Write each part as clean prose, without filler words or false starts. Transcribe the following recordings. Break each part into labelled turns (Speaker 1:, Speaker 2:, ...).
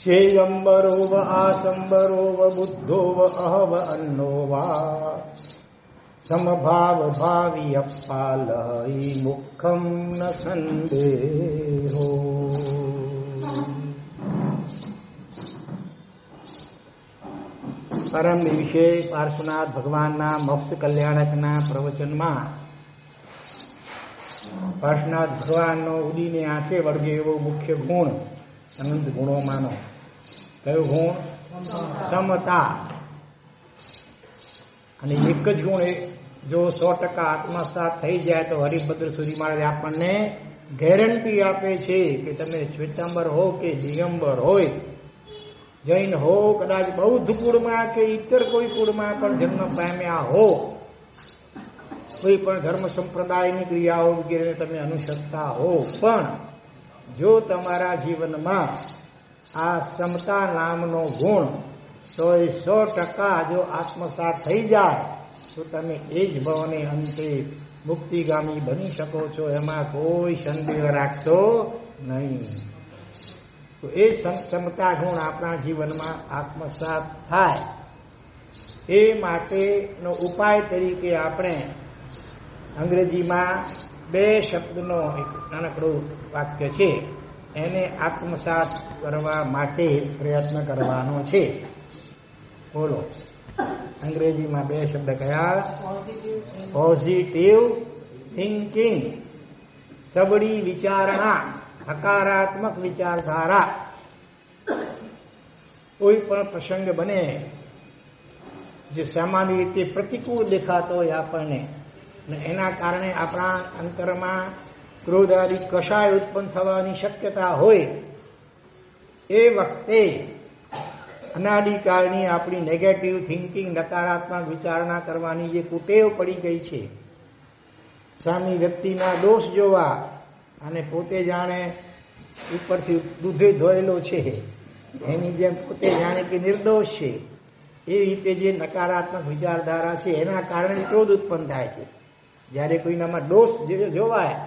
Speaker 1: શેયંબરો વ આસંબરો વ બુદ્ધો વ અહવ અન્નો વા સમભાવ ભાવી અપાલય મુખમ ન સંદેહો. પરમ દિવસે પાર્શ્વનાથ ભગવાનના મોક્ષ કલ્યાણકના પ્રવચનમાં પાર્શ્વનાથ ભગવાનનો ઉડીને આંખે વળગે એવો મુખ્ય ગુણ અનંત ગુણોમાંનો કયો ગુણ? સમતા. અને એક જ ગુણ જો 100% આત્મસાત થઈ જાય તો હરિભદ્ર સુરી મહારાજ આપણને ગેરંટી આપે છે કે તમે શ્વેતાંબર હો કે દિગંબર હોય, જૈન હો, કદાચ બૌદ્ધ કુળમાં કે ઇતર કોઈ કુળમાં પણ જન્મ પામ્યા હો, કોઈ પણ ધર્મ સંપ્રદાયની ક્રિયાઓ વગેરે તમે અનુસરતા હો, પણ જો તમારા જીવનમાં આ સમતા નામનો ગુણ 100% જો આત્મસાત થઈ જાય તો તમે એ જ ભવને અંતે મુક્તિગામી બની શકો છો, એમાં કોઈ સંદેહ રાખશો નહીં. તો એ સમતા ગુણ આપણા જીવનમાં આત્મસાત થાય એ માટેનો ઉપાય તરીકે આપણે અંગ્રેજીમાં 2 શબ્દનો એક નાનકડું વાક્ય છે, એને આત્મસાત કરવા માટે પ્રયત્ન કરવાનો છે. બોલો, અંગ્રેજીમાં 2 શબ્દ કયા? પોઝિટિવ થિંકિંગ, સબળી વિચારણા, હકારાત્મક વિચારધારા. કોઈ પણ પ્રસંગ બને જે સામાન્ય રીતે પ્રતિકૂળ દેખાતો હોય આપણને, અને એના કારણે આપણા અંતરમાં ક્રોધ આદિ કષાય ઉત્પન્ન થવાની શક્યતા હોય, એ વખતે અનાદિકાળની આપણી નેગેટિવ થિંકિંગ, નકારાત્મક વિચારણા કરવાની જે કુટેવ પડી ગઈ છે, સામી વ્યક્તિના દોષ જોવા અને પોતે જાણે ઉપરથી દૂધે ધોયેલો છે એની જેમ પોતે જાણે કે નિર્દોષ છે, એ રીતે જે નકારાત્મક વિચારધારા છે એના કારણે ક્રોધ ઉત્પન્ન થાય છે. જ્યારે કોઈનામાં દોષ જોવાય,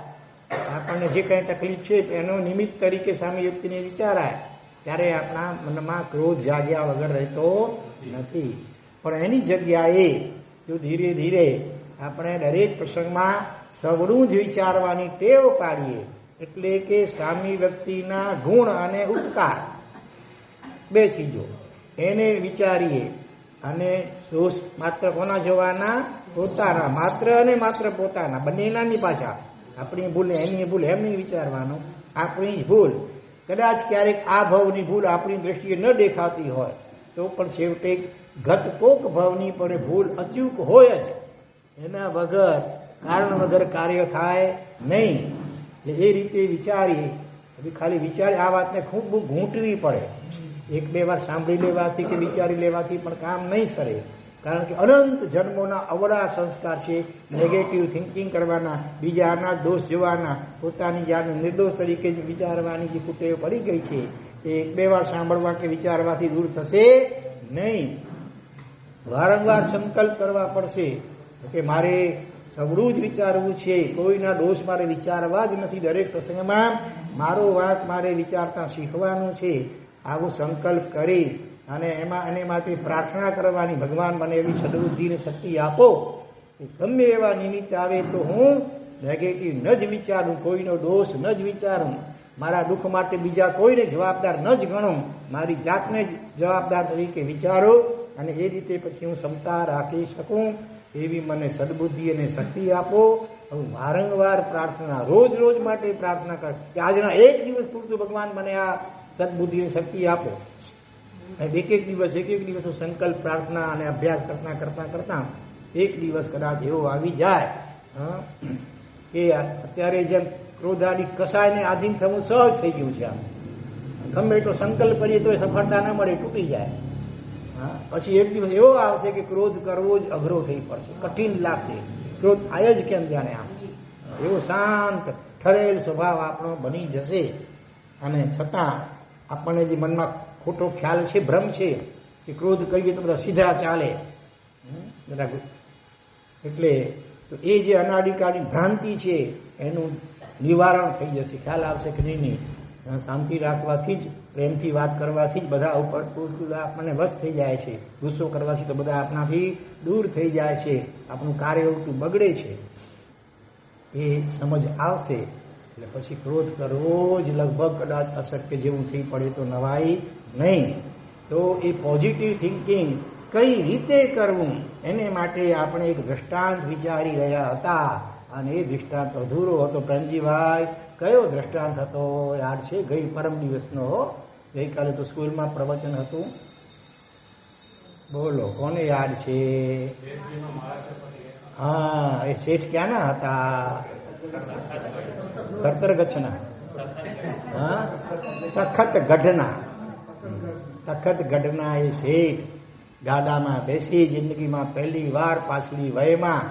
Speaker 1: આપણને જે કંઈ તકલીફ છે એનો નિમિત્ત તરીકે સામી વ્યક્તિને વિચારાય, ત્યારે આપણા મનમાં ક્રોધ જાગ્યા વગર રહેતો નથી. પણ એની જગ્યાએ જો ધીરે ધીરે આપણે દરેક પ્રસંગમાં સવળું જ વિચારવાની ટેવ પાડીએ, એટલે કે સામી વ્યક્તિના ગુણ અને ઉપકાર 2 ચીજો એને વિચારીએ, અને દોષ માત્ર કોના જોવાના? પોતાના, માત્ર અને માત્ર પોતાના, બંનેનાની પાછા. આપણી ભૂલ એની ભૂલ એમ નહીં વિચારવાનું, આપણી જ ભૂલ. કદાચ ક્યારેક આ ભવની ભૂલ આપણી દ્રષ્ટિએ ન દેખાતી હોય તો પણ છેવટે ગત કોક ભવની પણ ભૂલ અચૂક હોય જ, એના વગર કારણ વગર કાર્ય થાય નહીં. એટલે એ રીતે વિચારીએ. ખાલી વિચારી આ વાતને ખૂબ ઘૂંટવી પડે. 1-2 વાર સાંભળી લેવાથી કે વિચારી લેવાથી પણ કામ નહીં સરે, કારણ કે અનંત જન્મોના અવળા સંસ્કાર છે નેગેટિવ થિંકિંગ કરવાના, બીજાના દોષ જોવાના, પોતાની જાતને નિર્દોષ તરીકે વિચારવાની જે કુટેવ પડી ગઈ છે એ 1-2 વાર સાંભળવા કે વિચારવાથી દૂર થશે નહીં. વારંવાર સંકલ્પ કરવા પડશે કે મારે સવળું જ વિચારવું છે, કોઈના દોષ મારે વિચારવા જ નથી, દરેક પ્રસંગમાં મારો વાત મારે વિચારતા શીખવાનું છે. આવો સંકલ્પ કરી અને એને માટે પ્રાર્થના કરવાની, ભગવાન મને એવી સદબુદ્ધિ અને શક્તિ આપો કે ગમે એવા નિમિત્ત આવે તો હું નેગેટિવ ન જ વિચારું, કોઈનો દોષ ન જ વિચારું, મારા દુઃખ માટે બીજા કોઈને જવાબદાર ન જ ગણું, મારી જાતને જ જવાબદાર તરીકે વિચારું, અને એ રીતે પછી હું ક્ષમતા રાખી શકું એવી મને સદબુદ્ધિ અને શક્તિ આપો. હું વારંવાર પ્રાર્થના, રોજ રોજ માટે પ્રાર્થના કર કે આજના 1 દિવસ પૂરતું ભગવાન મને આ સદબુદ્ધિ અને શક્તિ આપો. એક દિવસ સંકલ્પ, પ્રાર્થના અને અભ્યાસ કરતા 1 દિવસ કદાચ એવો આવી જાય કે અત્યારે જેમ ક્રોધાદી કસાયને આધીન થવું સહજ થઈ ગયું છે. ગમે એટલો સંકલ્પ કરીએ તો સફળતા ન મળે, તૂટી જાય. પછી 1 દિવસ એવો આવશે કે ક્રોધ કરવો જ અઘરો થઈ પડશે, કઠિન લાગશે. ક્રોધ આય જ કેમ જાણે આમ એવો શાંત ઠરેલ સ્વભાવ આપણો બની જશે. અને છતાં આપણને જે મનમાં ખોટો ખ્યાલ છે, ભ્રમ છે કે ક્રોધ કરીએ તો બધા સીધા ચાલે, એટલે એ જે અનાદિકાળની ભ્રાંતિ છે એનું નિવારણ થઈ જશે. ખ્યાલ આવશે કે નહીં શાંતિ રાખવાથી જ, પ્રેમથી વાત કરવાથી જ બધા ઉપર આપણને વશ થઈ જાય છે. ગુસ્સો કરવાથી તો બધા આપણાથી દૂર થઈ જાય છે, આપણું કાર્ય ઉલટું બગડે છે. એ સમજ આવશે એટલે પછી ક્રોધ કરવો જ લગભગ કદાચ અશક્ય જેવું થઈ પડે તો નવાઈ નહીં. તો એ પોઝિટિવ થિંકિંગ કઈ રીતે કરવું એને માટે આપણે એક દ્રષ્ટાંત વિચારી રહ્યા હતા, અને એ દ્રષ્ટાંત અધૂરો હતો. પ્રેમજીભાઈ, કયો દ્રષ્ટાંત હતો યાદ છે? ગઈ પરમ દિવસનો, ગઈકાલે તો સ્કૂલમાં પ્રવચન હતું. બોલો, કોને યાદ છે? હા, એ શેઠ ક્યાંના હતા? તરતરગચ્છના. હા, તખતગઢના. તખતગઢના એ શેઠ ગાડામાં બેસી જિંદગીમાં પહેલી વાર પાછલી વયમાં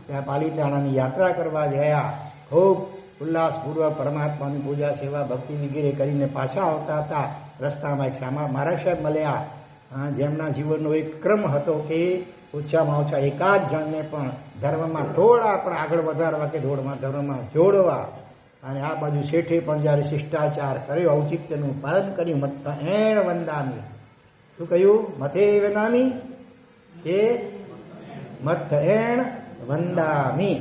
Speaker 1: ત્યાં પાલીતાણાની યાત્રા કરવા ગયા. ખૂબ ઉલ્લાસપૂર્વક પરમાત્માની પૂજા સેવા ભક્તિ વગેરે કરીને પાછા આવતા હતા. રસ્તામાં એક મહારાજ સાહેબ મળ્યા, જેમના જીવનનો એક ક્રમ હતો કે ઓછામાં ઓછા એકાદ જણને પણ ધર્મમાં થોડા પણ આગળ વધારવા કે ધર્મમાં જોડવા. અને આ બાજુ શેઠે પણ જયારે શિષ્ટાચાર કર્યો, ઔચિત્યનું પાલન કર્યું. મત્ત એણ વંદામી. શું કહ્યું? મતે વંદામી કે મત્ત એણ વંદામી.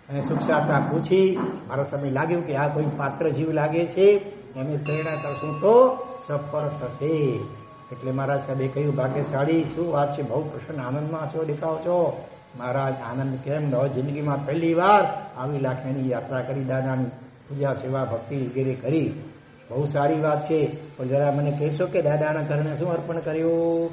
Speaker 1: અને સુક્ષાતા પૂછી, મારા સમય લાગ્યું કે આ કોઈ પાત્ર જીવ લાગે છે, એની પ્રેરણા કરશું તો સફળ થશે. એટલે મહારાજ સાહેબે કહ્યું, ભાગ્યશાળી, શું વાત છે, બહુ પ્રસન્ન આનંદમાં છો, દેખાવ છો. મહારાજ, આનંદ કેમ ન હોય? જિંદગીમાં પહેલી વાર આવી લાખની યાત્રા કરી, દાદાની પૂજા સેવા ભક્તિ વગેરે કરી. બહુ સારી વાત છે, પણ જરા મને કહેશો કે દાદાના ચરણે શું અર્પણ કર્યું?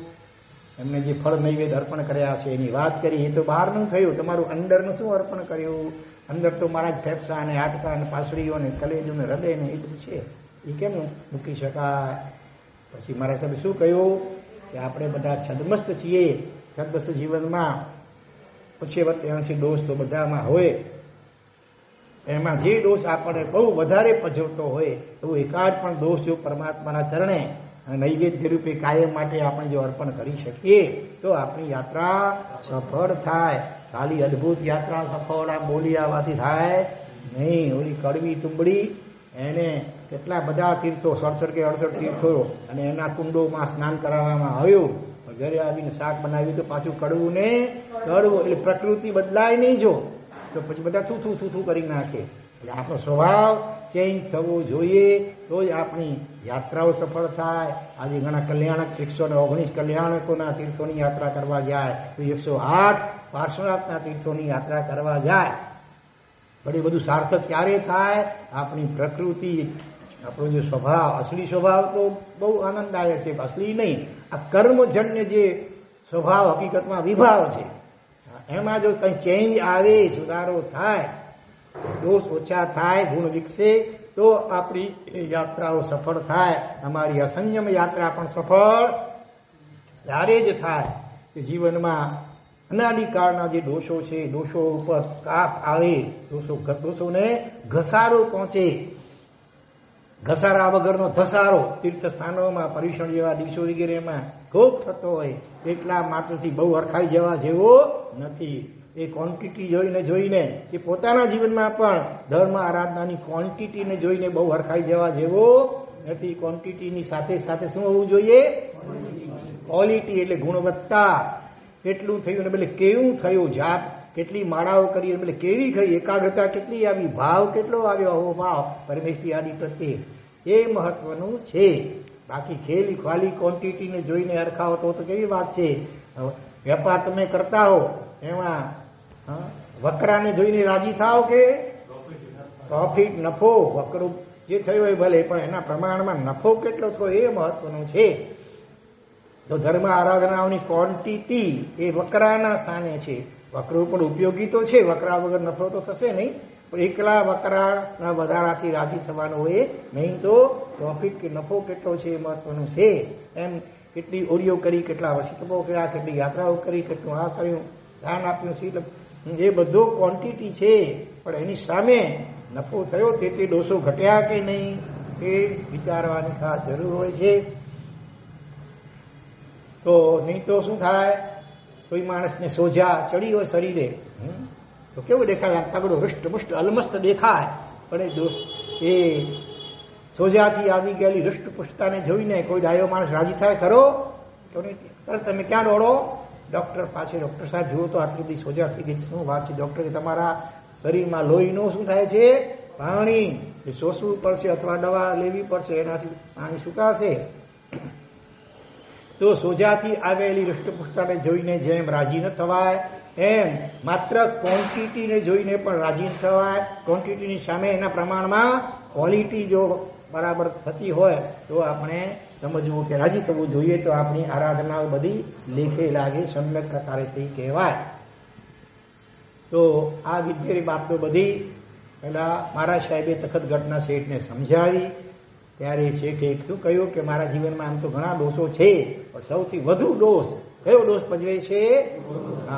Speaker 1: એમને જે ફળ નૈવેદ્ય અર્પણ કર્યા છે એની વાત કરી. એ તો બહારનું થયું, તમારું અંદરનું શું અર્પણ કર્યું? અંદર તો મારા ફેફસા અને હાડકા અને પાસળીઓ ને કલેજો ને હૃદય ને એ બધું છે, એ કેમ મૂકી શકાય? પછી મારા સાહેબે શું કહ્યું કે આપણે બધા છદમસ્ત છીએ. છદમસ્ત જીવનમાં પછી 80 દોષ તો બધામાં હોય. એમાં જે દોષ આપણને બહુ વધારે પજવતો હોય એવું એકાદ પણ દોષ જો પરમાત્માના ચરણે નૈવેદ્ય રૂપે કાયમ માટે આપણે જો અર્પણ કરી શકીએ તો આપણી યાત્રા સફળ થાય. ખાલી અદભુત યાત્રા સફળ આ બોલી આવવાથી થાય નહીં. ઓલી કડવી તુંબડી, એને કેટલા બધા તીર્થો, 67 કે 68 તીર્થો, અને એના કુંડોમાં સ્નાન કરાવવામાં આવ્યું. ઘરે આવીને શાક બનાવ્યું તો પાછું કડવું ને કડવું. એટલે પ્રકૃતિ બદલાય નહીં જો તો પછી બધા થૂ કરી નાખે. એટલે આપણો સ્વભાવ ચેન્જ થવો જોઈએ તો જ આપણી યાત્રાઓ સફળ થાય. આજે ઘણા કલ્યાણક 119 કલ્યાણકોના તીર્થોની યાત્રા કરવા જાય, તો 108 પાર્શ્વનાથના તીર્થોની યાત્રા કરવા જાય. પણ એ બધું સાર્થક ક્યારે થાય? આપણી પ્રકૃતિ, આપણો જે સ્વભાવ, અસલી સ્વભાવ તો બહુ આનંદદાયક છે, અસલી નહીં. આ કર્મજન્ય જે સ્વભાવ હકીકતમાં વિભાવ છે, એમાં જો કંઈ ચેન્જ આવે, સુધારો થાય, દોષ ઓછા થાય, ગુણ વિકસે, તો આપણી યાત્રાઓ સફળ થાય. અમારી અસંયમ યાત્રા પણ સફળ ત્યારે જ થાય કે જીવનમાં અનાદિકાળના જે દોષો છે, દોષો ઉપર કાપ આવે, દોષોને ઘસારો પહોંચે. ઘસારા વગરનો ધસારો તીર્થ સ્થાનોમાં, પર્યુષણ જેવા દિવસો વગેરેમાં ખૂબ થતો હોય, એટલા માત્રથી બહુ હરખાઈ જવા જેવો નથી. એ ક્વોન્ટિટી જોઈને એ પોતાના જીવનમાં પણ ધર્મ આરાધનાની ક્વોન્ટિટીને જોઈને બહુ હરખાઈ જવા જેવો નથી. ક્વોન્ટિટીની સાથે સાથે શું હોવું જોઈએ? ક્વોલિટી, એટલે ગુણવત્તા. કેટલું થયું ને બદલે કેવું થયું, જાત કેટલી માળાઓ કરી એટલે કેવી થઈ, એકાગ્રતા કેટલી આવી, ભાવ કેટલો આવ્યો, આવો ભાવ પરમેશ્વરી આદિ પ્રત્યે, એ મહત્વનું છે. બાકી ખેલી ખાલી ક્વોન્ટિટીને જોઈને હરખાવો તો કેવી વાત છે? વેપાર તમે કરતા હો, એમાં વકરાને જોઈને રાજી થાવ કે પ્રોફિટ, નફો? વકરો જે થયો હોય ભલે, પણ એના પ્રમાણમાં નફો કેટલો થયો એ મહત્વનું છે. તો ધર્મ આરાધનાઓની ક્વોન્ટિટી એ વકરાના સ્થાને છે. વકરો પણ ઉપયોગી તો છે, વકરા વગર નફો તો થશે નહીં, પણ એકલા વકરાના વધારાથી રાજી થવાનો હોય નહીં. તો પ્રોફિટ કે નફો કેટલો છે એ મહત્વનું છે. એમ કેટલી ઓરીઓ કરી, કેટલા વસીતપો કર્યા, કેટલી યાત્રાઓ કરી, કેટલું આ કર્યું, દાન આપ્યું, શીલ, એ બધો ક્વોન્ટિટી છે. પણ એની સામે નફો થયો તે દોષો ઘટ્યા કે નહીં એ વિચારવાની ખાસ જરૂર હોય છે. તો નહીં તો શું થાય? કોઈ માણસને સોજા ચડી હોય શરીરે તો કેવું દેખાય? તગડો હૃષ્ટપુષ્ટ અલમસ્ત દેખાય, પણ એ સોજાથી આવી ગયેલી હૃષ્ટપુષ્ટતાને જોઈને કોઈ ડાયો માણસ રાજી થાય ખરો? તો તમે ક્યાં દોડો? ડોક્ટર પાસે. ડોક્ટર સાહેબ જુઓ તો આટલી બધી સોજા થઈ ગઈ, શું વાત છે ડોક્ટર? કે તમારા શરીરમાં લોહીનું શું થાય છે? પાણી એ શોષવું પડશે અથવા દવા લેવી પડશે, એનાથી પાણી સુકાશે. તો સોજાથી આવેલી હૃષ્ટપુષ્ટતાને જોઈને જેમ રાજી ન થવાય, એમ માત્ર ક્વોન્ટિટીને જોઈને પણ રાજી ન થવાય. ક્વોન્ટિટીની સામે એના પ્રમાણમાં ક્વોલિટી જો બરાબર થતી હોય તો આપણે સમજવું કે રાજી થવું જોઈએ. તો આપણી આરાધનાઓ બધી લેખે લાગે, સમ્યક પ્રકારે થઈ કહેવાય. તો આ વિદ્યારી બાબતો બધી પેલા મારા સાહેબે તખતગઢના શેઠને સમજાવી. ત્યારે શેઠે શું કહ્યું કે મારા જીવનમાં આમ તો ઘણા દોષો છે, પણ સૌથી વધુ દોષ કયો દોષ ભજવે છે?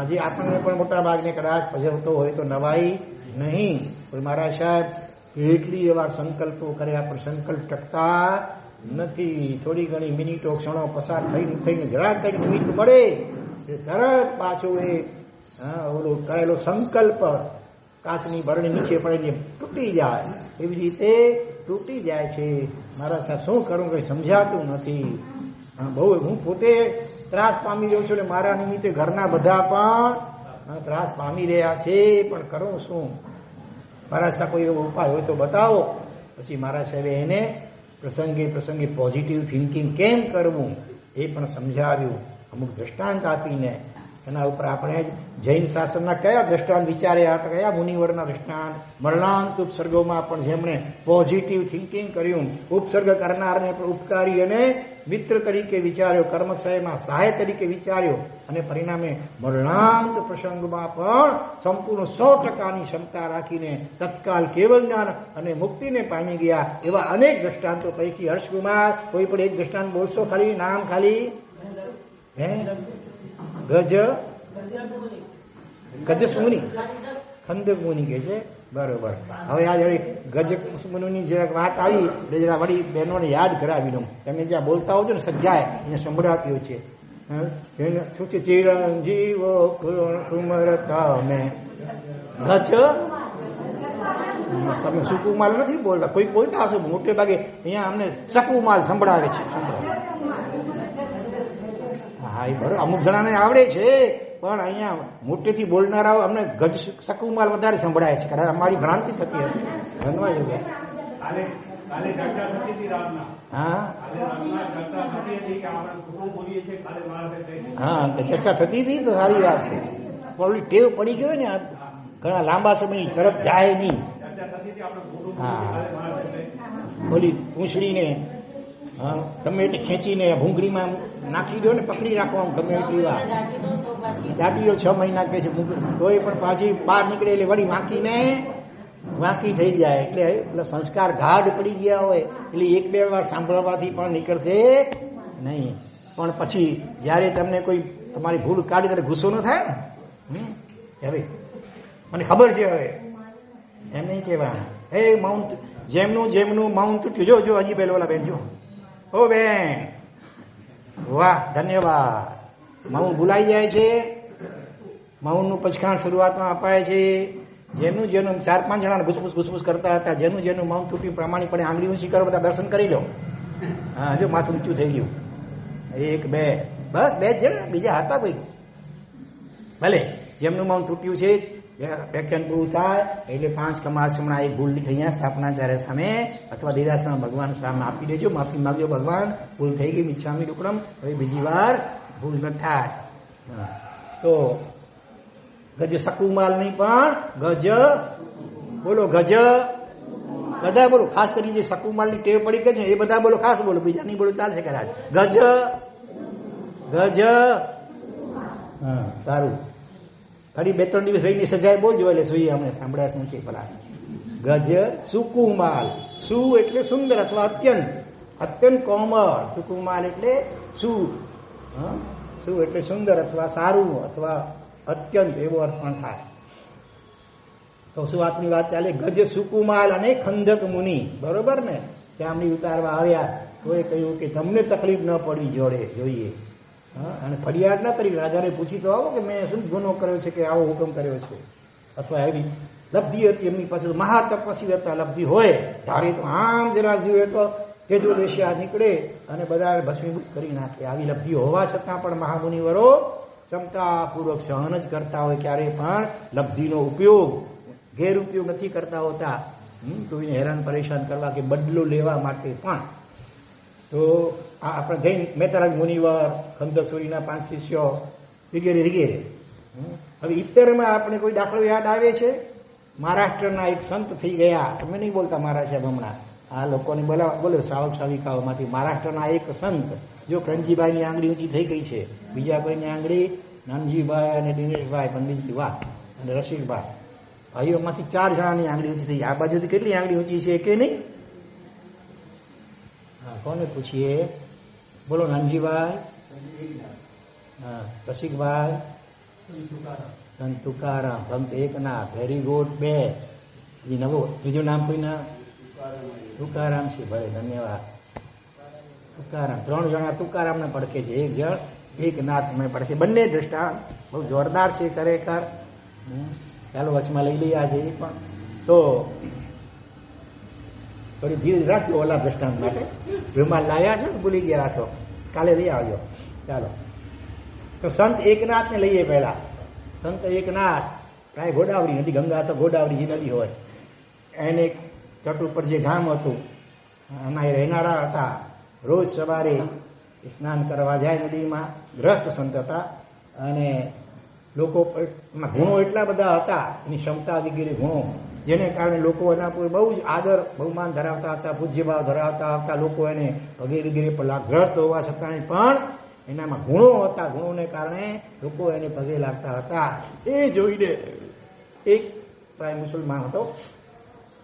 Speaker 1: જે આપણને પણ મોટા ભાગને કદાચ ભજવતો હોય તો નવાઈ નહીં. પણ મારા સાહેબ કેટલી એવા સંકલ્પો કર્યા, પણ સંકલ્પ ટકતા નથી. થોડી ઘણી મિનિટો ક્ષણો પસાર થઈને જરાક કંઈક નિમિત્ત મળે તરત પાછો એ ઓલો કરેલો સંકલ્પ કાચની બરણી નીચે પડીને તૂટી જાય, એવી રીતે તૂટી જાય છે. મારા સાહેબ શું કરું કંઈ સમજાતું નથી. બહુ હું પોતે ત્રાસ પામી રહ્યો છું, એટલે મારા નિમિત્તે ઘરના બધા પણ ત્રાસ પામી રહ્યા છે, પણ કરું શું? મારા સાહેબ કોઈ એવો ઉપાય હોય તો બતાવો. પછી મારા સાહેબે એને પ્રસંગે પોઝિટિવ થિંકિંગ કેમ કરવું એ પણ સમજાવ્યું, અમુક દ્રષ્ટાંત આપીને. એના ઉપર આપણે જૈન શાસ્ત્રના કયા દ્રષ્ટાંત વિચાર્યા, કયા મુનિવરના દ્રષ્ટાંત. મરણાંત ઉપસર્ગોમાં પણ જેમણે પોઝિટિવ થિંકિંગ કર્યું, ઉપસર્ગ કરનારને પણ ઉપકારી અને મિત્ર તરીકે વિચાર્યો, કર્મક્ષયમાં સહાય તરીકે વિચાર્યો, અને પરિણામે મરણાંત પ્રસંગમાં પણ સંપૂર્ણ 100%ની ક્ષમતા રાખીને તત્કાલ કેવલ જ્ઞાન અને મુક્તિને પામી ગયા. એવા અનેક દ્રષ્ટાંતો પૈકી હર્ષકુમાર કોઈ પણ એક દ્રષ્ટાંત બોલશો? ખાલી નામ ખાલી. ગજ મુનિ, ખંડક મુનિ કે છે. બરોબર. હવે આ ગજ મુનિની જે વાત આવી એટલે જરા વળી બહેનોને યાદ કરાવી દઉં. તમે જ્યાં બોલતા હોવ છો ને સજ્જાય એને સંભળાવ્યું છે. શું છે? ચિરંજીવો કુમરતા મેં ગજ. તમે સુકુમાલ નથી બોલતા, કોઈ બોલતા હશો મોટે ભાગે. અહીંયા અમને સકુમાલ સંભળાવે છે. હા, એ બરોબર, અમુક જણાને આવડે છે, પણ અહીંયા મોટેથી બોલનારાઓ અમને ગજ સકુમાલ વધારે સંભળાય છે. કદાચ અમારી ભ્રાંતિ થતી હશે. ધન્યવાદ. હા, ચર્ચા થતી હતી તો સારી વાત છે, પણ ઓલી ટેવ પડી ગયો ને ઘણા લાંબા સમય ઝડપ જાય નહીં. હા, ઓલી પૂંછડીને ગમે એટલે ખેંચીને ભૂંગળીમાં નાખી દો ને, પકડી રાખવાનું ગમે એટલી વાર. દાદીઓ 6 મહિના કહે છે તોય પણ પાછી બહાર નીકળે એટલે વળી વાંકી થઈ જાય. એટલે સંસ્કાર ગાઢ પડી ગયા હોય એટલે 1-2 વાર સાંભળવાથી પણ નીકળશે નહીં. પણ પછી જયારે તમને કોઈ તમારી ભૂલ કાઢી ત્યારે ગુસ્સો ન થાય ને, હવે મને ખબર છે, હવે એમ નહીં કહેવાનું એ માઉન્ટ જેમનું માઉન્ટ તૂટ્યું. જો હજી પેલો ઓલા બેન જો, ઓ બેન વાહ ધન્યવાદ. માઉન્ટ ભૂલાઈ જાય છે. માઉન્ટનું પછખાણ શરૂઆતમાં અપાય છે. જેનું 4-5 જણાને ઘૂસપૂસ કરતા હતા, જેનું માઉન્ટ તૂટ્યું પ્રામાણિકપણે આંગળી ઊંચી કરો, બધા દર્શન કરી લો. હા, જો માથું ઊંચું થઈ ગયું. 1 2 બસ 2 જ ને, બીજા હતા કોઈ? ભલે જેમનું માઉન્ટ તૂટ્યું છે વ્યાખ્યાન પૂરું થાય એટલે 5 કમાસ હમણાં એક ભૂલ લીધી અહીંયા સ્થાપનાચાર્ય સામે અથવા દેરાસરમાં ભગવાન સામે આપી દેજો, માફી માંગજો. ભગવાન ભૂલ થઈ ગઈ, મિચ્છામી દુક્કડમ, હવે બીજી વાર ભૂલ ન થાય. તો ગજ સકુમાલ નહીં પણ ગજ બોલો. ગજ બધા બોલો, ખાસ કરીને જે સકુમાલની ટેવ પડી ગઈ છે એ બધા બોલો, ખાસ બોલો, બીજા નહીં બોલો ચાલશે કદાચ. ગજ. હા, સારું. ફરી 2-3 દિવસ રહીને સજાય બોલજો એટલે જોઈએ અમને સાંભળ્યા શું છે પેલા. ગજ સુકુમાલ. સુ એટલે સુંદર અથવા અત્યંત કોમળ. સુકુમાલ એટલે શું? શું એટલે સુંદર અથવા સારું અથવા અત્યંત એવો અર્થ પણ થાય. તો શું વાતની વાત ચાલે? ગજ સુકુમાલ અને ખંડક મુનિ, બરોબર ને? ચામડી ઉતારવા આવ્યા તો એ કહ્યું કે તમને તકલીફ ન પડી જોઈએ. અને ફરિયાદ ના કરી, રાજાને પૂછી તો આવો કે મેં શું ગુનો કર્યો છે કે આવો હુકમ કર્યો છે, અથવા એવી લબ્ધિ હતી એમની પાસે, મહાતપસ્વી હતા. લબ્ધિ હોય ધારે તો આમ જરા જીવે તો તેજો દેશિયા નીકળે અને બધા ભસ્મીભૂત કરી નાખે. આવી લબ્ધિ હોવા છતાં પણ મહામુનિવરો ક્ષમતાપૂર્વક સહન જ કરતા હોય. ક્યારેય પણ લબ્ધિનો ઉપયોગ ગેરઉપયોગ નથી કરતા હોતા કોઈને હેરાન પરેશાન કરવા કે બદલો લેવા માટે પણ. તો આ આપણે જૈન મેતારાજ મુનિવર, ખંડસુરીના 5 શિષ્યો વગેરે વગેરે. હવે ઇત્તરમાં આપણે કોઈ દાખલો યાદ આવે છે? મહારાષ્ટ્રના એક સંત થઈ ગયા. તમે નહીં બોલતા મારા સાહેબ હમણાં, આ લોકોને બોલો શ્રાવક શ્રાવિકાઓમાંથી. મહારાષ્ટ્રના એક સંત, જો પ્રેમજીભાઈની આંગળી ઊંચી થઈ ગઈ છે, બીજા કોઈની આંગળી નાનજીભાઈ અને દિનેશભાઈ પંડિતજી વાહ અને રસિકભાઈ, ભાઈઓમાંથી 4 જણાની આંગળી ઊંચી થઈ. આ બાજુથી કેટલી આંગળી ઊંચી છે કે નહીં? હા, કોને પૂછીએ? બોલો. નાનજીભાઈ, હા, રસિકભાઈ, સંત તુકારામ, સંત એકનાથ, વેરી ગુડ. 2 નવો ત્રીજું નામ કોઈના? તુકારામ છે. ભાઈ ધન્યવાદ. તુકારામ. 3 જણા તુકારામને પડખે છે, 1 જણ એકનાથને પડખે. બંને દ્રષ્ટાંત બહુ જોરદાર છે ખરેખર. ચાલો વચમાં લઈ લઈએ આજે પણ. તો થોડી ધીરે રાખજો ઓલા દ્રષ્ટાંત માટે. વિમાન લાયા છે ને, ભૂલી ગયા છો, કાલે લઈ આવજો. ચાલો, તો સંત એકનાથને લઈએ પહેલા. સંત એકનાથ કાંઈ ગોદાવરી નદી, ગંગા તો ગોદાવરી જે નદી હોય, એને તટ ઉપર જે ગામ હતું એમાં એ રહેનારા હતા. રોજ સવારે સ્નાન કરવા જાય નદીમાં. ગ્રસ્ત સંત હતા અને લોકો એમાં ગુણો એટલા બધા હતા, એની ક્ષમતા વગેરે ગુણો, જેને કારણે લોકો એના પર બહુ જ આદર બહુમાન ધરાવતા હતા, પૂજ્યભાવ ધરાવતા હતા. લોકો એને વગેરે વગેરે ગ્રસ્ત હોવા છતાં પણ એનામાં ગુણો હતા. ગુણોને કારણે લોકો એને પગે લાગતા હતા. એ જોઈને એક પ્રાય મુસલમાન હતો,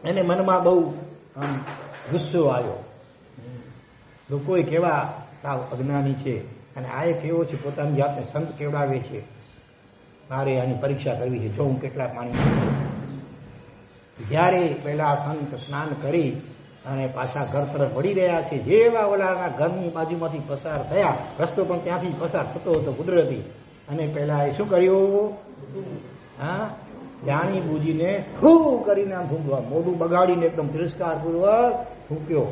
Speaker 1: એને મનમાં બહુ ગુસ્સો આવ્યો. લોકોએ કેવા સાવ અજ્ઞાની છે અને આ કેવો છે, પોતાની જાતને સંત કેવડાવે છે, મારે આની પરીક્ષા કરવી છે, જો હું કેટલા પાણી. જ્યારે પહેલા સંત સ્નાન કરી અને પાછા ઘર તરફ વળી રહ્યા છે, જેવા ઓલાના ઘરની બાજુમાંથી પસાર થયા, રસ્તો પણ ત્યાંથી પસાર થતો હતો કુદરતી, અને પહેલા એ શું કર્યું? હા, જાણી બૂજીને ફૂ કરીને આમ ફૂંકવા, મોઢું બગાડીને એકદમ તિરસ્કારપૂર્વક ફૂંક્યો.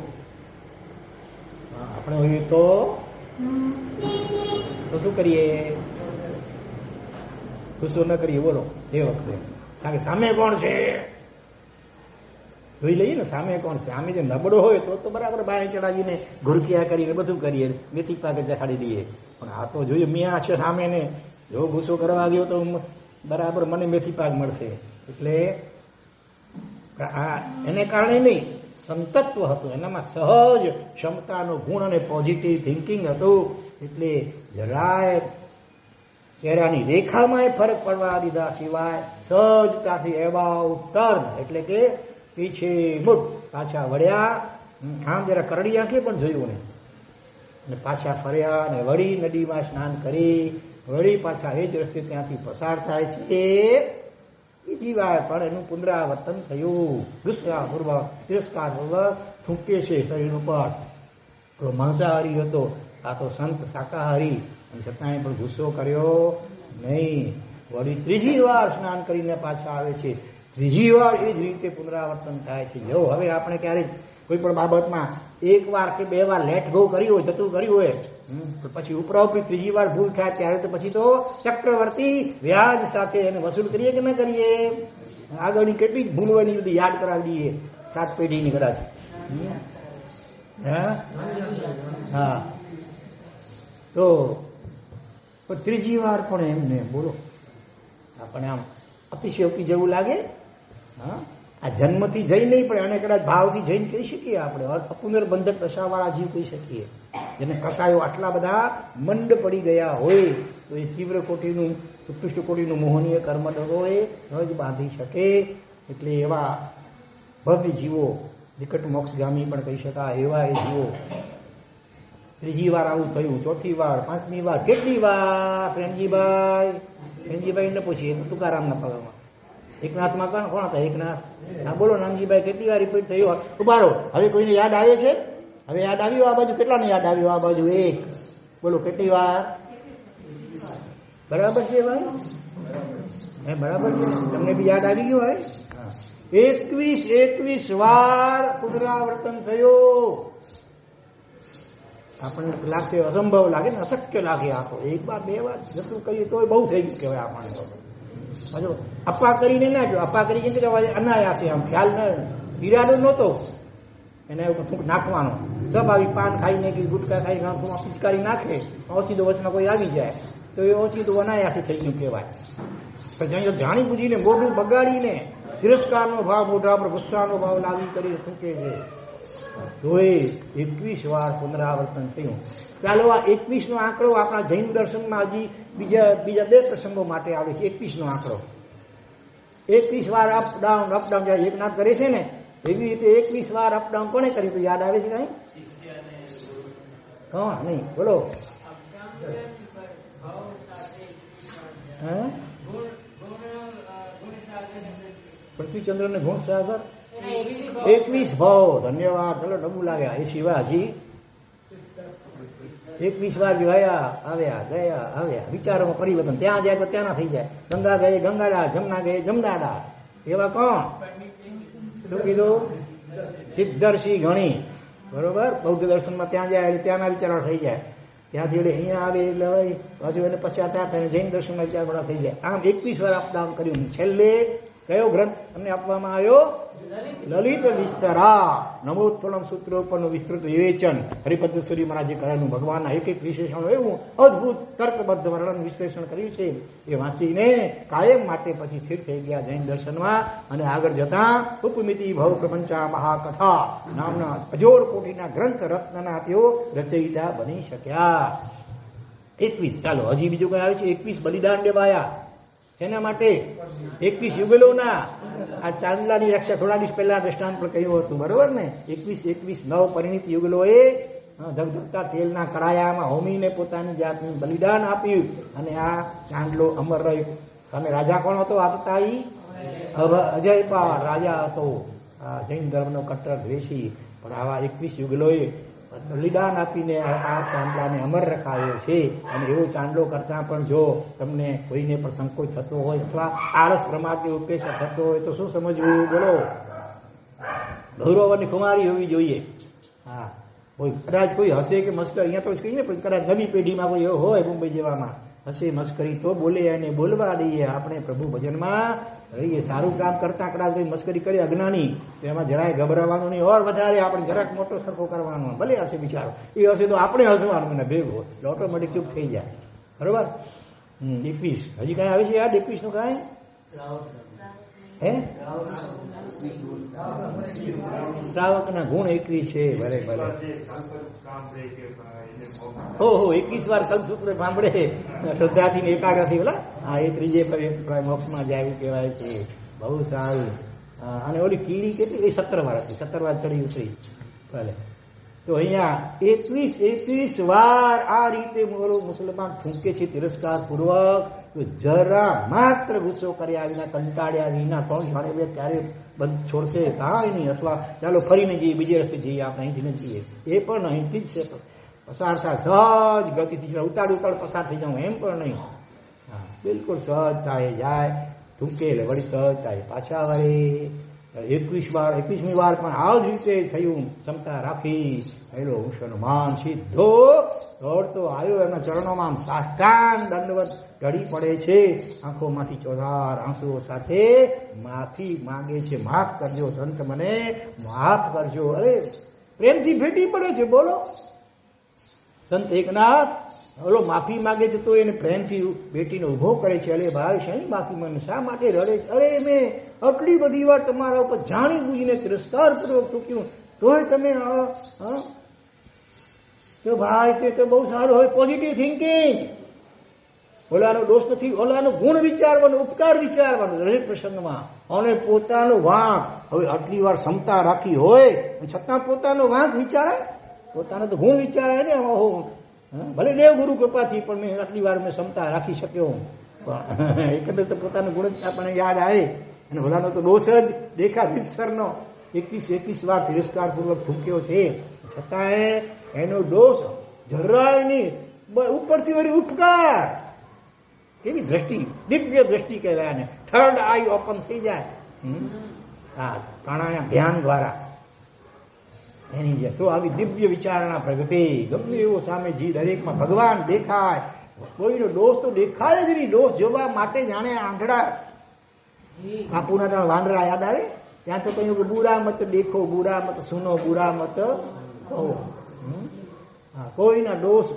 Speaker 1: આપણે હોઈએ તો શું કરીએ? ગુસ્સો ન કરીએ. બોલો એ વખતે, કારણ કે સામે કોણ છે જોઈ લઈએ ને. સામે કોણ છે? સામે જે નબળો હોય તો બરાબર બાય ચડાવીને ઘુરકિયા કરીને બધું કરીએ, મેથી પાકે ચખાડી દઈએ. પણ આ તો જોઈએ મિયા છે સામે ને, જો ગુસ્સો કરવા ગયો તો બરાબર મને મેથી પાક મળશે. એટલે એને કારણે નહીં, સંતત્વ હતું એનામાં, સહજ ક્ષમતાનો ગુણ અને પોઝિટિવ થિંકિંગ હતું. એટલે જરાય ચહેરાની રેખામાં ફરક પડવા દીધા સિવાય સહજતાથી એવા ઉત્તર, એટલે કે પીછે મુડ, પાછા વળ્યા. આમ જરા કરડી આંખે પણ જોયું નહીં, અને પાછા ફર્યા અને વળી નદીમાં સ્નાન કરી વળી પાછા એ જ રસ્તે ત્યાંથી પસાર થાય છે. બીજી વાર પણ એનું પુનરાવર્તન થયું. ગુસ્સાપૂર્વક તિરસ્કારપૂર્વક થૂંકે છે શરીર ઉપર. તો માંસાહારી હતો, આ તો સંત શાકાહારી, અને છતાંય પણ ગુસ્સો કર્યો નહીં. વળી 3જી વાર સ્નાન કરીને પાછા આવે છે. 3જી વાર એ જ રીતે પુનરાવર્તન થાય છે. જો હવે આપણે ક્યારેક કોઈ પણ બાબતમાં 1 વાર કે 2 વાર લેટ ગો કર્યું હોય, જતું કર્યું હોય, તો પછી ઉપરાઉપરી 3જી વાર ભૂલ થાય ત્યારે તો પછી તો ચક્રવર્તી વ્યાજ સાથે એને વસૂલ કરીએ કે ન કરીએ? આગળની કેટલી જ ભૂલ હોય ની બધી યાદ કરાવી દઈએ, 7 પેઢીની કદાચ. હા, તો 3જી વાર પણ એમને બોલો આપણે આમ અતિશયોક્તિ જેવું લાગે. હા, આ જન્મથી જઈ નહીં, પણ એને કદાચ ભાવથી જઈને કહી શકીએ આપણે. અપુનર્બંધક કસાવાળા જીવ કહી શકીએ, જેને કસાયો આટલા બધા મંડ પડી ગયા હોય તો એ તીવ્ર કોટીનું, ઉત્કૃષ્ટ કોટીનું મોહનીય કર્મ હોય ન જ બાંધી શકે. એટલે એવા ભવ્ય જીવો, નિકટ મોક્ષગામી પણ કહી શકાય એવા એ જીવો. 3જી વાર આવું થયું, 4થી વાર, 5મી વાર, કેટલી વાર? પ્રેમજીભાઈ ને પૂછીએ તો તુકારામના પગમાં. એકનાથમાં કોણ હતા? એકનાથ. હા બોલો નામજીભાઈ, કેટલી વાર રિપીટ થયું? ઉભારો. હવે કોઈને યાદ આવે છે? હવે યાદ આવ્યું આ બાજુ? કેટલાને યાદ આવ્યું આ બાજુ? 1. બોલો કેટલી વાર? બરાબર છે ભાઈ? બરાબર છે? તમને બી યાદ આવી ગયું હોય? 21 વાર પુનરાવર્તન થયો. આપણને લાગશે અસંભવ લાગે ને, અશક્ય લાગે. આ તો એક વાર બે વાર જતું કહીએ તો બહુ થઈ ગયું કહેવાય આપણને. હજુ અપ્પા કરીને ના જો, અપ્પા કરી કે અનાયાસે આમ ખ્યાલ ન, ઈરાદો નહોતો એને નાખવાનો. સબ આવી પાન ખાઈને કે ગુટકા ખાઈ પિચકારી નાખે, ઓછી વચમાં કોઈ આવી જાય તો એ ઓછી તો અનાયાસે થઈ ગયું કહેવાય. પણ જાણી બુજીને મોઢું બગાડીને તિરસ્કારનો ભાવ મોઢા પર ગુસ્સાનો ભાવ લાવી કરી થૂકે છે. તો 21 વાર પુનરાવર્તન થયું. ચાલો આ 21 નો આંકડો આપણા જૈન દર્શનમાં હજી બીજા બે પ્રસંગો માટે આવે છે. 21 નો આંકડો 21 વાર અપડાઉન જાય એકનાથ કરે છે ને, એવી રીતે 21 વાર અપડાઉન કોને કર્યું તો યાદ આવે છે કઈ? હા નહીં બોલો. પૃથ્વીચંદ્ર ને ગુણ સાગર 21 ભાવ. ધન્યવાદ. ચલો ડબુ લાગ્યા. એ સિવાય હજી 21 વાર ગયા આવ્યા. વિચારોમાં પરિવર્તન. ત્યાં જાય તો ત્યાંના થઈ જાય. ગંગા ગયે ગંગાડા, જમના ગયે જમનાડા. એવા કોણ? શું કીધું? સિદ્ધર્ષિ ગણી. બરોબર. બૌદ્ધ દર્શનમાં ત્યાં જાય એટલે ત્યાંના વિચારો થઈ જાય. ત્યાંથી એટલે અહીંયા આવે એટલે હજુ એને પશ્ચાતાપ થાય. જૈન દર્શનના વિચાર બધા થઈ જાય. આમ 21 વાર અપડાઉન કર્યું. છેલ્લે કયો ગ્રંથ અમને આપવામાં આવ્યો? લલિત વિસ્તરા. નમોત્તમ સૂત્ર ઉપરનું વિસ્તૃત વિવેચન હરિપદ્મસુરી મહારાજે કરેલું. ભગવાનના એક એક વિશેષણો એવું અદભુત તર્કબદ્ધ વર્ણન વિશ્લેષણ કર્યું છે. એ વાંચીને કાયમ માટે પછી સ્થિર થઈ ગયા જૈન દર્શનમાં. અને આગળ જતા ઉપમિતિ ભવ પ્રપંચા મહાકથા નામના અજોડ કોટીના ગ્રંથ રત્નના તેઓ રચયિતા બની શક્યા. 21. ચાલો હજી બીજું કઈ આવે છે? 21 બલિદાન દેવાયા. એના માટે 21 યુગલોના આ ચાંદલાની રક્ષા થોડા દિવસ પહેલા દ્રષ્ટાંત પણ કહ્યું હતું. બરોબર ને? 21 નવ પરિણીત યુગલોએ ધગધગતા તેલના કડાયામાં હોમીને પોતાની જાતનું બલિદાન આપ્યું. અને આ ચાંદલો અમર રહ્યો. તમે રાજા કોણ હતો? આપતાઈ અજયપાળ રાજા હતો. આ જૈન ધર્મનો કટ્ટર દ્વેષી. પણ આવા 21 યુગલોએ બલિદાન આપીને આ ચાંદલાને અમર રખાયો છે. અને એવો ચાંદલો કરતા પણ જો તમને કોઈને પણ સંકોચ થતો હોય અથવા આળસ પ્રમાદની ઉપેક્ષ થતો હોય તો શું સમજવું? બોલો. ગૌરવની કુમારી હોવી જોઈએ. હા, કદાચ કોઈ હશે કે મસ્કરી, અહીંયા તો કહીએ પણ કદાચ નવી પેઢીમાં કોઈ એવો હોય મુંબઈ જેવામાં હશે મસ્કરી તો બોલે અને બોલવા દઈએ. આપણે પ્રભુ ભજનમાં રહીએ. સારું કામ કરતા કદાચ કોઈ મસ્કરી કરે અજ્ઞાની તો એમાં જરાય ગભરાવાનું નહીં. ઓર વધારે આપણે જરાક મોટો સરખો કરવાનો. ભલે હશે બિચારો, એ હશે તો આપણે હસવાનું ને ભેગો એટલે ઓટોમેટિક ચૂપ થઈ જાય. બરોબર. 21 હજી કઈ આવે છે યાદ? 21 નું કઈ હે? શ્રાવકના ગુણ 21 છે. ભલે ભલે. ઓહો 21 વાર કલ્પસૂત્ર સાંભળે શ્રદ્ધાથી એકાગ્રથી. બોલા હા, એ ત્રીજે મોક્ષમાં જાય કહેવાય છે. બહુ સારું. અને ઓલી કીડી કેટલી? 17 વાર હતી. 17 વાર ચડી ઉતરી. ભલે. તો અહીંયા 21 વાર આ રીતે મુસલમાન ફૂંકે છે તિરસ્કાર પૂર્વક. તો જરા માત્ર ગુસ્સો કર્યા વિના, કંટાળ્યા વિના, કોણ જાણે બે ત્યારે બંધ છોડશે કાંઈ નહીં. અથવા ચાલો ફરીને જઈએ, બીજે રસ્તે જઈએ, આપણે અહીંથી ન જઈએ. એ પણ અહીંથી જ છે. પસાર થાય સહજ ગતિથી. ઉતાડ પસાર થઈ જાઉં એમ પણ નહીં. હા, બિલકુલ સહજ થાય જાય. થૂકે એટલે વળી સહજ થાય. પાછા વળી 21મી વાર પણ આ જ રીતે થયું. ક્ષમતા રાખી પહેલો મુસલમાન સીધો દોડતો આવ્યો. એમના ચરણોમાં સાષ્ટાંગ દંડવત ઢળી પડે છે. આંખોમાંથી ચોધાર આંસુઓ સાથે માફી માંગે છે. માફ કરજો સંત, મને માફ કરજો. અરે પ્રેમથી ભેટી પડે છે. બોલો. સંત એકનાથ ઓલો માફી માંગે છે તો એને પ્રેમથી બેટીને ઉભો કરે છે. અરે ભાઈ શા માફી મને શા માટે રડે છે? અરે મેં આટલી બધી વાર તમારા ઉપર જાણી બુજીને તિરસ્કારપૂર્વક ચૂક્યું તોય તમે તો ભાઈ તે તો બહુ સારું હોય. Positive thinking. ઓલાનો દોષ નથી, ઓલાનો ગુણ વિચારવાનો, ઉપકાર વિચારવાનો દરેક પ્રસંગમાં. અને પોતાનો વાંક, હવે આટલી વાર ક્ષમતા રાખી હોય છતાં પોતાનો વાંક વિચારાય. પોતાનો તો ગુણ વિચારાય ને. ભલે દેવ ગુરુ કૃપાથી પણ મેં આટલી વાર મેં ક્ષમતા રાખી શક્યો. પણ એકંદર તો પોતાનો ગુણ આપણને યાદ આવે. અને ભલાનો તો દોષ જ દેખા રીતસરનો 21 વાર તિરસ્કારપૂર્વક થૂક્યો છે. છતાંય એનો દોષ જરાય નહીં. ઉપરથી વળી ઉપકાર. કેવી દ્રષ્ટિ, દિવ્ય દ્રષ્ટિ કહેવાય ને. થર્ડ આઈ ઓપન થઈ જાય. આ પ્રાણાયામ ધ્યાન દ્વારા એની જે તો આવી દિવ્ય વિચારણા પ્રગટે. ગમે એવો સામે જી દરેકમાં ભગવાન દેખાય, કોઈનો દોષ તો દેખાય જ નહીં. દોષ જોવા માટે જાણે આંધળા બાપુના ત્યાં વાંદરા યાદ આવે, ત્યાં તો કહ્યું કે બુરા મત દેખો, બુરા મત સુનો, બુરા મત કહો. કોઈના દોષ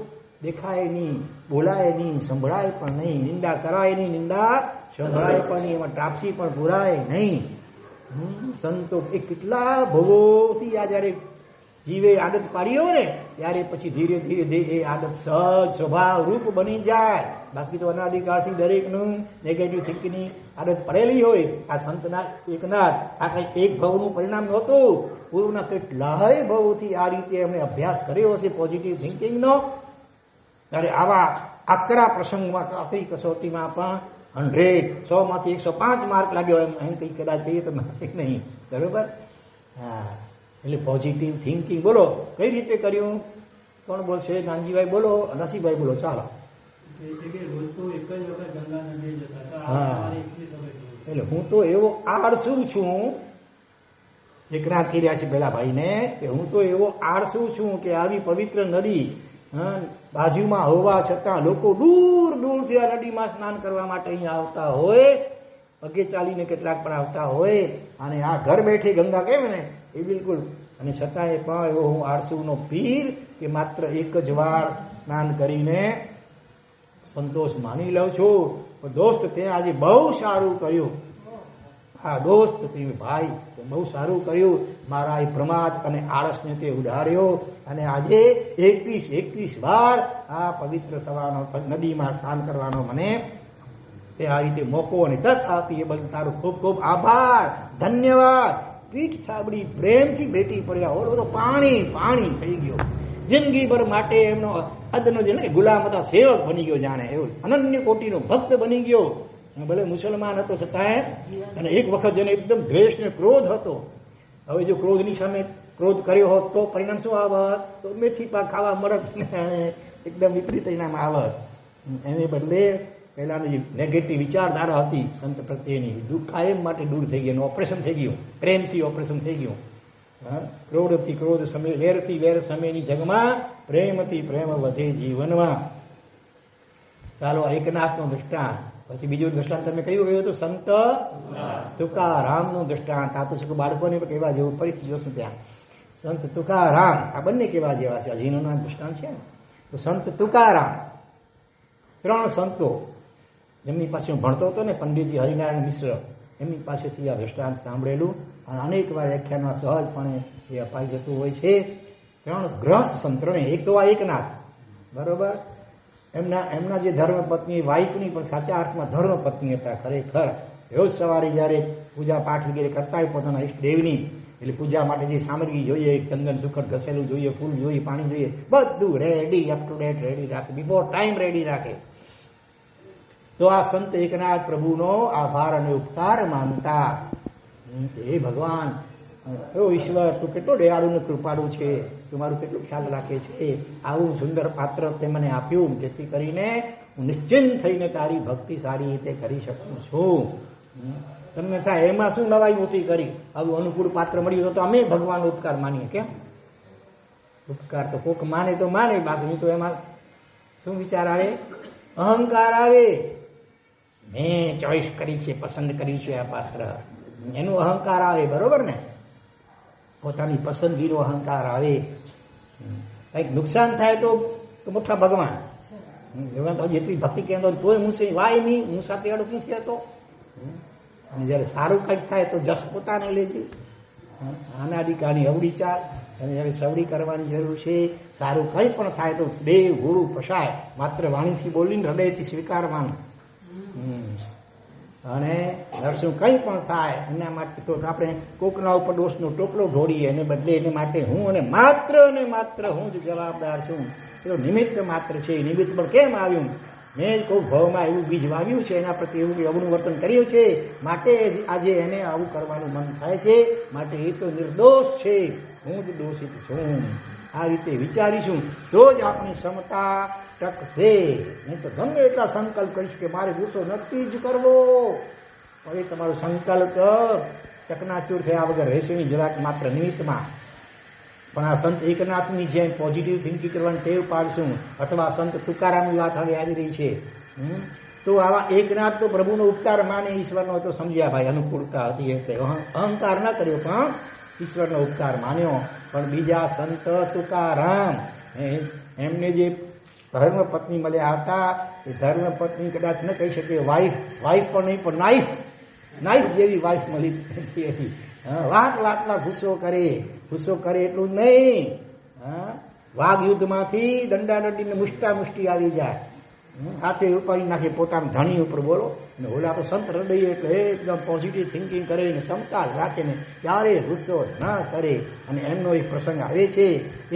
Speaker 1: દેખાય નહીં, બોલાય નહીં, સંભળાય પણ નહીં, નિંદા કરાય નહીં, નિંદા સંભળાય પણ નહીં, એમાં ટ્રાપસી પણ પુરાય નહીં. સંતો એ કેટલા ભવોથી આ જયારે જીવે આદત પાડી હોય ને ત્યારે પછી ધીરે ધીરે એ આદત સહજ સ્વભાવ રૂપ બની જાય. બાકી તો અનાદિકાળથી દરેકનું નેગેટિવ થિંકિંગની આદત પડેલી હોય. આ સંતના એકનાથ આ કઈ એક ભવનું પરિણામ નહોતું, પૂર્વના કેટલાય ભવોથી આ રીતે એમણે અભ્યાસ કર્યો હશે પોઝિટિવ થિંકિંગનો. ત્યારે આવા આકરા પ્રસંગમાં આકરી કસોટીમાં પણ 100 માંથી 105 માર્ક લાગ્યો એમ કઈ કદાચ કહીએ તો નહીં. બરોબર? હા, એટલે પોઝિટિવ થિંકિંગ. બોલો કઈ રીતે કર્યું? કોણ બોલશે? નાનજીભાઈ બોલો, નસીભાઈ બોલો. ચાલો. હા, એટલે હું તો એવો આળસુ છું, એકનાથ કહી રહ્યા છે પેલા ભાઈને કે હું તો એવો આળસુ છું કે આવી પવિત્ર નદી બાજુમાં હોવા છતાં લોકો દૂર દૂરથી આ નદીમાં સ્નાન કરવા માટે અહીંયા આવતા હોય, પગે ચાલીને કેટલાક પણ આવતા હોય, અને આ ઘર બેઠી ગંગા કેમ ને એ બિલકુલ. અને છતાંય પણ એવો હું આળસુનો પીર કે માત્ર એક જ વાર સ્નાન કરીને સંતોષ માની લઉં છું. પણ દોસ્ત તે આજે બહુ સારું કર્યું. હા દોસ્ત, તે ભાઈ બહુ સારું કર્યું. મારા એ પ્રમાદ અને આળસને તે ઉડાડ્યો અને આજે 21 વાર આ પવિત્ર થવાનો, નદીમાં સ્નાન કરવાનો મને તે આ રીતે મોકો અને તક આપી. એ બદલ તારો ખૂબ ખૂબ આભાર, ધન્યવાદ. પીઠ થાબડી પ્રેમથી બેટી પડ્યા. ઓલો તો પાણી પાણી થઈ ગયો. જિંદગીભર માટે એમનો અદનો જે ગુલામ હતા, સેવક બની ગયો, જાણે એવું અનન્ય કોટીનો ભક્ત બની ગયો. ભલે મુસલમાન હતો છતાંય, અને એક વખત જેને એકદમ દ્વેષ ને ક્રોધ હતો. હવે જો ક્રોધની સામે ક્રોધ કર્યો હોત તો પરિણામ શું આવત? તો મેથી પાક ખાવા મળત, એકદમ વિપરીત પરિણામ આવત. એને બદલે પહેલાની જે નેગેટિવ વિચારધારા હતી સંત પ્રત્યેની, દુઃખ કાયમ માટે દૂર થઈ ગયું. ઓપરેશન થઈ ગયું, પ્રેમથી ઓપરેશન થઈ ગયું. ક્રોધથી ક્રોધ સમય, વેરથી વેર સમયની જગમાં, પ્રેમથી પ્રેમ વધે જીવનમાં. ચાલો એકનાથનું દૃષ્ટાંત. પછી બીજું દૃષ્ટાંત તમે કયું ગયું હતું? સંત તુકારામનું દૃષ્ટાંત. આ તો શું બાળકોને પણ કહેવા જેવું, ફરીથી જોશું ત્યાં. સંત તુકારામ આ બંને કેવા જેવા છે? અજીનોના દૃષ્ટાંત છે ને. તો સંત તુકારામ 3 સંતો જેમની પાસે હું ભણતો હતો ને, પંડિતજી હરિનારાયણ મિશ્ર, એમની પાસેથી આ દૃષ્ટાંત સાંભળેલું અને અનેક વાર વ્યાખ્યાનમાં સહજપણે એ અપાઈ જતું હોય છે. 3 ગ્રસ્ત સંત, એક તો આ એકનાથ, બરોબર. એમના જે ધર્મપત્ની, વાઇફની પણ સાચા અર્થમાં ધર્મપત્ની હતા ખરેખર. રોજ સવારે જયારે પૂજા પાઠ વગેરે કરતા હોય પોતાના ઈષ્ટદેવની, એટલે પૂજા માટે જે સામગ્રી જોઈએ, ચંદન સુખડ ઘસેલું જોઈએ, ફૂલ જોઈએ, પાણી જોઈએ, બધું ready, up to date ready રાખે, બિફોર ટાઈમ રેડી રાખે. તો આ સંત એકનાથ પ્રભુનો આભાર અને ઉપકાર માનતા, હે ભગવાન, ઓ ઈશ્વર, તું કેટલો દયાળુ ને કૃપાળુ છે, તું મારું કેટલું ખ્યાલ રાખે છે. આવું સુંદર પાત્ર તે મને આપ્યું, જેથી કરીને હું નિશ્ચિંત થઈને તારી ભક્તિ સારી રીતે કરી શકું છું. તમને થાય એમાં શું નવાઈ મોટી કરી, આવું અનુકૂળ પાત્ર મળ્યું તો અમે ભગવાનનો ઉપકાર માનીએ. કેમ? ઉપકાર તો કોક માને તો માને, બાકી તો એમાં શું વિચાર આવે? અહંકાર આવે. મેં ચોઈસ કરી છે, પસંદ કર્યું છે આ પાત્ર, એનું અહંકાર આવે. બરોબર ને? પોતાની પસંદગીનો અહંકાર આવે. કંઈક નુકસાન થાય તો મોટા ભગવાન, જેટલી ભક્તિ કેમ તોય હું વાય નહીં, હું સાથે અડું નથી હતો. અને જયારે સારું કંઈક થાય તો જસ પોતાને લેજે. અનાદિકાળની અવળી ચાલ, અને જયારે સવડી કરવાની જરૂર છે. સારું કંઈ પણ થાય તો દેવ ગુરુ પશાય, માત્ર વાણીથી બોલીને હૃદયથી સ્વીકારવાનું. અને નરસિંહ કંઈ પણ થાય એના માટે તો આપણે કોકના ઉપર દોષનો ટોપલો ઢોળીએ, એને બદલે એને માટે હું અને માત્ર હું જ જવાબદાર છું. એ નિમિત્ત માત્ર છે. નિમિત્ત પણ કેમ આવ્યું? મેં કોઈ ભાવમાં એવું બીજ વાવ્યું છે, એના પ્રત્યે એવું અવળું વર્તન કર્યું છે, માટે આજે એને આવું કરવાનું મન થાય છે. માટે એ તો નિર્દોષ છે, હું જ દોષિત છું. આ રીતે વિચારીશું તો જ આપણી ક્ષમતા ટકશે. નહીં તો ગમે એટલા સંકલ્પ કરીશ કે મારે ગુસ્સો નથી જ કરવો, હવે તમારો સંકલ્પ ચકનાચૂર થયા વગર રહેશે નહીં જરાક માત્ર નિમિત્તમાં. પણ આ સંત એકનાથની જેમ પોઝિટિવ થિંકિંગ કરવાની ટેવ પાડશું, અથવા સંત તુકારામની વાત હવે આવી રહી છે, તો આવા એકનાથ તો પ્રભુનો ઉપકાર માને, ઈશ્વરનો તો સમજ્યા ભાઈ અનુકૂળતા હતી એટલે અહંકાર ન કર્યો પણ ઈશ્વરનો ઉપકાર માન્યો. પણ બીજા સંત તુકારામ એમને જે ધર્મ પત્ની મળ્યા હતા એ ધર્મ પત્ની કદાચ ન કહી શકે વાઈફ પણ નહીં, પણ નાઈફ જેવી વાઈફ મળી હતી. વાટલા ગુસ્સો કરે એટલું નહીં, વાઘ યુદ્ધમાંથી દંડાદંડીને મુષ્ટી આવી જાય, હાથે ઉપાડી નાખે પોતાના ધણી ઉપર. બોલો ને ઓલા તો સંત હૃદય એટલે એકદમ પોઝિટિવ થિંકિંગ કરે ને ક્ષમતા રાખે ને ક્યારે ગુસ્સો ન કરે. અને એમનો એક પ્રસંગ આવે છે,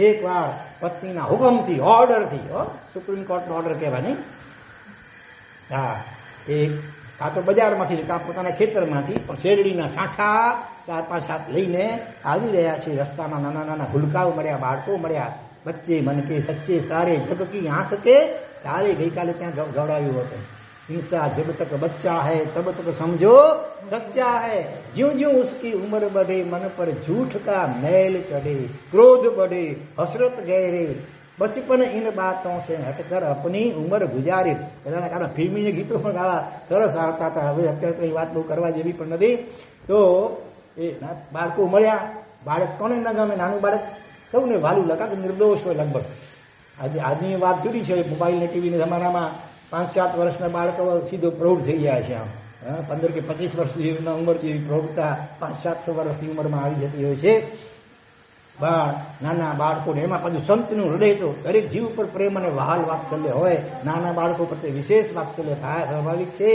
Speaker 1: એકવાર પત્નીના હુકમથી, ઓર્ડરથી, સુપ્રીમ કોર્ટનો ઓર્ડર કહેવાય નહીં, હા, એક કાં તો બજારમાંથી કાં પોતાના ખેતરમાંથી પણ શેરડીના સાંઠા 4-5 હાથ લઈને આવી રહ્યા છે. રસ્તામાં નાના નાના ભૂલકાઓ મળ્યા, બાળકો મળ્યા. બચ્ચે મન કે સચ્ચે સારે જબ કી આંખ કે તારે ગઈકાલે ત્યાં ગવડાવ્યું હતું. હિંસા જબ તક બચ્ચા હૈ તબ તક સમજો સચ્ચા હૈ, જ્યું જ્યું ઉસકી ઉમ્ર बढ़े मन पर झूठ का मैल चढ़े, क्रोध बढ़े हसरत गहरे, बचपन इन बातों से हटकर अपनी उम्र गुजारी. પહેલાના કાળમાં ફિલ્મીને ગીતો પણ આવા સરસ આવતા હતા. હવે અત્યારે તો એ વાત બહુ કરવા જેવી પણ નથી. તો એ બાળકો મળ્યા. બાળક કોને ન ગમે? નાનું બાળક સૌને વાલું લગા, નિર્દોષ હોય લગભગ. આજની વાત જુદી છે. મોબાઈલ ને ટીવીના જમાનામાં 5-7 વર્ષના બાળકો સીધો પ્રૌઢ થઈ ગયા છે. આમ 15 કે 25 વર્ષની ઉંમર જેવી પ્રૌઢતા 500-700 વર્ષની ઉંમરમાં આવી જતી હોય છે. નાના બાળકોને એમાં પાછું સંતનું હૃદય તો દરેક જીવ ઉપર પ્રેમ અને વહાલ વાત્સલ્ય હોય. નાના બાળકો પ્રત્યે વિશેષ વાત્સલ્ય થાય, સ્વાભાવિક છે.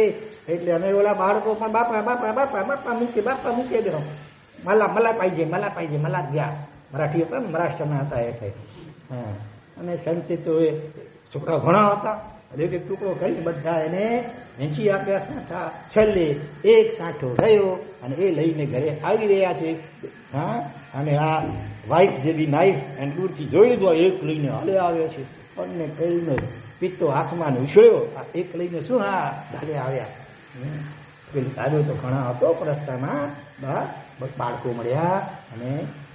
Speaker 1: એટલે અમે ઓલા બાળકો પણ બાપા મૂકે દો, મલા પાઈજે મલા ગયા. મરાઠી હતા ને, મહારાષ્ટ્રના હતા એટલે. અને સંતે તો એ છોકરા ઘણા હતા, એક એક ટુકડો કરીને બધા એને વેચી આપ્યા સાંઠા. છેલ્લે એક સાંઠો રહ્યો અને એ લઈને ઘરે આવી રહ્યા છે. અને આ વાઈફ જેવી નાઈફ એને દૂરથી જોઈ લીધો, એક લઈને હાલે આવે છે. પગને કહીને પિત્તો આસમાન ઉછળ્યો, આ એક લઈને શું ઢાલે આવ્યા. પેલું આવ્યો તો ઘણા હતો રસ્તામાં, બસ બાળકો મળ્યા અને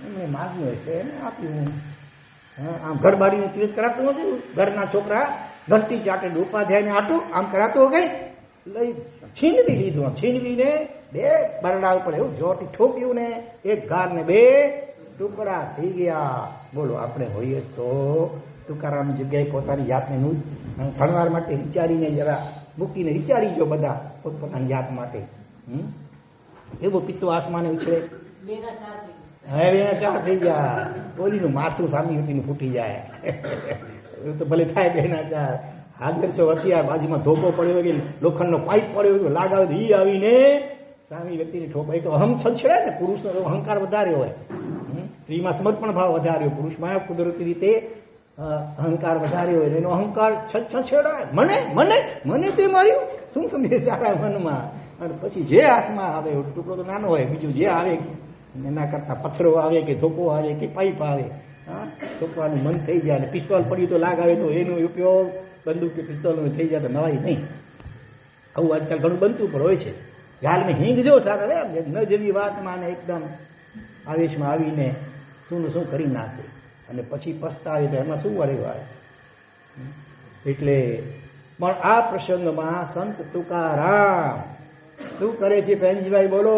Speaker 1: એમને માગ્યું એટલે એને આપ્યું. આમ ઘર બારીને તીર્થ કરાતું હતું. ઘરના છોકરા ઘંટી ચાટે ઉપાધ્યાયને આટું આમ કરાતું કઈ લઈ છીનવી લીધું. છીનવીને 2 બરડા ઉપર એવું જોરથી ઠોક્યું ને એક ઘાર ને 2 ટુકડા થઈ ગયા. બોલો આપણે હોઈએ તો તુકારામની જગ્યાએ પોતાની જાતને શણવાર માટે વિચારીને જરા મૂકીને વિચારી જો બધા પોતપોતાની જાત માટે. એવો પિત્તો આસમાને ઉછળે. 2 4 થઈ ગયા. ઓલીનું માથું સામી ઉઠીને ફૂટી જાય. એવું તો ભલે થાય 2 4. હાજરસો હથિયાર બાજુમાં ધોકો પડ્યો કે લોખંડનો પાઇપ પડ્યો લાગાવે તો ઈ આવીને સામી વ્યક્તિને ઠોકાય. તો અહમ છંછેડે ને, પુરુષનો અહંકાર વધારે હોય. સ્ત્રીમાં સમર્પણ ભાવ વધારે હોય, પુરુષમાં કુદરતી રીતે અહંકાર વધારે હોય. એનો અહંકાર છંછેડાય. મને તે માર્યું શું સમજે તારા મનમાં. અને પછી જે હાથમાં આવે ટુકડો તો નાનો હોય, બીજું જે આવે એના કરતા પથ્થરો આવે કે ધોકો આવે કે પાઇપ આવે, ઠોકવાનું મન થઈ જાય. અને પિસ્તોલ પડ્યું તો લાગ આવે તો એનો ઉપયોગ બંદૂક કે પિસ્તોલનો થઈ જાય તો નવાઈ નહીં. આવું આજકાલ ઘણું બનતું પણ હોય છે. હાલમાં હિંગ જો સારા ન જેવી વાતમાં ને એકદમ આવેશમાં આવીને શું કરી નાખે અને પછી પસ્તાવે તો એમાં શું વળે વાળે. એટલે પણ આ પ્રસંગમાં સંત તુકારામ શું કરે છે પ્રેમજીભાઈ? બોલો.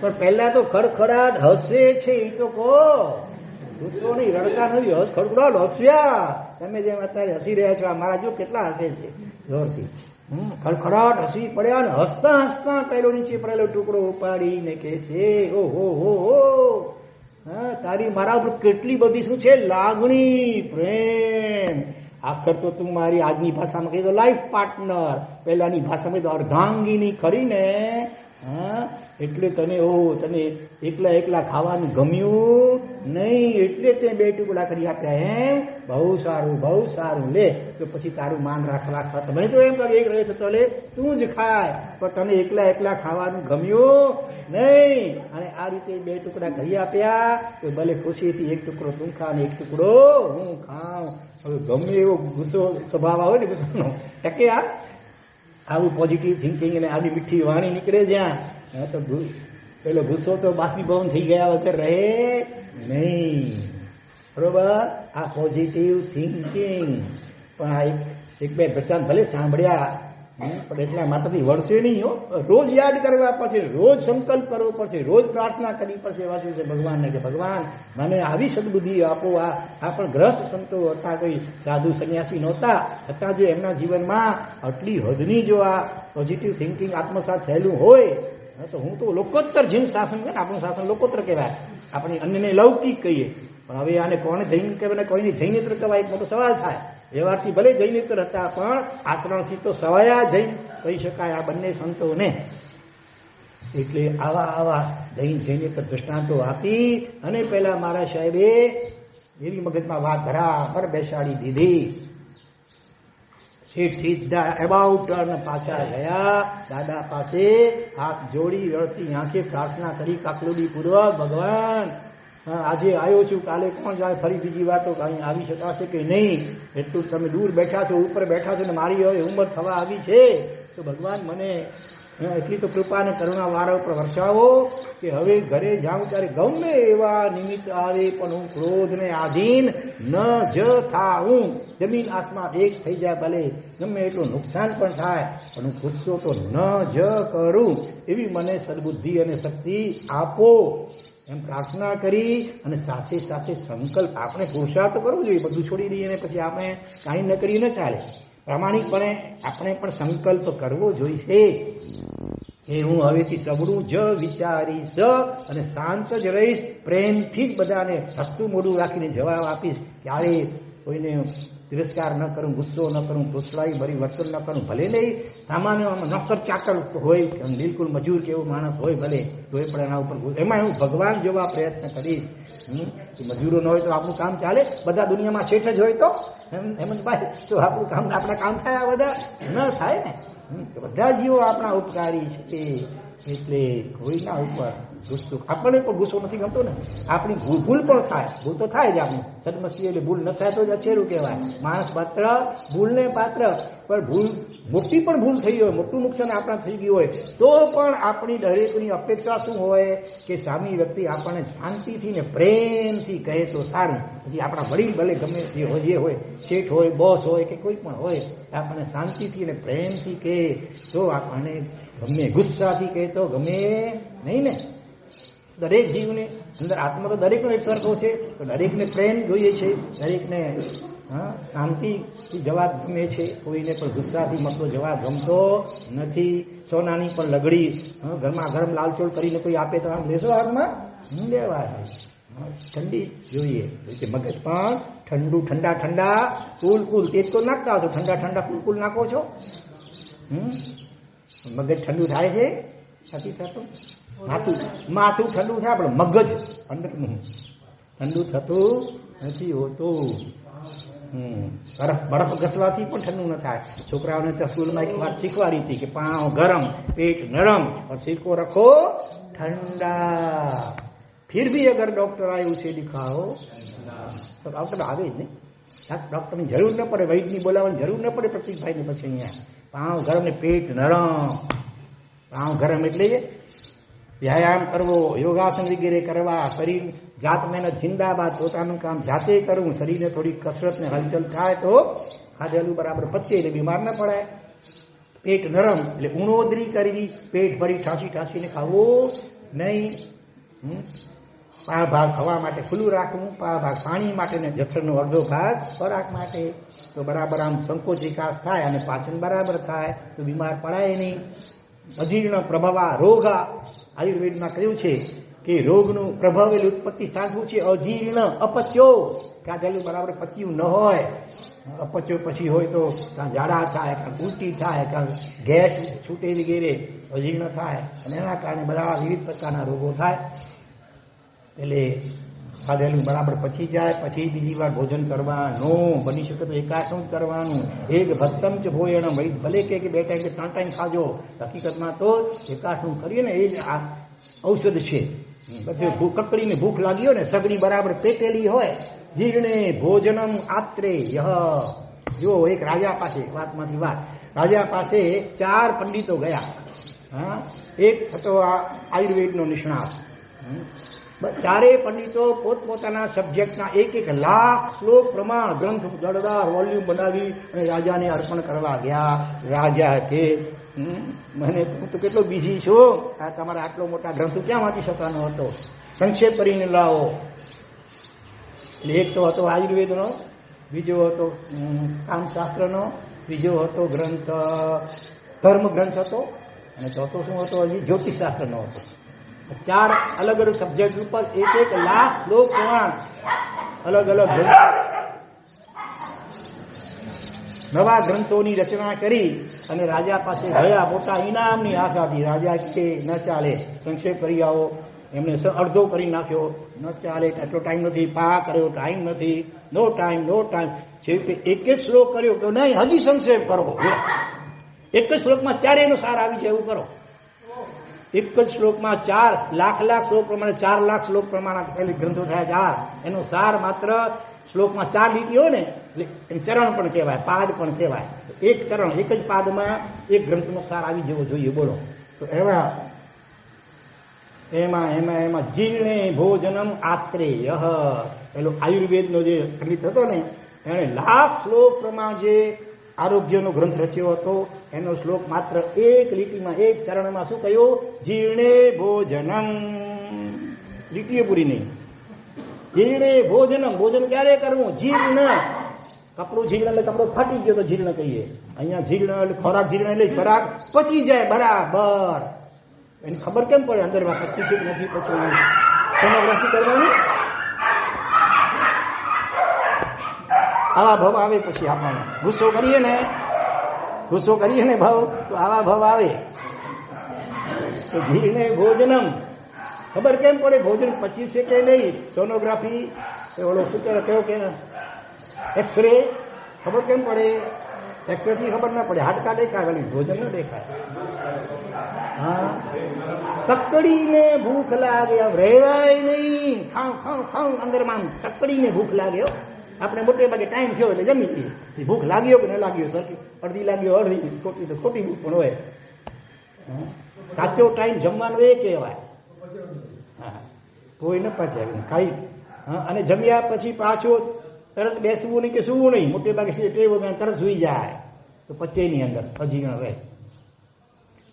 Speaker 1: પણ પહેલા તો ખડખડાટ હસે છે. એ તો કહો, ગુસ્સો નહીં, રડતા નથી, ખડખડાટ હસ્યા. તમે જેમ અત્યારે હસી રહ્યા છો, મારા જો કેટલા હસે છે જોરથી. ખડખડાટ હસી પડ્યા ને હસતા હસતા પેલો નીચે પડેલો ટુકડો ઉપાડીને કે છે, ઓહો તારી મારા ઉપર કેટલી બધી શું છે લાગણી, પ્રેમ. આખર તો તું મારી આજની ભાષામાં કહી દો લાઈફ પાર્ટનર, પહેલાની ભાષામાં તો અર્ધાંગીની ખરીને. એટલે તને એકલા ખાવાનું ગમ્યું નહીં, એટલે તે 2 ટુકડા કરી આપ્યા. એમ, બહુ સારું લે. તો પછી તારું માન રાખવા તમે તો એમ કે એક રહે તો લે, તું જ ખાય, પણ તને એકલા ખાવાનું ગમ્યું નહીં. અને આ રીતે 2 ટુકડા કરી આપ્યા તો ભલે ખુશીથી 1 ટુકડો તું ખા અને 1 ટુકડો હું ખાઉં. હવે ગમે એવો ગુસ્સો સ્વભાવ આવે ને ગુસ્સાનો, કે આવું પોઝિટિવ થિંકિંગ અને આવી મીઠી વાણી નીકળે જ્યાં, તો પેલો ગુસ્સો તો બાષ્પીભવન થઈ ગયા વગર રહે નહીં. બરોબર, આ પોઝિટિવ થિંકિંગ. પણ આ એક બે પ્રચાર ભલે સાંભળ્યા પણ એટલા માત્રથી વળશે નહીં. રોજ યાદ કરવા પડશે, રોજ સંકલ્પ કરવો પડશે, રોજ પ્રાર્થના કરવી પડશે વાંચ્યું છે ભગવાનને કે ભગવાન મને આવી સદબુદ્ધિ આપો. આ પણ ગ્રસ્ત સંતો હતા, કોઈ સાધુ સંન્યાસી નહોતા, છતાં જો એમના જીવનમાં આટલી હદની જો આ પોઝિટિવ થિંકિંગ આત્મસાત થયેલું હોય તો હું તો લોકોત્તર જૈન શાસન કહેવાય. આપણું શાસન લોકોત્તર કહેવાય, આપણે અન્યને લૌકિક કહીએ. પણ હવે આને કોને જૈન કહેવાય ને કોઈને જૈનેત્ર કહેવાય, એક મોટો સવાલ થાય. વ્યવહારથી ભલે જૈનેત્ર હતા પણ આચરણથી તો સવાયા જૈન કહી શકાય આ બંને સંતોને. એટલે આવા જૈનેત્ર દ્રષ્ટાંતો આપી અને પહેલા મારા સાહેબે એવી મગજમાં વાત બરાબર બેસાડી દીધી. સીધા એબાઉટ પાછા ગયા દાદા પાસે, હાથ જોડી રડતી આંખે પ્રાર્થના કરી કાકલુડી પૂર્વક, ભગવાન આજે આવ્યો છું, કાલે કોણ જાણે ફરી બીજી વાર તો અહીં આવી શકાશે કે નહીં. એટલું તમે દૂર બેઠા છો, ઉપર બેઠા છો ને મારી હવે ઉંમર થવા આવી છે, તો ભગવાન મને એટલી તો કૃપા અને કરુણા વાળા ઉપર વર્ષાવો કે હવે ઘરે જાઉં ત્યારે ગમે એવા નિમિત્ત આવે પણ હું ક્રોધને આધીન ન જ થાઉં. જમીન આસમાન એક થઈ જાય, ભલે ગમે એટલું નુકસાન પણ થાય પણ હું ગુસ્સો તો ન જ કરું. એવી મને સદબુદ્ધિ અને શક્તિ આપો એમ પ્રાર્થના કરી. અને સાથે સાથે સંકલ્પ, આપણે પુરુષાર્થ કરવો જોઈએ, બધું છોડી દઈએ ને પછી આપણે કાંઈ ન કરીએ ન ચાલે. પ્રામાણિકપણે આપણે પણ સંકલ્પ કરવો જોઈશે કે હું હવેથી સબળું જ વિચારીશ અને શાંત જ રહીશ, પ્રેમથી જ બધાને હસતું મોઢું રાખીને જવાબ આપીશ. ક્યારે કોઈને તિરસ્કાર ન કરું, ગુસ્સો ન કરું, તોછડાઈ ભરી વર્તન ન કરું. ભલે નહીં સામાન્ય નોકર ચાકર હોય, બિલકુલ મજૂર કે એવો માણસ હોય ભલે, તો એ પણ એના ઉપર એમાં હું ભગવાન જેવા પ્રયત્ન કરીશ. મજૂરો ન હોય તો આપણું કામ ચાલે? બધા દુનિયામાં શેઠ જ હોય તો હેમંતભાઈ, તો આપણું કામ આપણા કામ થાય? બધા ન થાય ને. બધા જીવો આપણા ઉપકારી છે, એટલે કોઈના ઉપર ગુસ્સો, આપણને પણ ગુસ્સો નથી ગમતો ને. આપણી ભૂલ પણ થાય, ભૂલ તો થાય જ. આપણી સદમસી એટલે ભૂલ ન થાય તો જ અછેરું કહેવાય. માણસ પાત્ર ભૂલને પાત્ર, પણ ભૂલ મોટી પણ ભૂલ થઈ હોય, મોટું નુકસાન આપણા થઈ ગયું હોય તો પણ આપણી દરેકની અપેક્ષા શું હોય કે સામી વ્યક્તિ આપણને શાંતિથી ને પ્રેમથી કહે તો સારું. પછી આપણા વડીલ ભલે ગમે જે હોય, શેઠ હોય, બોસ હોય કે કોઈ પણ હોય, આપણને શાંતિથી ને પ્રેમથી કહે તો આપણને ગમે. ગુસ્સાથી કહે તો ગમે નહીં ને. દરેક જીવને અંદર આત્મા તો દરેકનો એક સરખો છે, તો દરેકને પ્રેમ જોઈએ છે, દરેકને શાંતિથી જવાબ ગમે છે. કોઈને પણ ગુસ્સાથી મતલો જવાબ ગમતો નથી. સોનાની પણ લગડી ઘરમાં ગરમ લાલચોળ કરીને કોઈ આપે તો આમ લેશો હાથમાં? લેવાય. ઠંડી જોઈએ, મગજ પણ ઠંડા કુલ તેજ તો નાખતા હશો, ઠંડા કુલ નાખો છો. મગજ ઠંડુ થાય છે? નથી થતું. માથું ઠંડુ થાય પણ મગજ અંદરનું ઠંડુ થતું નથી હોતું. બરફ ઘસવાથી પણ ઠંડુ ન થાય. છોકરાઓને ત્યાં સ્કૂલમાં એક વાત શીખવાડી હતી કે પાવ ગરમ, પેટ નરમ और सिर को रखो ठंडा. फिर भी अगर डॉक्टर आए उसे दिखाओ तो डॉक्टर આવે જ નહીં. ડોક્ટરની જરૂર ન પડે, વૈદની બોલાવવાની જરૂર ન પડે પ્રતિકભાઈને. પછી અહીંયા પાવ ગરમ ને પેટ નરમ. પાવ ગરમ એટલે વ્યાયામ કરવો, યોગાસન વગેરે કરવા, શરીર જાત મહેનત જિંદાબાદ, પોતાનું કામ જાતે કરવું, શરીરને થોડી કસરત ને હલચલ થાય તો ખાધેલું બરાબર પચે એટલે બીમાર ન પડાય. પેટ નરમ એટલે ઉણોદરી કરવી, પેટ ભરી ઠાંસીને ખાવું નહીં. પા ભાગ ખાવા માટે ખુલ્લું રાખવું, પા ભાગ પાણી માટે ને જઠરનો અડધો ભાગ ખોરાક માટે. તો બરાબર આમ સંકોચ વિકાસ થાય અને પાચન બરાબર થાય તો બીમાર પડાય નહીં. અજીર્ણ પ્રભવા રોગા, આયુર્વેદમાં કહ્યું છે કે રોગનું પ્રભાવેલું ઉત્પત્તિ સ્થાન શું છે? અજીર્ણ, અપચ્યો. ખાધેલું બરાબર પચ્યું ન હોય, અપચ્યો પછી હોય તો કાં ઝાડા થાય, કાં ઉલટી થાય, કાં ગેસ છૂટે વગેરે અજીર્ણ થાય અને એના કારણે બધા વિવિધ પ્રકારના રોગો થાય. એટલે ખાધેલું બરાબર પચી જાય પછી બીજી વાર ભોજન કરવાનું, બની શકે તો એકાશનું જ કરવાનું. એક ભક્તમ ચ ભોજનમ, ભલે કે 2 ટાઈમ કે 3 ટાઈમ ખાજો, હકીકતમાં તો એકાશનું કરીએ ને એ જ આ ઔષધ છે. બધું કકડીને ભૂખ લાગી હોય ને, સગડી બરાબર પેટેલી હોય, જીર્ણે ભોજનમ આત્રેય. જો એક રાજા પાસે, વાતમાંથી વાત, રાજા પાસે 4 પંડિતો ગયા. હા, એક હતો આ આયુર્વેદનો નિષ્ણાત. 4 પંડિતો પોતપોતાના સબ્જેક્ટના 1 લાખ શ્લોક પ્રમાણ ગ્રંથ જળદાર વોલ્યુમ બનાવી અને રાજાને અર્પણ કરવા ગયા. રાજા કે મને હું તો કેટલો બીજી છું, આ તમારા આટલો મોટા ગ્રંથો ક્યાં વાંચી શકવાનો હતો, સંક્ષેપ કરીને લાવો. એટલે એક તો હતો આયુર્વેદનો, બીજો હતો કામશાસ્ત્રનો, બીજો હતો ગ્રંથ ધર્મ ગ્રંથ હતો, અને ચોથો શું હતો, હજી જ્યોતિષશાસ્ત્રનો હતો. 4 અલગ અલગ સબ્જેક્ટ ઉપર 1 લાખ શ્લોક પ્રમાણ અલગ અલગ નવા ગ્રંથોની રચના કરી અને રાજા પાસે ગયા મોટા ઇનામની આશાથી. રાજા કે ન ચાલે, સંક્ષેપ કરી આવો. એમને અડધો કરી નાખ્યો, ન ચાલે, એટલો ટાઈમ નથી. પા કર્યો, ટાઈમ નથી, નો ટાઈમ. છેવટે 1 શ્લોક કર્યો કે નહીં, હજી સંક્ષેપ કરો. 1 શ્લોકમાં 4 નો સાર આવી જાય એવું કરો. 1 જ શ્લોકમાં 4 લાખ શ્લોક પ્રમાણે 4 લાખ શ્લોક પ્રમાણે પહેલી ગ્રંથો થયા 4. એનો સાર માત્ર શ્લોકમાં 4 લીટીઓ ને, એટલે ચરણ પણ કહેવાય, પાદ પણ કહેવાય. 1 ચરણ, 1 જ પાદમાં 1 ગ્રંથનો સાર આવી જવો જોઈએ. બોલો તો એમાં જીર્ણે ભોજનમ આત્રેય, પેલો આયુર્વેદનો જે પંડિત હતો ને, એણે લાખ શ્લોક પ્રમાણે જે આરોગ્યનો ગ્રંથ રચ્યો હતો, એનો શ્લોક માત્ર 1 લીટીમાં 1 ચરણમાં શું કહ્યું, જીર્ણે ભોજનમ. લીટીએ પૂરી નહીં. જીર્ણે ભોજનમ, ભોજન ક્યારે કરવું, જીર્ણ. કપડું જીર્ણ એટલે કપડો ફાટી ગયો તો જીર્ણ કહીએ. અહીંયા જીર્ણ એટલે ખોરાક, જીર્ણ એટલે ખોરાક પચી જાય બરાબર. એની ખબર કેમ પડે અંદરમાં પચી છે કે નથી પચવું, સોનોગ્રાફી કરવાની. આવા ભાવ આવે પછી આપણને ગુસ્સો કરીએ ને ભાવ, તો આવા ભાવ આવે. તો જીર્ણે ભોજનમ, ખબર કેમ પડે ભોજન પચી છે કે નહીં, સોનોગ્રાફી ઓલો શું કયો કે એક્સરે, ખબર કેમ પડે, એક્સરેથી ખબર ના પડે, હાડકા દેખાય, ખાલી ભોજન ન દેખાય. હા, કકડીને ભૂખ લાગે, રહેવાય નહીં, ખાઉં અંદરમાં કકડીને ભૂખ લાગે. આપણે મોટે ભાગે ટાઈમ થયો એટલે જમી લઈએ. ભૂખ લાગ્યો કે ન લાગ્યો, સરખી અડધી લાગ્યો અડધી, ખોટી તો ખોટી ભૂખ પણ હોય. સાચો ટાઈમ જમવાનો એ કહેવાય. હા, કોઈ ન પાછે ખાઈ અને જમ્યા પછી પાછો તરત બેસવું નહીં કે સૂવું નહીં. મોટે ભાગે ટેવ તરત સૂઈ જાય તો પચેની અંદર અજીર્ણ રહે.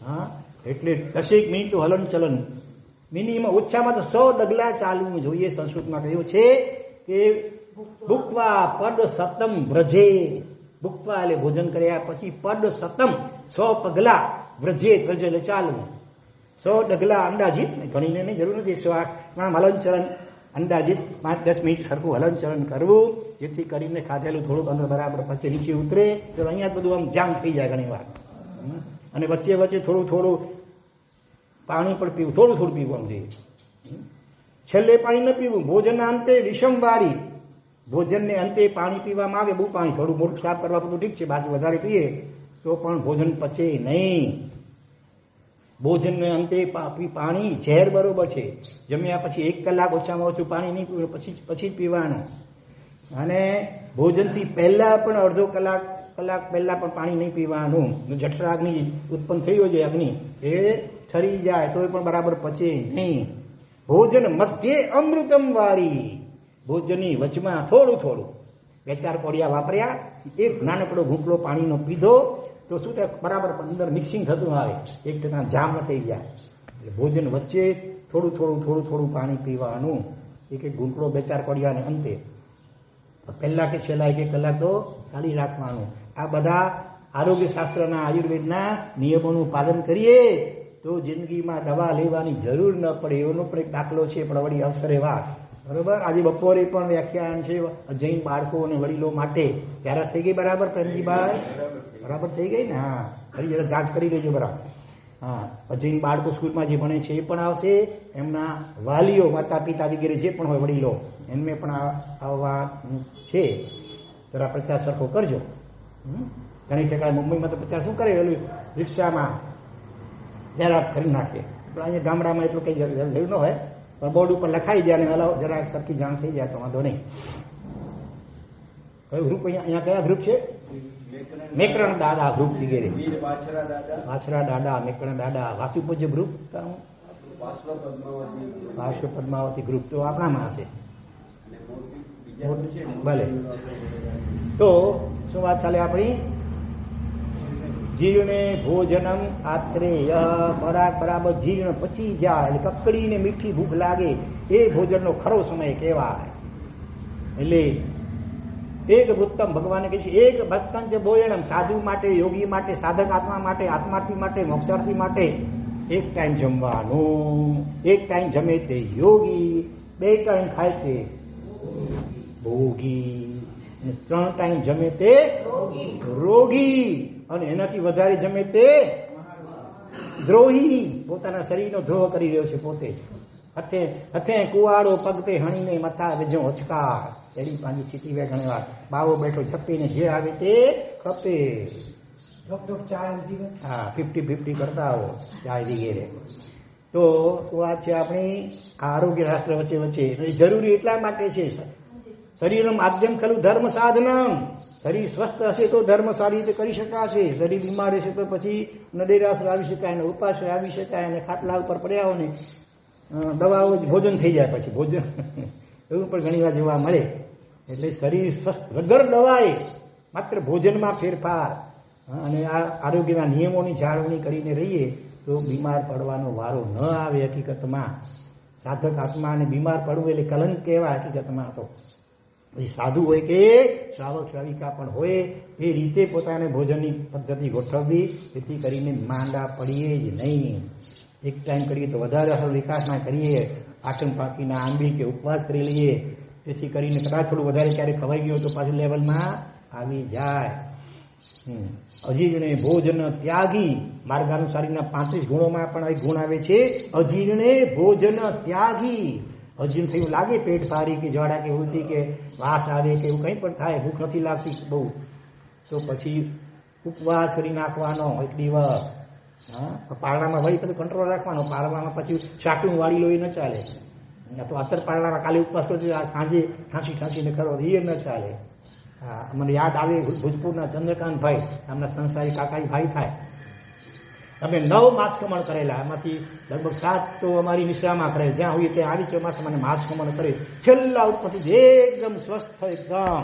Speaker 1: હા, એટલે 10 મિનિટ હલન ચલન મિનિમમ, ઓછામાં તો 100 ડગલા ચાલવું જોઈએ. સંસ્કૃતમાં કહ્યું છે કે ભૂક્વા પદ સતમ વ્રજે. ભૂક્વા એટલે ભોજન કર્યા પછી પદ સતમ 100 પગલા, વ્રજે એટલે ચાલવું. 100 ડગલા અંદાજિત, ઘણીને નહીં, જરૂર નથી 108 હલનચલન અંદાજિત 5-10 મિનિટ સરખું હલનચલન કરવું, જેથી કરીને ખાધેલું થોડુંક અંદર બરાબર પછી નીચે ઉતરે. તો અહીંયા બધું આમ જામ થઈ જાય ઘણી વાર. અને વચ્ચે વચ્ચે થોડું પાણી પણ પીવું, થોડું પીવું જોઈએ. છેલ્લે પાણી ન પીવું. ભોજનના અંતે વિષમવારી, ભોજનને અંતે પાણી પીવામાં આવે, બહુ પાણી, થોડું મોઢું સાફ કરવા બધું ઠીક છે, બાકી વધારે પીએ તો પણ ભોજન પચે નહીં. ભોજનને અંતે પાણી ઝેર બરોબર છે. જમ્યા પછી 1 કલાક ઓછામાં ઓછું પાણી નહીં પીવું, પછી જ પીવાનું. અને ભોજનથી પહેલા પણ અડધો કલાક પહેલા પણ પાણી નહીં પીવાનું. જઠરાગ્નિ ઉત્પન્ન થઈ હોય છે, અગ્નિ એ ઠરી જાય તો પણ બરાબર પચે નહીં. ભોજન મધ્યે અમૃતમ વારી, ભોજનની વચમાં થોડું 2-4 કોડિયા વાપર્યા, એક નાનકડો ઘૂંટલો પાણીનો પીધો તો શું થાય, બરાબર અંદર મિક્સિંગ થતું આવે, 1% જામ થઈ જાય. એટલે ભોજન વચ્ચે થોડું પાણી પીવાનું, એક ઘૂંટડો 2-4 કોડિયાને અંતે. પહેલા કે છેલ્લા 1 કલાક તો ચાલી રાખવાનું. આ બધા આરોગ્ય શાસ્ત્રના, આયુર્વેદના નિયમોનું પાલન કરીએ તો જિંદગીમાં દવા લેવાની જરૂર ન પડે. એનો પણ એક દાખલો છે, પણ વળી અવસરે વાત. બરોબર, આજે બપોરે પણ વ્યાખ્યાન છે જૈન બાળકો અને વડીલો માટે. ત્યારે થઈ ગઈ બરાબર પ્રેમજીભાઈ? બરાબર થઈ ગઈ ને? હા, ફરી જરા જાંચ કરી લેજો બરાબર. હા, પછી બાળકો સ્કૂલમાં જે ભણે છે એ પણ આવશે, એમના વાલીઓ માતા પિતા વગેરે જે પણ હોય વડીલો એમને પણ આવવા છે. જરા પ્રચાર સરખો કરજો. ઘણી ઠેકાણે મુંબઈમાં તો પ્રચાર શું કરે, ઓલું રિક્ષામાં જરા કરી નાખે, પણ અહીંયા ગામડામાં એટલું કંઈ જરૂર ન હોય, પણ બોર્ડ ઉપર લખાઈ જાય અને હલાવ જરા સરખી જાણ થઈ જાય તો વાંધો નહીં. કયું ગ્રુપ અહીંયા કયા ગ્રુપ છે? મેકરણ દાદા ગ્રુપ વગેરે, વાછરા દાદા, મેકરણ દાદા, વાસુ પૂજ્ય ગ્રુપ, વાસુ પદ્માવતી ગ્રુપ તો આપણામાં હશે. ભલે. તો શું વાત ચાલે આપણી? જીવને ભોજનમ આત્રેય, બરાબર જીર્ણ પચી જાય એટલે કકડીને મીઠી ભૂખ લાગે એ ભોજનનો ખરો સમય કહેવાય. એટલે એક ઉત્તમ ભગવાને કહે છે એક ભક્તન છે ભોજનમ, સાધુ માટે, યોગી માટે, સાધક આત્મા માટે, આત્માર્થી માટે, મોક્ષાર્થી માટે એક ટાઈમ જમવાનું. એક ટાઈમ જમે તે યોગી, 2 ટાઈમ ખાય તે ભોગી, 3 ટાઈમ જમે તે રોગી, અને એનાથી વધારે જમે તે દ્રોહી. પોતાના શરીરનો દ્રોહ કરી રહ્યો છે પોતે જ. હથે કુવાડો પગતે હણીને મથા વેજો હચકાર, એડી પાંજી સીટી વે ઘણી વાર બાવો બેઠો છપ્પીને જે આવે તે ખપે. હા, 50-50 કરતા આવો ચાય વગેરે. તો આ છે આપણી આરોગ્ય શાસ્ત્ર વચ્ચે વચ્ચે જરૂરી એટલા માટે છે. શરીરનું માધ્યમ ખરું ધર્મ સાધનમ. શરીર સ્વસ્થ હશે તો ધર્મ સારી રીતે કરી શકાશે. શરીર બીમાર હશે તો પછી નડેરાશ આવી શકાય ને ઉપાસ આવી શકાય અને ખાટલા ઉપર પડ્યા હોય ને દવાઓ જ ભોજન થઈ જાય. પછી ભોજન એવું પણ ઘણી વાર જોવા મળે. એટલે શરીર સ્વસ્થ વગર દવાએ, માત્ર ભોજનમાં ફેરફાર અને આ આરોગ્યના નિયમોની જાળવણી કરીને રહીએ તો બીમાર પડવાનો વારો ન આવે. હકીકતમાં સાધક આત્માને બીમાર પડવું એટલે કલંક કહેવાય. હકીકતમાં તો સાધુ હોય કે શ્રાવક શ્રાવિકા પણ હોય એ રીતે પોતાને ભોજનની પદ્ધતિ ગોઠવવી, જેથી કરીને માંદા પડીએ જ નહીં. એક ટાઈમ કરીએ તો વધારે અસર વિકાસ ના કરીએ, આટમ પાકીના આંબી કે ઉપવાસ કરી લઈએ, જેથી કરીને કદાચ થોડું વધારે ક્યારેક ખવાઈ ગયું તો પાછું લેવલમાં આવી જાય. અજીર્ણે ભોજન ત્યાગી, માર્ગાનુસારીના 35 ગુણોમાં પણ એક ગુણ આવે છે અજીર્ણે ભોજન ત્યાગી. અજીર્ણ થયું લાગે, પેટ સારી કે જ્વાળા કે ઉલટી કે વાસ આવે કે એવું કંઈ પણ થાય, ભૂખ નથી લાગતી બહુ, તો પછી ઉપવાસ કરી નાખવાનો એક દિવસ. પારણામાં વળી પછી કંટ્રોલ રાખવાનો. પારણામાં પછી ચાટું વાળી લો એ ન ચાલે. તો અસર પારણામાં કાલે ઉપવાસ કરજો, સાંજે ઠાંસીને કરો એ ન ચાલે. હા, મને યાદ આવે ભોજપુરના ચંદ્રકાંતભાઈ, આમના સંસારી કાકાઈ ભાઈ થાય. અમે 9 માસકમણ કરેલા, એમાંથી લગભગ 7 તો અમારી નિશ્રામાં કરે, જ્યાં હોઈએ ત્યાં આવી ચોમાસા મને માસકમણ કરે. છેલ્લા ઉપરથી એકદમ સ્વસ્થ, એકદમ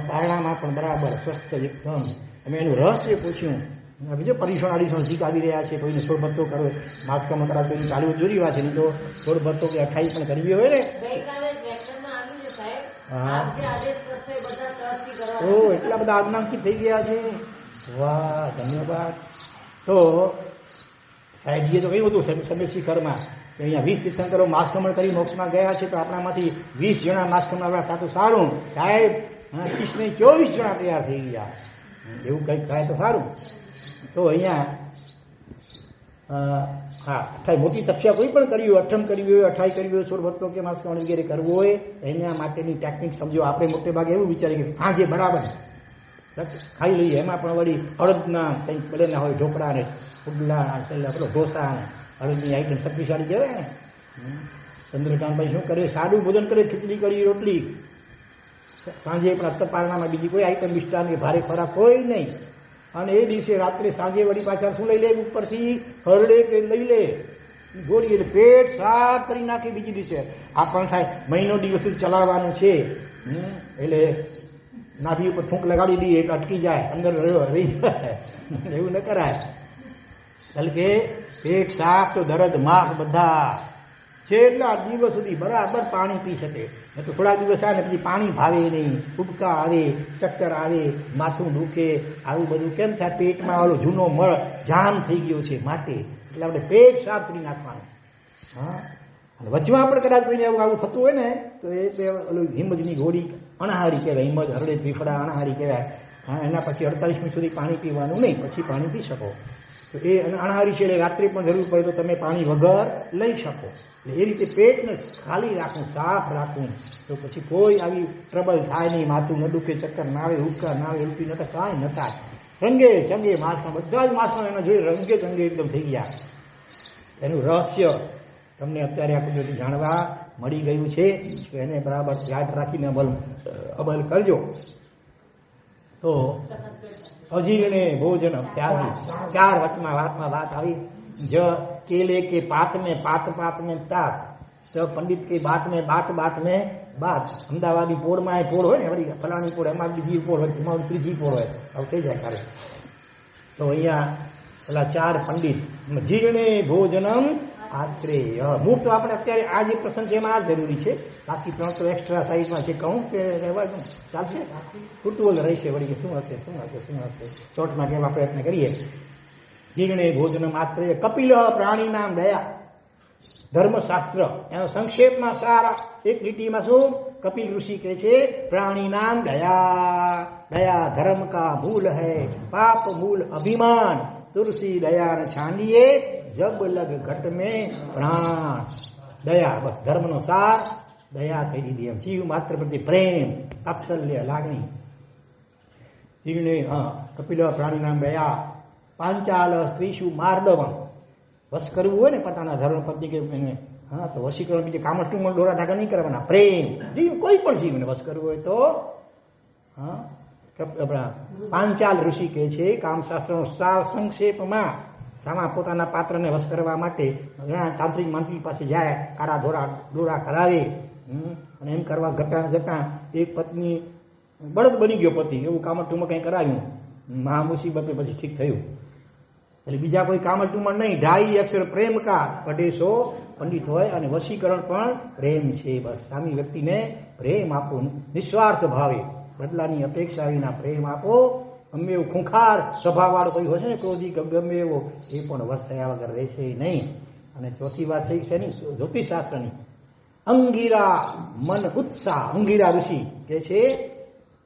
Speaker 1: પારણામાં પણ બરાબર સ્વસ્થ એકદમ. અમે એનું રહસ્ય પૂછ્યું. બીજો પરીક્ષણ આડીશું શીખ આવી રહ્યા છે, કોઈને 16 ભત્તો કરો, માસકમણ કરાવ તો ચાલુ જોરી વાત છે, નહીં તો 16 ભત્તો કે 28 પણ કરવી હોય ને. હા, એટલા બધા આજ્ઞાંકિત થઈ ગયા છે. વાહ, ધન્યવાદ. તો સાહેબજીએ તો કહ્યું હતું સમેશી કરમાં કે અહીંયા 20 તીર્થંકરો માસકમણ કરી મોક્ષમાં ગયા છે, તો આપણામાંથી 20 જણા માસકમણ આવ્યા તો સારું. સાહેબ 30 ને 24 જણા તૈયાર થઈ ગયા. એવું કંઈક થાય તો સારું. તો અહીંયા હા, મોટી તપસ્યા કોઈ પણ કરવી હોય, અઠમ કરવી હોય, 28 કરવી હોય, 16 ભત્તો કે માસકમણ વગેરે કરવું હોય, એના માટેની ટેકનિક સમજો. આપણે મોટે ભાગે એવું વિચારીએ કે સાંજે બરાબર ખાઈ લઈએ, એમાં પણ વળી અડદના કંઈક બનેલા હોય, ઢોકળા ને પુડલા, પેલો ઢોસા ને અડદની આઈટમ શક્તિશાળી કહેવાય ને. ચંદ્રકાંતભાઈ શું કરે? સાદું ભોજન કરે, ખીચડી કઢી રોટલી. સાંજે પણ અસ્તપારણામાં બીજી કોઈ આઈટમ મિષ્ટાન કે ભારે ખોરાક કોઈ નહીં. અને એ દિવસે રાત્રે સાંજે વળી પાછા શું લઈ લે? ઉપરથી હરડે કે લઈ લે ગોળી, એટલે પેટ સાફ કરી નાખે. બીજી દિવસે આ પણ થાય, મહિનો દિવસ ચલાવવાનું છે, એટલે નાભી ઉપર થૂંક લગાડી દઈએ એટલે અટકી જાય, અંદર રહી જાય. એવું ન કરાય. એટલે કે પેટ સાફ તો દરદ માસ બધા છેલ્લા દિવસ સુધી બરાબર પાણી પી શકે. તો થોડા દિવસ આવે ને પછી પાણી ભાવે નહીં, ઉબકા આવે, ચક્કર આવે, માથું દુખે, આવું બધું કેમ થાય? પેટમાં ઓલો જૂનો મળ જામ થઈ ગયો છે માટે. એટલે આપણે પેટ સાફ કરી નાખવાનું. હા, અને વચમાં પણ કદાચ કોઈને આવું થતું હોય ને તો એ ઓલું હિમજની ગોળી અણહારી કહેવાય. હિમજ, હરડે, ત્રિફળા અણહારી કહેવાય. હા, એના પછી 48 મિનિટ સુધી પાણી પીવાનું નહીં, પછી પાણી પી શકો. તો એ અનાહારી છે એટલે રાત્રે પણ જરૂર પડે તો તમે પાણી વગર લઈ શકો. એટલે એ રીતે પેટને ખાલી રાખવું, સાફ રાખવું, તો પછી કોઈ આવી ટ્રબલ થાય નહીં, માથું ન દુખે, ચક્કર ના આવે, ઉબકા ના આવે, ઉલટી ન થાય, કાંઈ ન થાય. રંગે ચંગે માસમાં બધા જ માસમાં એના જોઈ રંગે ચંગે એકદમ થઈ ગયા. એનું રહસ્ય તમને અત્યારે આ કુદરતી જાણવા મળી ગયું છે, તો એને બરાબર યાદ રાખીને અમલ કરજો. તો અજીર્ણે ભોજન ત્યાગી, 4 વચમાં વાતમાં વાત આવી. જ કેલે કે પાત में पात में तात, સ પંડિત કે બાત में बात. અમદાવાદી પોળમાં એ પોળ હોય ને, વળી ફલાણી પોળ, એમાં બીજી પોળ હોય, એમાં ત્રીજી પોળ હોય, આવું થઈ જાય કાર્ય. તો અહીંયા પેલા 4 પંડિત જીર્ણે ભોજનમ આત્રેય. મૂળ તો આપણે અત્યારે આ જે પ્રસંગ છે એમાં આ જરૂરી છે, બાકી 3 તો એક્સ્ટ્રા સાઈઝમાં છે. કહું કે રહેવા ચાલશે? કુતૂહલ રહેશે વળી કે શું હશે. શોર્ટમાં કહેવા પ્રયત્ન કરીએ. જીર્ણે ભોજનમ આત્રેય. કપિલ પ્રાણીનામ દયા. ધર્મશાસ્ત્ર એનો સંક્ષેપમાં સારા એક લીટીમાં શું? કપિલ ઋષિ કહે છે પ્રાણીનામ દયા. દયા ધર્મ કા મૂલ હૈ, પાપ મૂલ અભિમાન. તુલસી દયા ને છાંડીએ, જબ લગ ઘટ में પ્રાણ. દયા બસ ધર્મનો સાર, દયા કહી દીધી એમ. જીવ માત્ર પ્રત્યે પ્રેમ, વાત્સલ્ય, લાગણી. જીવને કપિલ પ્રાણીનામ દયા. પાંચાલ સ્ત્રીશુ માર્દવમ. વશ કરવું હોય ને પોતાના ધર્મ પત્ની કે તો વશીકરણ બીજે કામ ટુમણ દોરા ધાગા નહીં કરવાના. પ્રેમ જીવ, કોઈ પણ જીવને વશ કરવું હોય તો પાંચાલ ઋષિ કહે છે કામશાસ્ત્રનો સાર સંક્ષેપમાં સામા પોતાના પાત્રને વશ કરવા માટે ઘણા તાંત્રિક મંત્રી પાસે જાય, કારા દોરા કરાવે, અને એમ કરવા જતા એક પત્ની બળદ બની ગયો પતિ, એવું કામટુમાં કંઈ કરાવ્યું, મહા મુસીબતે પછી ઠીક થયું. એટલે બીજા કોઈ કામટુમાં નહીં. 2.5 અક્ષર પ્રેમ કા પઢેશો પંડિત હોય, અને વશીકરણ પણ પ્રેમ છે. બસ સામી વ્યક્તિને પ્રેમ આપો, નિસ્વાર્થ ભાવે, બદલાની અપેક્ષા વિના પ્રેમ આપો. ગમે એવું ખૂંખાર સ્વભાવવાળો કોઈ હોય છે ને, ક્રોધી ગમે એવો, એ પણ વશ થયા વગર રહેશે નહીં. અને ચોથી વાત થઈ છે ની જ્યોતિષશાસ્ત્રની. અંગીરા મન ઉત્સાહ. અંગીરા ઋષિ કે છે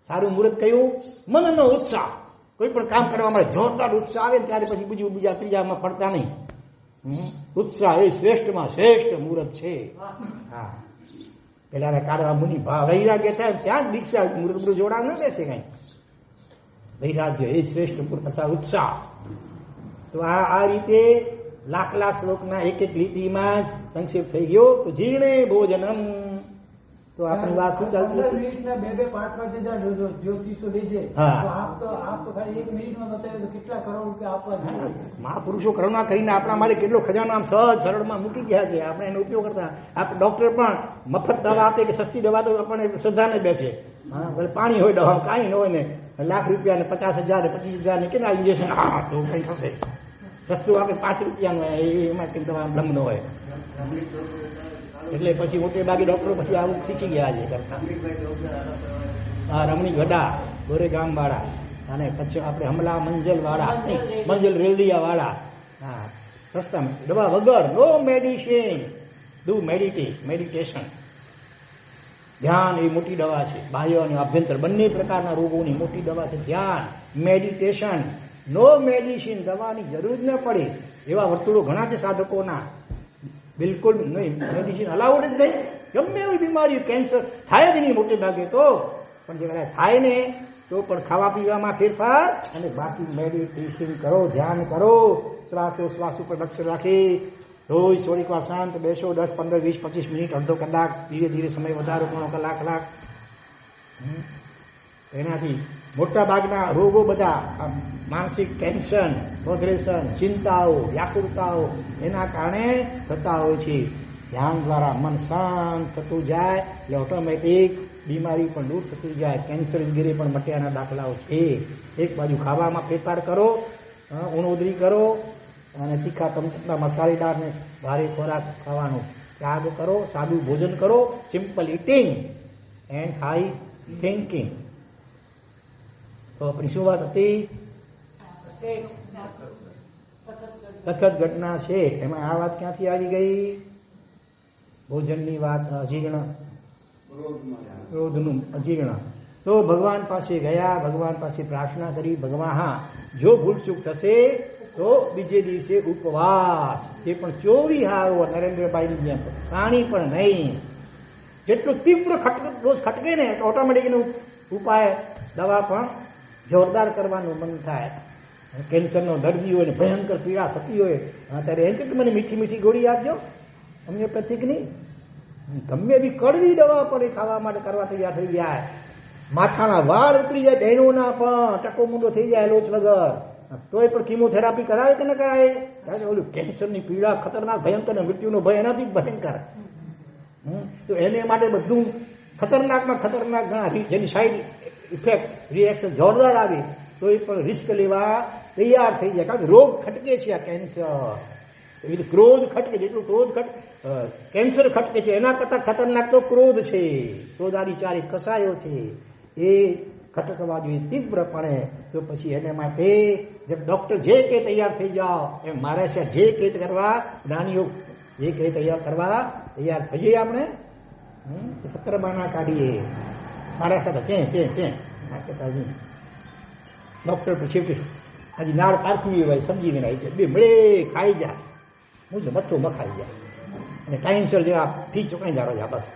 Speaker 1: સારું મુહૂર્ત કયું? મનનો ઉત્સાહ. કોઈ પણ કામ કરવામાં જોરદાર ઉત્સાહ આવે ત્યારે પછી બીજા ત્રીજામાં પડતા નહીં. ઉત્સાહ એ શ્રેષ્ઠમાં શ્રેષ્ઠ મુહૂર્ત છે. હા, પેલા કાઢવા મુનિ ભાવ વૈરાગ્ય થાય ત્યાં જ દીક્ષા મુહૂર્ત જોડાણ ન બેસે કઈ. વૈરાગ્ય એ શ્રેષ્ઠ મુહૂર્ત અથવા ઉત્સાહ. તો આ રીતે લાખ શ્લોકના એક લીટીમાં જ સંક્ષેપ થઈ ગયો. તો જીર્ણે ભોજનમ. તો આપણી વાત શું ચાલતી હતી?
Speaker 2: 2 પાઠમાં જે જ્યોતિષો લે છે, આપ તો ખાલી 1 મિનિટમાં બતાવે તો કેટલા કરોડ રૂપિયા આપવા.
Speaker 1: મહાપુરુષો કરુણા કરીને આપણા માટે કેટલો ખજાનો આમ સહજ સરળમાં મૂકી ગયા છે. આપણે એનો ઉપયોગ કરતા. આપણે ડોક્ટર પણ મફત દવા આપે કે સસ્તી દવા તો આપણને શ્રદ્ધાને બેસે. પાણી હોય દવા, કાંઈ ન હોય ને લાખ રૂપિયા ને 50,000 ને 25,000 ને કેટલા ઇન્જેક્શન, તો કઈ થશે. સસ્તું આપે 5 રૂપિયાનું, એમાં કઈ દવા બ્લમ ન હોય. એટલે પછી મોટે ભાગે ડોક્ટરો પછી આવું શીખી ગયા છે કરતા. હા, રમણી ગડા ગોરેગામ વાળા, અને પછી આપણે હમલા મંજલ વાળા, મંજલ રેલડિયા વાળા. હા, સસ્તા દવા વગર, નો મેડિસિન, ડુ મેડિટેશન. ધ્યાન એ મોટી દવા છે. બાહ્ય અને આભ્યંતર બંને પ્રકારના રોગોની મોટી દવા છે ધ્યાન, મેડિટેશન. નો મેડિસિન, દવાની જરૂર ન પડે એવા વર્તુળો ઘણા છે સાધકોના. બિલકુલ નહીં, મેડિસિન અલાઉડ જ નહીં. ગમે એવી બીમારી, કેન્સર થાય જ નહીં મોટે ભાગે તો, પણ જે થાય ને તો પણ ખાવા પીવામાં ફેરફાર, અને બાકી મેડિટેશન કરો, ધ્યાન કરો, શ્વાસોશ્વાસ ઉપર લક્ષ્ય રાખી રોજ થોડીક વાર શાંત બેસો, 10, 15, 20, 25 મિનિટ, અડધો કલાક, ધીરે ધીરે સમય વધારો, પોણો કલાક. એનાથી મોટા ભાગના રોગો બધા માનસિક ટેન્શન, ફ્રસ્ટ્રેશન, ચિંતાઓ, વ્યાકુળતાઓ એના કારણે થતા હોય છે. ધ્યાન દ્વારા મન શાંત થતું જાય એટલે ઓટોમેટિક બીમારી પણ દૂર થતી જાય. કેન્સર વગેરે પણ મટ્યાના દાખલાઓ છે. એક બાજુ ખાવામાં ફેરફાર કરો, ઉણોદરી કરો, અને તીખા તમતના મસાલેદાર ને ભારે ખોરાક ખાવાનો ત્યાગ કરો, સાદું ભોજન કરો, simple eating and high thinking. તો આપણી શું વાત હતી? સખત ઘટના છે. એમાં આ વાત ક્યાંથી આવી ગઈ? ભોજનની વાત. અજીર્ણ, ક્રોધનું અજીર્ણ. તો ભગવાન પાસે ગયા, ભગવાન પાસે પ્રાર્થના કરી, ભગવાન હા જો ભૂલચૂક થશે તો બીજે દિવસે ઉપવાસ, તે પણ 24 હારો નરેન્દ્રભાઈની જેમ, પાણી પણ નહીં. જેટલું તીવ્ર રોજ ખટકે ને તો ઓટોમેટિકનો ઉપાય દવા પણ જોરદાર કરવાનું મન થાય. કેન્સરનો દર્દી હોય ને ભયંકર પીડા થતી હોય, ત્યારે એમ કે મને મીઠી મીઠી ગોળી આપજો હોમિયોપેથિકની. ગમે એવી કડવી દવા પડે ખાવા માટે કરવા તૈયાર થઈ જાય. માથાના વાળ ઉતરી જાય બહેનોના પણ, ટકો મૂંડો થઈ જાય લોચ વગર, તોય પણ કિમોથેરાપી કરાવે કે ન કરાવે? ઓલું કેન્સરની પીડા ખતરનાક ભયંકર, મૃત્યુનો ભય એનાથી ભયંકર. તો એને માટે બધું ખતરનાકમાં ખતરનાક ઘણા જેની સાઈડ ઇફેક્ટ રિએક્શન જોરદાર આવે તો એ પણ રિસ્ક લેવા તૈયાર થઈ જાય. કારણ કે રોગ ખટકે છે આ કેન્સર. એવી રીતે ક્રોધ ખટકે, જેટલું ક્રોધ કેન્સર ખટકે છે એના કરતા ખતરનાક તો ક્રોધ છે. ક્રોધાદી ચારે કસાયો છે એ ખટકવા જોઈએ તીવ્રપણે. તો પછી એને માટે ડોક્ટર જે કે તૈયાર થઈ જાઓ, એમ મારા છે જે કે કરવા જ્ઞાનીઓ જે કે તૈયાર કરવા તૈયાર થઈ જઈએ. આપણે 17 બાના કાઢીએ મારા સાથે ડોક્ટર પછી હજી નાળ પારખવી હોય સમજીને આવી છે, બે મળે ખાઈ જાય, મુજબ મથો મખાઈ જાય અને ટાઈમસર જેવા ફી ચૂકણી જારો છે. બસ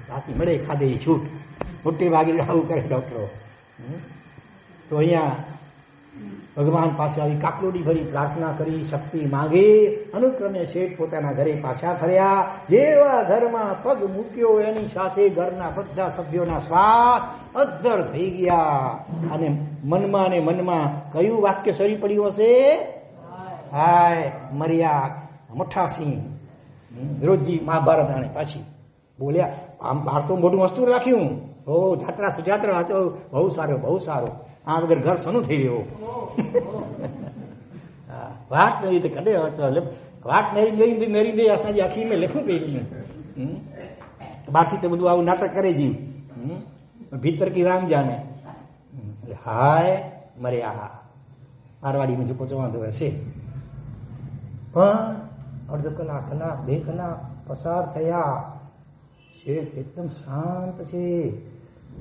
Speaker 1: બાકી મળે ખાધે છૂટ. મોટી વાગી આવું કરે ડોક્ટરો. તો અહીંયા ભગવાન પાસે આવી કાકલોડી ભરી પ્રાર્થના કરી, શક્તિ માંગી. અનુક્રમે શેઠ પોતાના ઘરે પાછા ફર્યા. જેવા ઘરમાં પગ મૂક્યો એની સાથે ઘરના બધા સભ્યોના શ્વાસ અદ્ધર થઈ ગયા. અને મનમાં કયું વાક્ય સરી પડ્યું હશે? હાય મર્યા મઠાસિંહ. રોજી મહાભારત આણે પાછી બોલ્યા. આમ બહાર તો મોટું વસ્તુ રાખ્યું. ઓ જાત્રા સુજાત્રા વાંચો, બહુ સારો બહુ સારો. આ વગર ઘર સનું થઈ રહ્યો. વાત નહીં તો કડે વાત મેરી દે અસાંજી આખી મેં લખું પડી. બાકી તો બધું આવું નાટક કરે જીવ. ભીતર કી રામ જાને. હાય મર્યા. મારવાડી મુજબ પહોંચવાનો હશે. પણ અડધો કલાક 2 કલાક પસાર થયા. શેઠ એકદમ શાંત છે.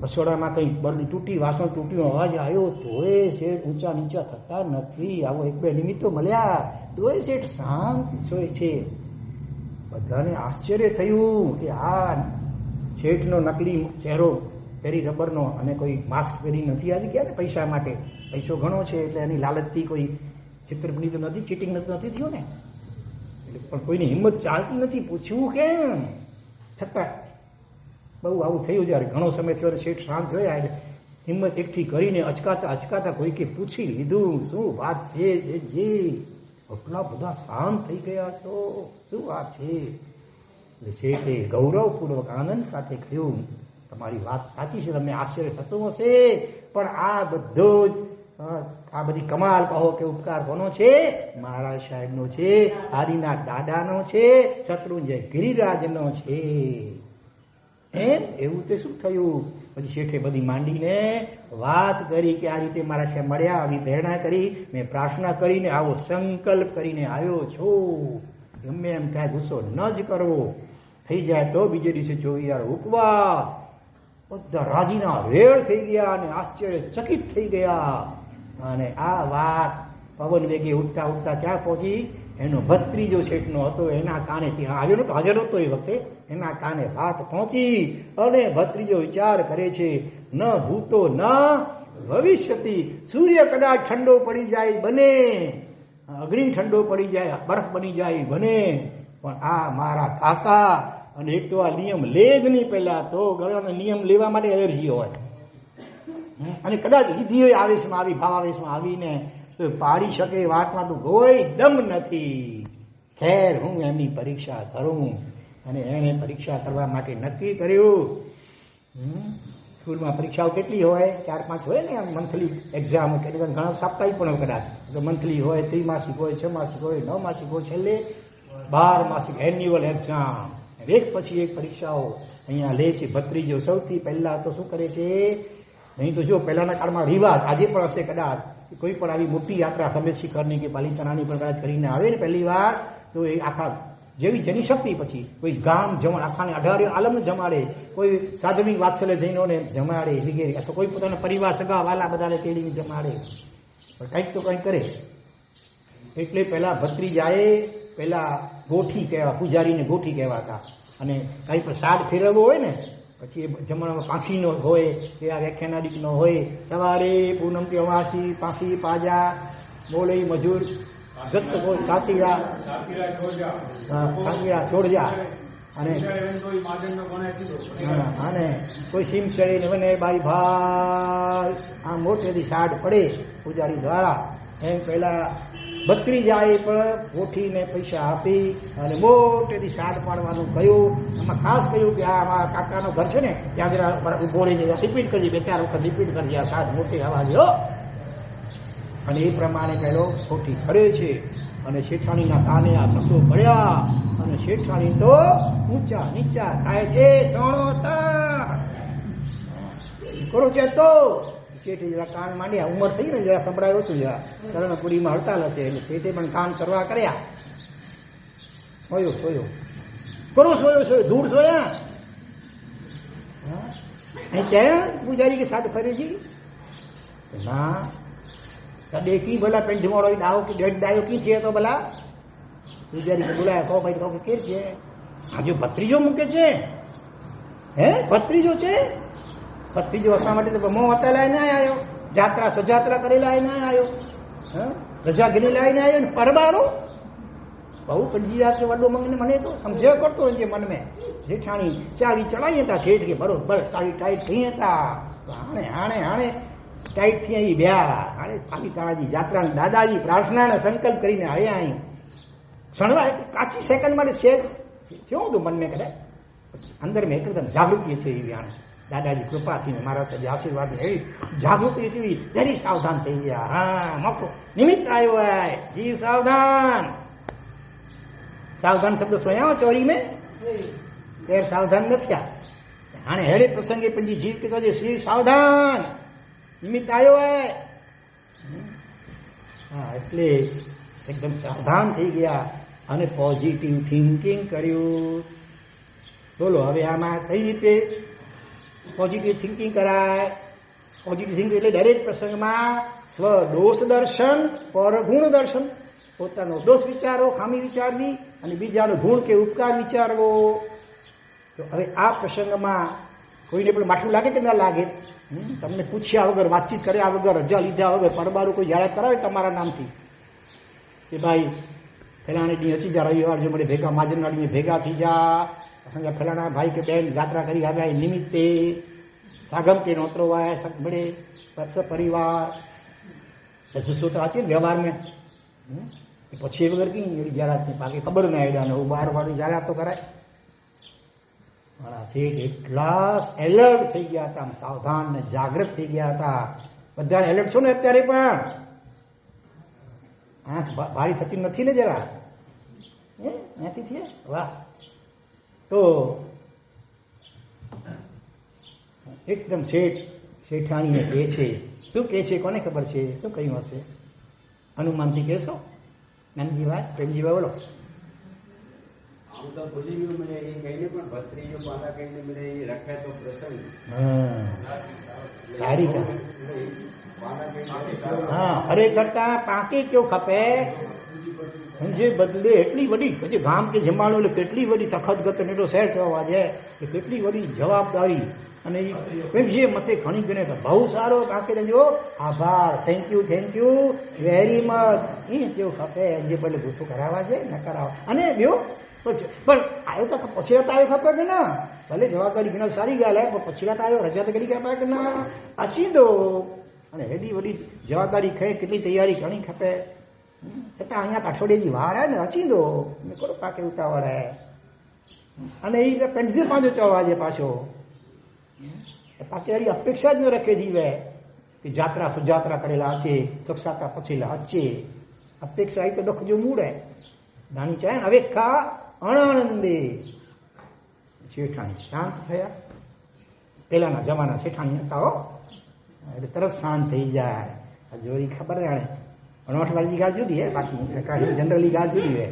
Speaker 1: રસોડામાં કંઈ બરડી તૂટી, વાસણ તૂટ્યું, અવાજ આવ્યો તોય શેઠ ઊંચા નીચા થતા નથી. આવો 1-2 નિમિત્તો મળ્યા તોય શેઠ શાંત છે. બધાને આશ્ચર્ય થયું કે આ શેઠનો નકલી ચહેરો પહેરી રબરનો અને કોઈ માસ્ક પહેરી નથી આવી ગયા ને પૈસા માટે. પૈસો ઘણો છે એટલે એની લાલચથી કોઈ છેતરપિંડી તો નથી, ચીટિંગ નથી થયું ને. પણ કોઈની હિંમત ચાલતી નથી. પૂછ્યું કેમ? છતાં બહુ આવું થયું. જયારે ઘણો સમય થયો શેઠ શાંત જોયા એટલે હિંમત એકઠી કરીને અચકાતા કોઈકે પૂછી લીધું, શું વાત છે શેઠજી? એટલા બધા શાંત થઈ ગયા છો, શું વાત છે? એટલે શેઠે ગૌરવપૂર્વક આનંદ સાથે કહ્યું, તમારી વાત સાચી છે, તમને આશ્ચર્ય થતું હશે, પણ આ બધો જ આ બધી કમાલ કહો કે ઉપકાર કોનો છે? મહારાજ સાહેબનો છે, હરિના દાદાનો છે, શત્રુંજય ગિરિરાજનો છે. એમ એવું તે શું થયું? પછી શેઠે બધી માંડીને વાત કરી કે આ રીતે મારા છે મળ્યા, આવી પ્રેરણા કરી, મેં પ્રાર્થના કરીને આવો સંકલ્પ કરીને આવ્યો છું. ગમે એમ થાય ગુસ્સો ન જ કરવો. થઈ જાય તો બીજે દિવસે 24 વાર ઉપવાસ. બધા રાજીના રેડ થઈ ગયા અને આશ્ચર્યચકિત થઈ ગયા. અને આ વાત પવન વેગે ઉઠતા ઉઠતા ક્યાં પહોંચી? એનો ભત્રીજો શેઠનો હતો એના કાને, ત્યાં આવ્યો નતો, હાજર હતો એ વખતે, એના કાને વાત પહોંચી. અને ભત્રીજો વિચાર કરે છે, ન ભૂતો ન ભવિષ્યતિ. સૂર્ય કદાચ ઠંડો પડી જાય બને, અગ્નિ ઠંડો પડી જાય, બરફ બની જાય બને, પણ આ મારા કાકા. અને એક તો આ નિયમ લે જ નહીં. પહેલા તો ગળાનો નિયમ લેવા માટે એલર્જી હોય, અને કદાચ લીધી હોય આવેશમાં આવી, ભાવ આવેશમાં આવીને તો પાડી શકે વાતમાં તો કોઈ દમ નથી. ખેર હું એમની પરીક્ષા કરું. અને એણે પરીક્ષા કરવા માટે નક્કી કર્યું. સ્કૂલમાં પરીક્ષાઓ કેટલી હોય? 4-5 હોય ને, મંથલી એક્ઝામ. કેટલી ઘણા સાપ્તાહિક પણ કદાચ તો મંથલી હોય, 3 માસિક હોય, 6 માસિક હોય, 9 માસિક હોય, છેલ્લે 12 માસિક એન્યુઅલ એક્ઝામ. એક પછી એક પરીક્ષાઓ અહીંયા લે છે. ભત્રીજો સૌથી પહેલા તો શું કરે છે? નહીં તો જો પહેલાના કાળમાં રિવાજ, આજે પણ હશે કદાચ, કોઈ પણ આવી મોટી યાત્રા સમેત શિખરની કે પાલિતાણાની પણ કદાચ કરીને આવે ને પહેલી વાર, તો એ આખા જેવી જેની શક્તિ પછી કોઈ ગામ જમણ આખાને 18 આલમને જમાડે, કોઈ સાધ્વી વાત્સલ્ય જૈનોને જમાડે વગેરે, અથવા કોઈ પોતાના પરિવાર સગા વાલા બધાને તેડીને જમાડે. પણ કંઈક તો કંઈક કરે. એટલે પેલા ભત્રીજાએ પેલા ગોઠી કહેવા, પૂજારીને ગોઠી કહેવાતા. અને કઈ પણ સાડ ફેરવવો હોય ને પછી એ જમણમાં પાંખીનો હોય કે આ વ્યાખ્યાનાદિકનો હોય, સવારે પૂનમ કે અમાસી પાંખી પાજા બોલે મજૂર ગત બોલ કાતીરા છોડજા અને કોઈ સીમ ચડીને મને બાઈ ભાઈ આ મોટેથી સાડ પડે પૂજારી દ્વારા એમ પેલા બત્રી જાય પણ ગોઠીને પૈસા આપી અને મોટેથી સાડ પાડવાનું કહ્યું. એમાં ખાસ કહ્યું કે આ અમારા કાકાનું ઘર છે ને ત્યાં જરા ઉભો રહીને રિપીટ કરજે, 2-4 વખત રિપીટ કરજે આ સાડ મોટી અવાજ હો. અને એ પ્રમાણે પેલો ગોઠી કરે છે અને શેઠાણીના કાને આ શબ્દો પડ્યા અને શેઠાણી તો ઊંચા નીચા થાય છે. કરો છે તો શેઠે જરા કાન માંડ્યા, ઉંમર થઈ ને જરા સંભળાયું હતું, જરા કરણપુરીમાં હડતાલ હતી એટલે શેઠે પણ કાન કરવા કર્યા. સોયો કરો સોયો ધૂળ સોયા ત્યાં પૂજારી કે સાથ ફરે છે ના કદે કી ભલા પેન્ટ જમાડો દાવો કે ડેડ દાયો કી છે તો ભલા પૂજારી બોલાયા કહો ભાઈ કહો કે છે આજે ભત્રીજો મૂકે છે, હે ભત્રીજો છે, ભત્રીજો હસવા માટે તો મોં હતા લાઈને આવ્યો, જાત્રા સજાત્રા કરી લાઈને આવ્યો, રજા ગીરી લાઈને આવ્યો ને પરબારો બહુ પંજી રાત વડો મંગને મને તો સમજે કરતો જે મન મેં. જેઠાણી ચાવી ચડાવી હતા શેઠ કે બરોબર ચાવી ટાઈટ થઈ હતા, હાણે ટાઈટ થી અહીં બ્યા હાણે પાકી તાજી જાત્રા દાદાજી પ્રાર્થનાને સંકલ્પ કરીને આવ્યા અહીં ક્ષણવા કાચી સેકન્ડ માટે છે કેવું હતું મન મેં કરે અંદર મેં એકદમ જાગૃતિ છે એવી આણે દાદાજી કૃપાથી મારા સાથે આશીર્વાદ એવી જાગૃતિ એવી જરી સાવધાન થઈ ગયા. હા મોકો નિમિત્ત આવ્યો હોય જીવ સાવધાન શબ્દ સોયા ચોરી મેં તેર સાવધાન નથી હાણે હેડે પ્રસંગે પછી જીવ કીધો છે શ્રી સાવધાન નિમિત્ત આવ્યો હોય. હા એટલે એકદમ સાવધાન થઈ ગયા અને પોઝિટિવ થિંકિંગ કર્યું. બોલો હવે આમાં કઈ રીતે પોઝિટિવ થિંકિંગ કરાય? પોઝિટિવ થિંકિંગ એટલે દરેક પ્રસંગમાં સ્વદોષ દર્શન, પરગુણ દર્શન, પોતાનો દોષ વિચારો, ખામી વિચારવી અને બીજાનો ગુણ કે ઉપકાર વિચારવો. તો હવે આ પ્રસંગમાં કોઈને પણ માઠું લાગે કે ના લાગે? તમને પૂછ્યા વગર, વાતચીત કર્યા વગર, રજા લીધા વગર પરબારું કોઈ જાહેરાત કરાવે તમારા નામથી કે ભાઈ ફલાણી દી હસી જા રવિવાર જો મને ભેગા માજનવાડીને ભેગા થઈ જા, ફલાણા ભાઈ કે બેન યાત્રા કરી આવ્યા એ નિમિત્તે સાગમ કે નોતરો આયા સબ બડે પરિવાર જુસ્સો તો આતી વ્યવહાર મેં પછી વગર કઈ એવી જાહેરાત નહીં બાકી ખબર ના આવ્યા ને હું બહાર વાળી જાહેરાત તો કરાય. મારા શેઠ એટલા એલર્ટ થઈ ગયા હતા, સાવધાન ને જાગૃત થઈ ગયા હતા. બધા એલર્ટ છો ને અત્યારે પણ આંખ ભારી થતી નથી ને જરા ત્યાંથી છે વાહ. તો એકદમ શેઠાણીને કહે છે, શું કહે છે કોને ખબર છે, શું કહ્યું હશે? હનુમાનથી કહેશો નાનજીભાઈ પ્રેમજીભાઈ બોલો.
Speaker 3: આમ તો ભૂલી ગયું મને એ કહીને પણ ભત્રીજો પાલા કહીને મને એ રખે તો પ્રસંગ
Speaker 1: સારી હા અરે કરતા પાકે કેવું ખપે જે બદલે એટલી બધી પછી ગામ કે જમાડો એટલે કેટલી બધી તખત ગત એટલો શેર થવા છે કે કેટલી બધી જવાબદારી અને જે મતે ઘણી ગણે બહુ સારો કાંકે જો આભાર થેન્ક યુ વેરી મચ એ કેવું ખપે જે ભલે ગુસ્સો કરાવવા છે ન કરાવવા. અને બીજો પણ આવ્યો તો પછી આવ્યો ખપે કે ના ભલે જવાબદારી ઘણા સારી ગયા પણ પછી આવ્યો રજા તો કરી ખપે કે ના અચી દો. અને એડી બધી જવાબદારી ખાય કેટલી તૈયારી ઘણી ખપે છતાં અહીંયા અઠવાડિયાની વાર હે ને અચી દો મેં કરો પાકે ઉતાવળ હે. અને એ પેન્ટસે પાંચો ચોવાજે પાછો પાકે અપેક્ષા જ ન રખે જીવે કે જાત્રા સુજાત્રા કરેલા છે ચોકસાતા પછી હચે અપેક્ષા આવી તો દુઃખ જો મૂડે નાની ચાહે હવે ખા અણંદે. શેઠાણી શાંત થયા. પેલાના જમાના શેઠાણી હતા હો એટલે તરત શાંત થઈ જાય. જોઈ ખબર જાણે 8 વાળી ગાલ જુદી હે બાકી જનરલી ગાલ જુદી હે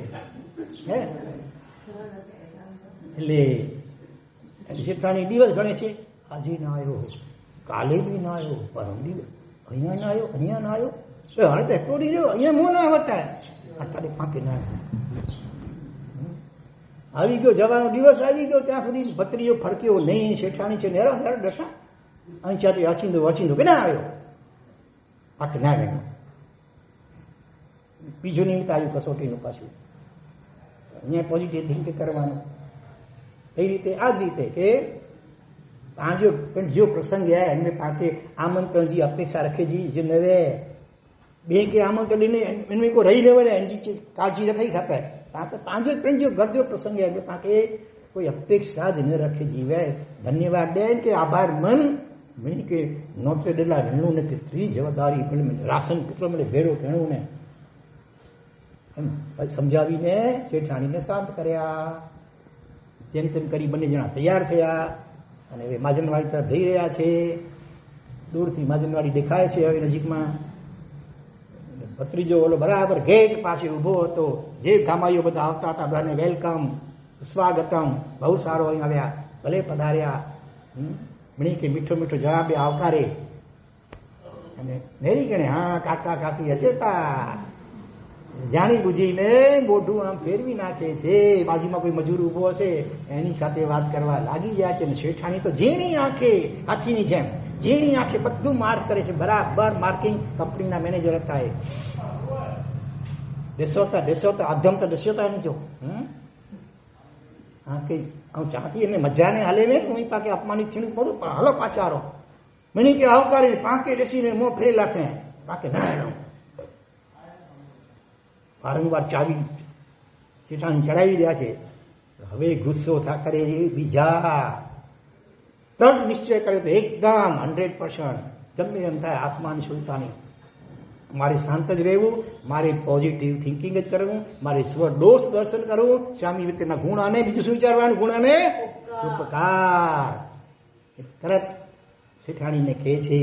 Speaker 1: એટલે શેઠાણી દિવસ ગણે છે આજે ના આવ્યો, કાલે બી ના આવ્યો, પરમ દિવસ અહીંયા ના આવ્યો, હવે તો એટલો દી રહ્યો અહીંયા મોં ના આવતા અઠવાડિયે પાંકે ના આવી ગયો, જવાનો દિવસ આવી ગયો, ત્યાં સુધી ભત્રીજો ફરક્યો નહીં. શેઠાણી છે નેરો નેરો દશા અહીં ચાથી વાંચીંદો કે ના આવ્યો, પાંકે ના ગયો. બીજું નિમિત્ત આવ્યું કસોટીનું પાછું. અહીંયા પોઝિટિવ થિંકિંગ કરવાનું. એ રીતે આ જ રીતે કે પાંજો પણ જો પ્રસંગ है એમને पाके आमंत्रण जी अपेक्षा रखे जी जो नवे बे के आमंत्रण लेने इनमें को रही लेवे एनजी काळजी रखी खपे. पाके પાંજો પણ जो गरजो प्रसंग है पाके कोई अपेक्षा જ ન रखे जीवे. धन्यवाद दे के आभार मन મને કે નોતરે ડેલા વેણું ને કેટલી જવાબદારી પણ રાશન કેટલો મને ભેરો વેણું ને એમ સમજાવીને શેઠાણીને શાંત કર્યા. તેમ તેમ કરી બંને જણા તૈયાર થયા અને હવે માજનવાડી તરફ જઈ રહ્યા છે. દૂરથી માજનવાડી દેખાય છે હવે નજીકમાં. ભત્રીજો ઓલો બરાબર ગેટ પાસે ઉભો હતો. જે ગામાઈઓ બધા આવતા હતા બધાને વેલકમ સ્વાગતમ, બહુ સારો અહીં આવ્યા, ભલે પધાર્યા. મણી કે મીઠો મીઠો જવાબ આવકારે અને નેરી ગણે હા કાકા કાકી હતા. જાણી બુજીને મોઢું આમ ફેરવી નાખે છે. બાજુમાં કોઈ મજૂર ઉભો હશે એની સાથે વાત કરવા લાગી જાય છે. અને શેઠાણી તો જેની આંખે હાથીની જેમ જેની આંખે બધું માર્ક કરે છે. બરાબર માર્કિંગ કંપનીના મેનેજર હતા એ. દેશોતા અધમ તો દસ્યોતા એની જો આંખે ચાહતી એમને મજાને હાલે ને કોઈ પાકે અપમાનિત થઈને બધું પણ હાલો પાછારો મણી કે આવકારે પાંકે બેસીને મોં ફેરી લાખે પાકે ના વારંવાર ચાવી શેઠાણી ચડાવી રહ્યા છે. હવે ગુસ્સો થા કરે બીજા તરત નિશ્ચય કરે તો એકદમ 100% ગમે એમ થાય આસમાન સુલતાની. મારે શાંત જ રહેવું, મારે પોઝિટિવ થિંકિંગ જ કરવું, મારે સ્વદોષ દર્શન કરવું, સ્વામી વ્યક્તિના ગુણ અને બીજું શું વિચારવાનું? ગુણ અને ઉપકાર. તરત શેઠાણીને કહે છે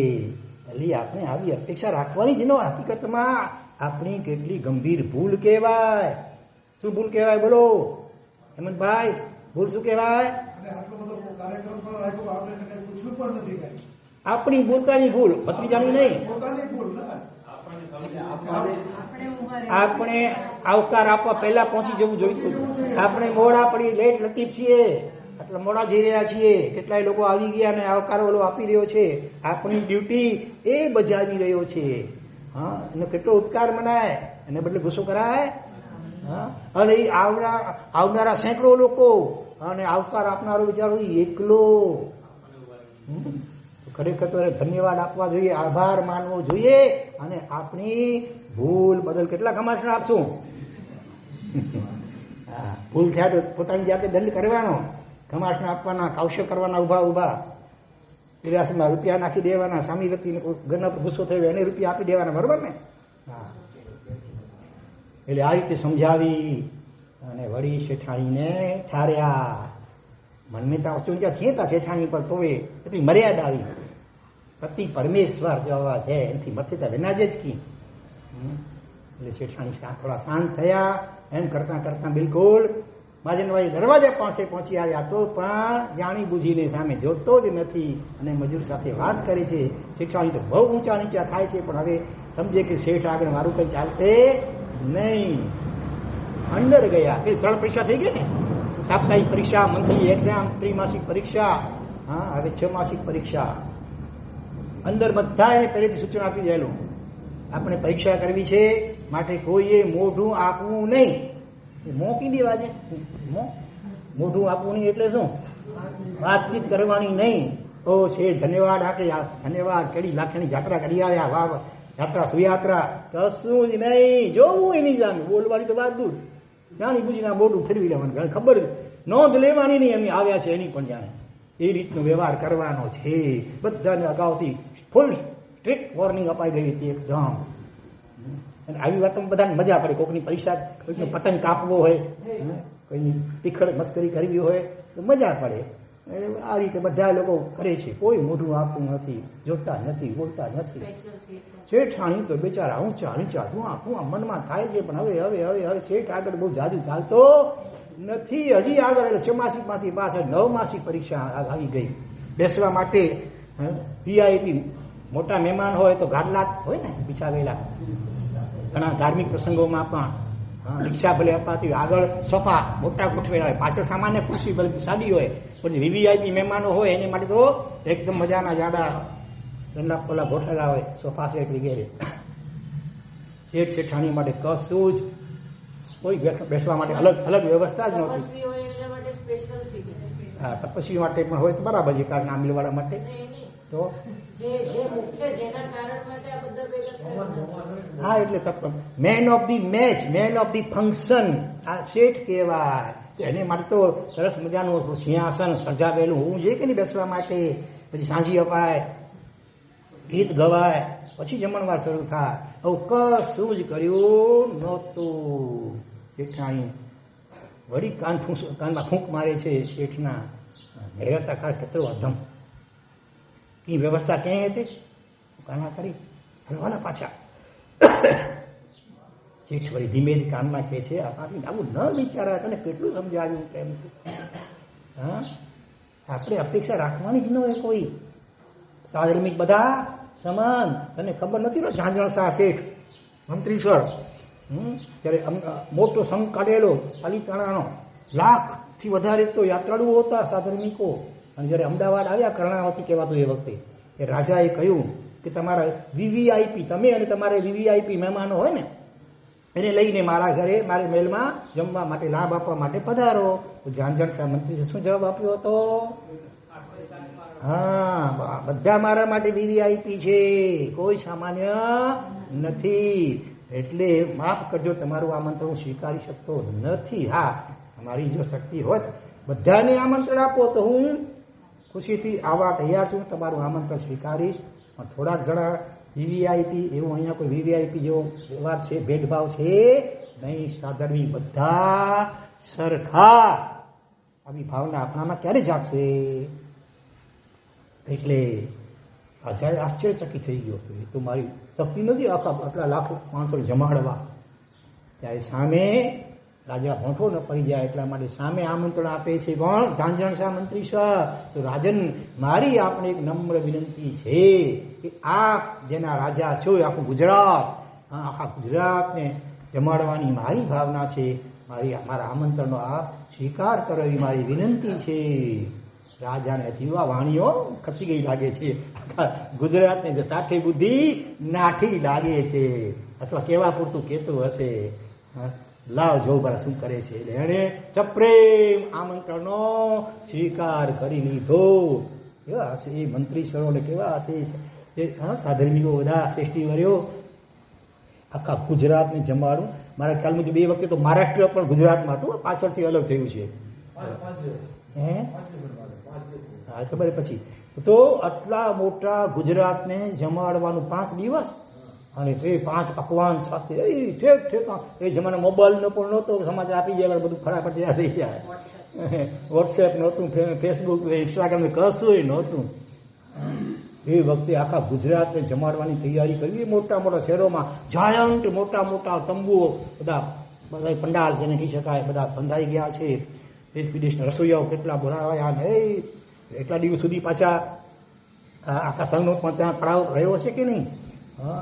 Speaker 1: અલી આપણે આવી અપેક્ષા રાખવાની જ નો. હકીકતમાં આપણી કેટલી ગંભીર ભૂલ કહેવાય. શું ભૂલ કહેવાય બોલો હેમંતભાઈ? ભૂલ શું કહેવાય? આપણી પોતાની ભૂલ, ભત્રીજાની નહીં. આપણે આવકાર આપવા પહેલા પહોંચી જવું જોઈતું. આપણે મોડા પડી લેટ લતીફ છીએ, એટલે મોડા જઈ રહ્યા છીએ. કેટલાય લોકો આવી ગયા અને આવકાર ઓલો આપી રહ્યો છે. આપણી ડ્યુટી એ બજાવી રહ્યો છે. હા, એનો કેટલો ઉપકાર મનાય, એને બદલે ગુસ્સો કરાય? હા, અને એ આવનારા સેંકડો લોકો અને આવકાર આપનારો બિચારો એકલો. ખરેખર તો ધન્યવાદ આપવા જોઈએ, આભાર માનવો જોઈએ. અને આપણી ભૂલ બદલ કેટલા કમાસણ આપશું? ભૂલ થયા તો પોતાની જાતે દંડ કરવાનો, કમાસણ આપવાના, કાવશ્ય કરવાના ઉભા ઉભા. તિરાસીમાં રૂપિયા નાખી દેવાના. સામી વ્યક્તિને ઘરના પર ગુસ્સો થયો એને રૂપિયા આપી દેવાના, બરોબર ને? હા. એટલે આ રીતે સમજાવી અને વળી શેઠાણીને ઠાર્યા. મનમેતા ઊંચા થયા હતા શેઠાણી પર, તોય એટલી મર્યાદા આવી. પતિ પરમેશ્વર જવા છે એનાથી મથે તો વિના જ કી. એટલે શેઠાણી થોડા શાંત થયા. એમ કરતા કરતા બિલકુલ માજનવાડી દરવાજા પાસે પહોંચી આવ્યા તો પણ જાણી બુજીને સામે જોતો જ નથી અને મજૂર સાથે વાત કરે છે. શેઠાણી તો બહુ ઊંચા નીચા થાય છે, પણ હવે સમજે કે શેઠ આગળ મારું કઈ ચાલશે નહીં. અંદર ગયા. 3 પરીક્ષા થઈ ગઈ ને, સાપ્તાહિક પરીક્ષા, મંથલી એક્ઝામ, ત્રિમાસિક પરીક્ષા, હા હવે 6 માસિક પરીક્ષા. અંદર બધાએ પહેલેથી સૂચન આપી દેલું આપણે પરીક્ષા કરવી છે, માટે કોઈએ મોઢું આપવું નહીં. મોકી દેવા છે. મોઢું આપવું નહીં એટલે શું? વાતચીત કરવાની નહીં. ઓ શેઠ ધન્યવાદ આપે, ધન્યવાદ, કેડી લાખની જાત્રા કરી આવ્યા, વાહ યાત્રા સુયાત્રા, કશું જ નહીં. જોવું એની જાણ, બોલવાની તો વાત દૂર. જાણી બુજીના મોઢું ફેરવી લેવાનું, ખબર નોંધ લેવાની નહીં એમની આવ્યા છે એની પણ જાણે. એ રીતનો વ્યવહાર કરવાનો છે. બધાને અગાઉથી ફૂલ સ્ટ્રિક્ટ વોર્નિંગ અપાઈ ગઈ હતી એકદમ. અને આવી વાતમાં બધાને મજા પડે. કોઈકની પરીક્ષા, કોઈકનો પતંગ કાપવો હોય, કોઈની તીખડ મસ્કરી કરવી હોય તો મજા પડે. આ રીતે બધા લોકો કરે છે. કોઈ મોઢું આપવું નથી, જોતા નથી, બોલતા નથી. શેઠાણી તો બેચારા ઊંચા નીચા ધુઆ મનમાં થાય છે. પણ હવે હવે હવે હવે શેઠ આગળ બહુ જાજુ ચાલતો નથી. હજી આગળ 6 માસિકમાંથી પાછળ 9 માસિક પરીક્ષા આવી ગઈ. બેસવા માટે VIP મોટા મહેમાન હોય તો ગાદલા હોય ને બિછાવેલા. ઘણા ધાર્મિક પ્રસંગોમાં પણ હા, રિક્ષા ભલે અપાતી હોય, આગળ સોફા મોટા ગોઠવેલા હોય, પાછળ સામાન્ય ખુરશી ભલે સાદી હોય, પણ વીવીઆઈપી મહેમાનો હોય એને માટે તો એકદમ મજાના જાડા ઠંડા પેલા ગોઠવેલા હોય સોફા સેટ વગેરે. શેઠ શેઠાણી માટે કશું જ કોઈ બેસવા માટે અલગ અલગ વ્યવસ્થા જ નહોતી. હા, તપસ્વી માટે પણ હોય તો બરાબર છે, કારણ આંબલીવાળા માટે તો હા, એટલે man of the match, man of the function આ શેઠ કહેવાય. એને માટે તો સરસ મજાનું સિંહાસન સજાવેલું હોવું જોઈએ કે નહીં બેસવા માટે. પછી સાંજી અપાય, ગીત ગવાય, પછી જમણવાર શરૂ થાય. હવે કશું જ કર્યું નહોતું. શેઠાણી વળી કાનમાં ફૂંક મારે છે શેઠના. મેળવતા ખાસ કેટલો અધમ કી વ્યવસ્થા ક્યાંય હતી? કાનમાં કરી ફરવાના પાછા. શેઠ વળી ધીમે કાનમાં કહે છે, આવું ન વિચારાય, તને કેટલું સમજાવ્યું કેમ? હા, આપણે અપેક્ષા રાખવાની જ ન હોય કોઈ. સાધર્મિક બધા સમાન. તને ખબર નથી ને ઝાંઝણ શાહ શેઠ મંત્રીશ્વર ત્યારે મોટો સંઘ કાઢેલો પાલિતાણાનો, 1,00,000થી વધારે તો યાત્રાળુઓ હતા સાધર્મિકો. અને જયારે અમદાવાદ આવ્યા, કર્ણાવતી કહેવાતું એ વખતે, એ રાજાએ કહ્યું કે તમારા વીવીઆઈપી, તમે અને તમારે વીવીઆઈપી મહેમાનો હોય ને એને લઈને મારા ઘરે મારે મહેલમાં જમવા માટે લાભ આપવા માટે પધારો. તો ઝાંઝણ શાહ મંત્રીએ શું જવાબ આપ્યો હતો? હા, બધા મારા માટે વીવીઆઈપી છે, કોઈ સામાન્ય નથી. એટલે માફ કરજો, તમારું આમંત્રણ હું સ્વીકારી શકતો નથી. હા, અમારી જો શક્તિ હોત બધાને આમંત્રણ આપો તો હું ખુશીથી આવવા તૈયાર છું, તમારું આમંત્રણ સ્વીકારીશ. પણ થોડાક જણા વીવીઆઈપી, એવું અહીંયા કોઈ વીવીઆઈપી જેવો વ્યવહાર છે, ભેદભાવ છે નહીં. સાધર્મિક બધા સરખા. આવી ભાવના આપણામાં ક્યારે જાગશે? એટલે રાજાએ આશ્ચર્યચકિત થઈ ગયો. એ તો મારી શક્તિ નથી આટલા લાખો માણસો જમાડવા. ત્યારે સામે રાજા હોંઠો ન પડી જાય એટલા માટે સામે આમંત્રણ આપે છે. કોણ? ઝાંઝણ શાહ મંત્રી શાહ. તો રાજન, મારી આપણે એક નમ્ર વિનંતી છે કે આપ જેના રાજા છો, આખું ગુજરાત, આખા ગુજરાતને જમાડવાની મારી ભાવના છે. મારા આમંત્રણનો આપ સ્વીકાર કરો એવી મારી વિનંતી છે. રાજાને જીવા વાણીઓ ખસી ગઈ લાગે છે. ગુજરાતને જે સાઠી બુદ્ધિ નાઠી લાગે છે, અથવા કેવા પૂરતું કેતું હશે. લાવ જો બરા શું કરે છે. એટલે એને સપ્રેમ આમંત્રણનો સ્વીકાર કરી લીધો. કેવા હશે એ મંત્રીશ્વરોને, કેવા હશે સાધર્મિકો બધા શ્રેષ્ઠીવર્યો. આખા ગુજરાતને જમાડું. મારા ખ્યાલ મુજબ એ વખતે તો મહારાષ્ટ્ર પણ ગુજરાતમાં હતું, પાછળથી અલગ થયું છે. હા, ખબર. પછી તો આટલા મોટા ગુજરાતને જમાડવાનું 5 દિવસ, અને તે 5 પકવાન સાથે એ જમાના મોબાઈલનો પણ નહોતો, સમાચાર આપી જાય બધું ફટાફટ યાદ થઈ જાય. વોટ્સએપ નહોતું, ફેસબુક, ઇન્સ્ટાગ્રામ કશું નહોતું. એ વખતે આખા ગુજરાતને જમાડવાની તૈયારી કરવી. મોટા મોટા શહેરોમાં જાયન્ટ મોટા મોટા તંબુઓ, બધા પંડાલ જેને કહી શકાય, બધા બંધાઈ ગયા છે. દેશ વિદેશના રસોઈયાઓ કેટલા બોલાવાયા ને એટલા દિવસ સુધી પાછા આખા સંઘનો પણ ત્યાં પડાવ રહ્યો છે કે નહીં? હા,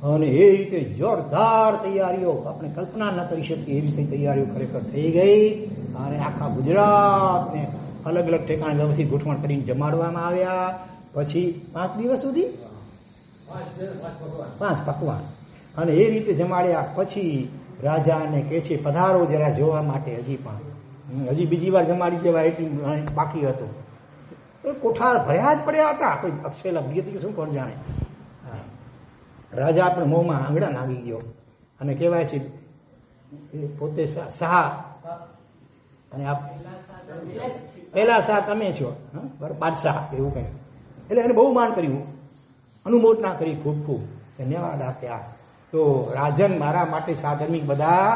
Speaker 1: અને એ રીતે જોરદાર તૈયારીઓ આપણે કલ્પના ન કરી શકીએ એવી રીતે તૈયારીઓ ખરેખર થઈ ગઈ. અને આખા ગુજરાતને અલગ અલગ ઠેકાણે વ્યવસ્થિત ગોઠવણ કરીને જમાડવામાં આવ્યા. પછી 5 દિવસ સુધી 5 પકવાન, અને એ રીતે જમાડ્યા. પછી રાજાને કહે છે, પધારો જરા જોવા માટે. હજી બીજી વાર જમાડી જેવા એટલી બાકી હતું. કોઠાર ભર્યા જ પડ્યા હતા. કોઈ અક્ષેલા ભીતી શું કોણ જાણે. રાજા પણ મોંમાં આંગળા નાખી ગયો અને કહેવાય છે પોતે શાહ, અને આપ પહેલા શાહ તમે છો, બાદશાહ એવું કઈ. એટલે એને બહુ માન કર્યું, અનુમોદના કરી, ખૂબ ખૂબ ધન્યવાદ આપ્યા. તો રાજન મારા માટે સાધર્મિક બધા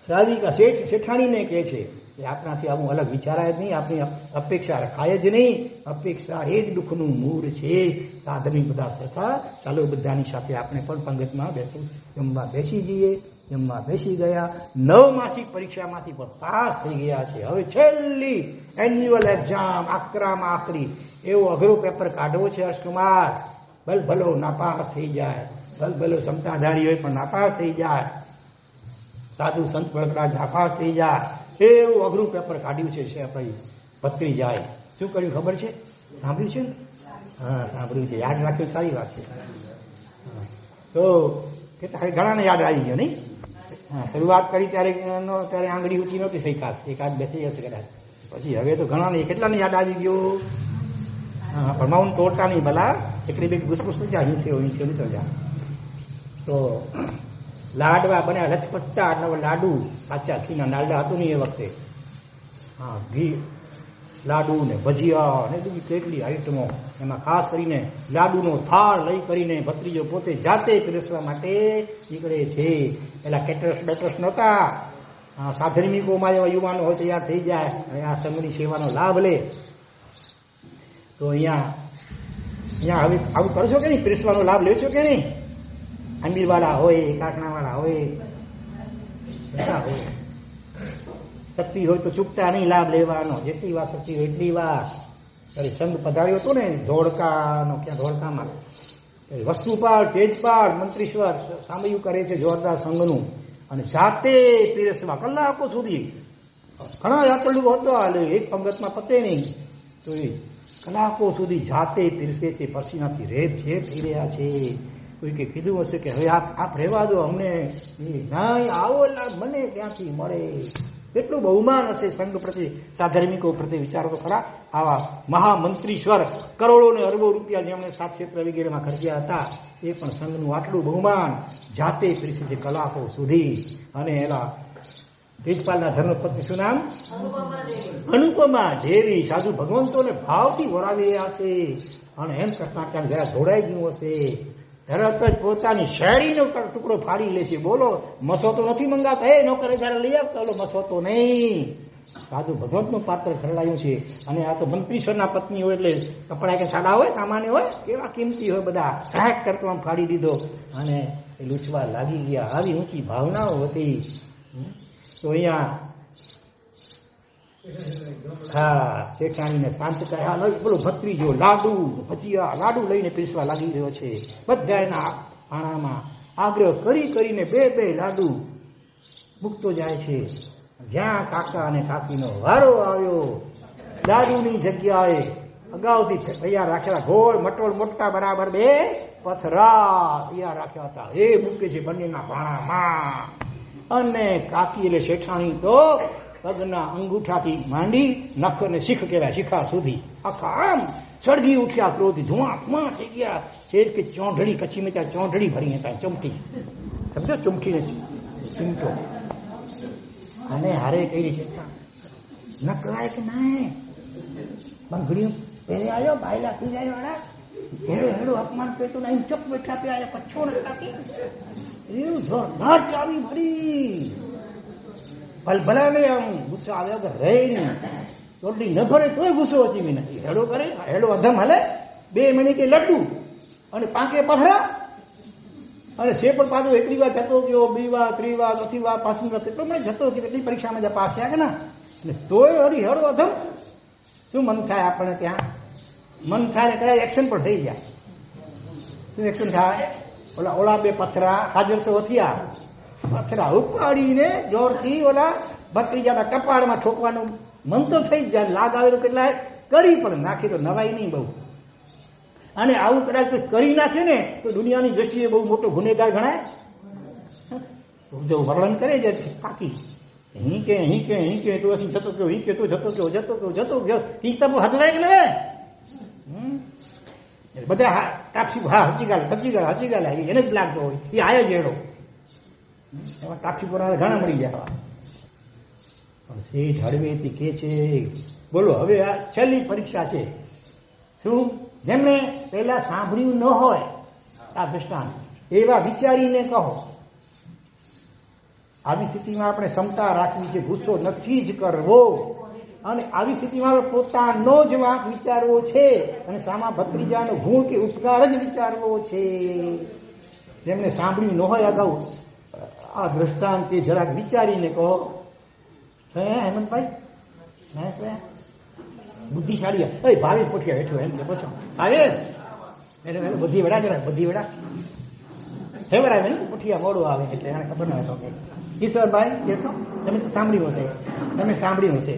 Speaker 1: સાધિકા શેઠાણીને કહે છે કે આપણાથી આવું અલગ વિચારાય જ નહીં, આપણી અપેક્ષા રખાય જ નહીં. અપેક્ષા એ જ દુઃખનું મૂળ છે. સાધર્મિક બધા સરખા. ચાલો બધાની સાથે આપણે પણ પંગતમાં જમવા બેસી જઈએ. જમવા બેસી ગયા. 9 માસિક પરીક્ષામાંથી પણ પાસ થઈ ગયા છે. હવે છેલ્લી એન્યુઅલ એક્ઝામ, આકરામાં આકરી એવો અઘરો પેપર કાઢવો છે હર્ષકુમાર. ભલો નાપાસ થઈ જાય, ભલો ક્ષમતાધારી હોય પણ નાપાસ થઈ જાય. સાધુ સંત વળગડા જાફાસ થઈ જાય એવું અઘરું પેપર કાઢ્યું છે ભાઈ ભત્રી જાય. શું કર્યું ખબર છે? સાંભળ્યું છે ને? હા, સાંભળ્યું છે. યાદ રાખ્યું, સારી વાત છે. તો કેટલા ઘણાને યાદ આવી ગયો નહીં? હા, શરૂઆત કરી ત્યારે આંગળી ઊંચી નહોતી થઈ ખાસ, એકાદ બેસી હશે કદાચ. પછી હવે તો ઘણાને કેટલાને યાદ આવી ગયું. હા, પણ માઉન્ટ તોડતા નહીં ભલા, એકડી બે ગુસપુસ થઈ જાય, હિંસે જા. તો લાડવા બન્યા, લચપટતા લાડુ, કાચા ઘીના લાડવા હતું નહીં એ વખતે. હા, ઘી લાડુ ને ભજીયા ને બધી કેટલી આઈટમો. એમાં ખાસ કરીને લાડુનો થાળ લઈ કરીને ભત્રીજો પોતે જાતે પીરસવા માટે નીકળે છે. પેલા કેટરસ નહોતા, સાધર્મિકોમાં એવા યુવાનો હોય તૈયાર થઈ જાય અને આ સંઘની સેવાનો લાભ લે. તો અહીંયા હવે આવું કરશો કે નહીં? પીરસવાનો લાભ લેશો કે નહીં? આંબીરવાળા હોય, કાકણાવાળા હોય, બધા હોય. શક્તિ હોય તો ચૂકતા નહીં લાભ લેવાનો. જેટલી વાર શક્તિ હોય એટલી વાર. અરે સંઘ પધાર્યો હતો ને ધોળકાનો, ક્યાં ધોળકામાં વસ્તુપાળ, તેજપાળ, મંત્રીશ્વર સામયું કરે છે જોરદાર સંઘનું. અને જાતે પીરસવા કલાકો સુધી, ઘણા યાત્રાળુઓ હતો, એક પંગતમાં પતે નહીં તો એ કલાકો સુધી જાતે પીરસે છે. પસીનાથી રેપ થઈ રહ્યા છે. કોઈ કે કીધું હશે કે હવે આપ રહેવા દો, અમને નહીં, આવો લાભ મને ક્યાંથી મળે. કેટલું બહુમાન હશે સંઘ પ્રત્યે, સાધર્મિકો પ્રત્યે. વિચારો તો ખરા. આવા મહામંત્રીશ્વર કરોડો ને અરબો રૂપિયા જેમણે સાત ક્ષેત્ર વગેરેમાં ખર્ચ્યા હતા, એ પણ સંઘનું આટલું બહુમાન જાતે પીરસે છે કલાકો સુધી. અને એના તેજપાલના ધર્મપત્ની શું નામ? અનુપમા દેવી. સાધુ ભગવંતોને ભાવથી વરાવી રહ્યા છે. અને એમ કરતા ક્યાંક જરા જોડાઈ ગયું હશે, તરત જ પોતાની શેરડીનો ટુકડો ફાડી લે છે. બોલો, મસોતો નથી મંગાવતા, એ નોકરે જયારે લઈ આવતા, ઓલો મસોતો નહીં. સાધુ ભગવંતનું પાત્ર ખરડાયું છે. અને આ તો મંત્રીશ્વરના પત્ની હોય એટલે કપડા કે સાડા હોય, સામાન્ય હોય, કેવા કિંમતી હોય, બધા સહાયક કરતો આમ ફાડી દીધો અને એ લૂંચવા લાગી ગયા. આવી ઊંચી ભાવનાઓ હતી. તો અહીંયા હા, શેઠાણીને શાંત કર્યા. બોલો, ભત્રીજો લાડુ ભજીયા લાડુ લઈને પીરસવા લાગી રહ્યો છે. બધા એના પાણામાં આગ્રહ કરીને બે લાડુ મૂકતો જાય છે. જ્યાં કાકા અને કાકીનો વારો આવ્યો, લાડુની જગ્યાએ અગાઉથી તૈયાર રાખેલા ગોળ મટોળ મોટા બરાબર 2 પથરા તૈયાર રાખ્યા હતા. એ મૂકે છે બંનેના પાણામાં. અને કાકી એટલે શેઠાણી તો પગના અંગૂઠાથી માંડી નખ અને શીખ કહેવાય, શિખા સુધી આખા આમ સળગી ઉઠ્યા, ક્રોધી ધુઆ થઈ ગયા. છે કે ચોંઢડી, કચ્છી મેચા ચોંઢડી ભરી હતા, ચમટી, સમજો, ચમટીને ચીમટો. અને હારે કઈ છે ન કહેવાય કે ના બંગડીઓ પહેરે આવ્યો, બાયલા થઈ જાય વાળા, હેડો અપમાન કરતો નહીં, ચપ બેઠા પે આવ્યા, પછો નથી એવું જોરદાર ચાવી ભરી. ભલભલા ને આમ ગુસ્સો આવ્યો કે રહી ને રોટલી ન ભરે તોય ગુસ્સો હતી નથી. હેડો કરે, હેડો અધમ હલે, 2 મિનિટે લડ્ડુ અને 5 પથરા. અને છે પણ પાછો એકલી વાર જતો ગયો, 2 વાર 3 વાર 4 વાર 5 વાર કેટલો મને જતો કે કેટલી પરીક્ષામાં જ્યાં પાસ થયા કે ના. અને તોય હરી હેડો અધમ. શું મન થાય આપણને? ત્યાં મન થાય કદાચ એક્શન પણ થઈ જાય. શું એક્શન થાય? ઓલા 2 પથરા હાજર તો હથિયાર, પથરા ઉપાડીને જોરથી ઓલા ભત્રીજાના કપાળમાં ઠોકવાનું મન તો થઈ જ જાય. લાગ આવેલું કેટલાય કરી પણ નાખી તો નવાઈ નહીં બહુ. અને આવું કદાચ કરી નાખે ને તો દુનિયાની દ્રષ્ટિએ બહુ મોટો ગુનેગાર ગણાય. જો વર્ણન કરે છે કાકી, અહીં કે તું હસી જતો ગયો, અહીં કે તું જતો ગયો ઈ તો હજવાય કે ને બધા કાપસી. હા, હસી ગાલ એને જ લાગતો હોય એ આયા જેડો. એમાં કાપસી પોરા ઘણા મળી જાય. પણ શેઠ હળવેથી કે છે, બોલો હવે આ છેલ્લી પરીક્ષા છે. શું? જેમને પહેલા સાંભળ્યું ન હોય આ દ્રષ્ટાંત, એવા વિચારીને કહો. આવી સ્થિતિમાં આપણે ક્ષમતા રાખવી છે, ગુસ્સો નથી જ કરવો. અને આવી સ્થિતિમાં પોતાનો જ વાંક વિચારવો છે અને સામા ભત્રીજાનો ગુણ કે ઉપકાર જ વિચારવો છે. જેમને સાંભળ્યું ન હોય અગાઉ આ દ્રષ્ટાંત તે જરાક વિચારીને કહો. હેમંતભાઈ બુદ્ધિશાળી ભાવે પોઠિયા હેઠો એમ કે પછી આવે બધી વેડા જરા, બધી વેડા ફેવર આવે ને પુઠિયા મોડું આવે એટલે એને ખબર ન હતો. ઈશ્વરભાઈ કેશો તમે તો સાંભળ્યું હશે, તમે સાંભળ્યું હશે.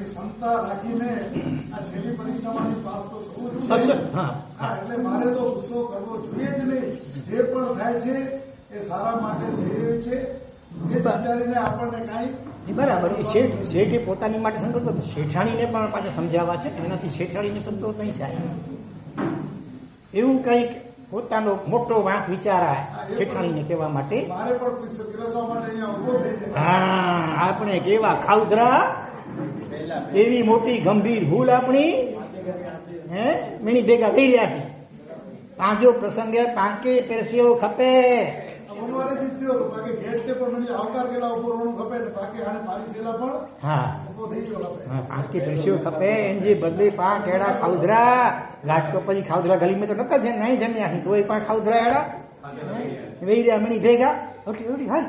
Speaker 4: ક્ષમતા રાખીને આ છેલ્લી પરીક્ષામાંથી પાસ તો થવું જ જોઈએ. એટલે મારે તો ગુસ્સો કરવો જોઈએ જ નહીં. જે પણ થાય છે એ સારા માટે થઈ રહ્યું છે એ વિચારીને આપણને કાંઈ
Speaker 1: બરાબર. શેઠે પોતાની માટે સંતોષ, શેઠાણીને પણ પાછા સમજાવવા છે, એનાથી શેઠાણીને સંતોષ નહીં થાય. એવું કંઈક પોતાનો મોટો વાંક વિચારાય શેઠાણીને કહેવા માટે.
Speaker 4: મારે પણ પીરસવા માટે અહીંયા ઉભો થઈ જાય.
Speaker 1: હા, આપણે કેવા ખાઉધરા, એવી મોટી ગંભીર ભૂલ આપણી મેની ભેગા થઈ રહ્યા છે. પાંજો પ્રસંગે પાંકે પેરસીઓ ખપે. પાંકે પેરસીઓ ખપે એમ જે બદલે પા કેડા ખાઉધરા ગાટકો પછી ખાઉધરા ગલી મેં તો નતા છે નહીં જમ્યા તોય પા ખાઉધરા એડા વેઈ રહ્યા મણી ભેગા. ઓટી ઓટી હાલ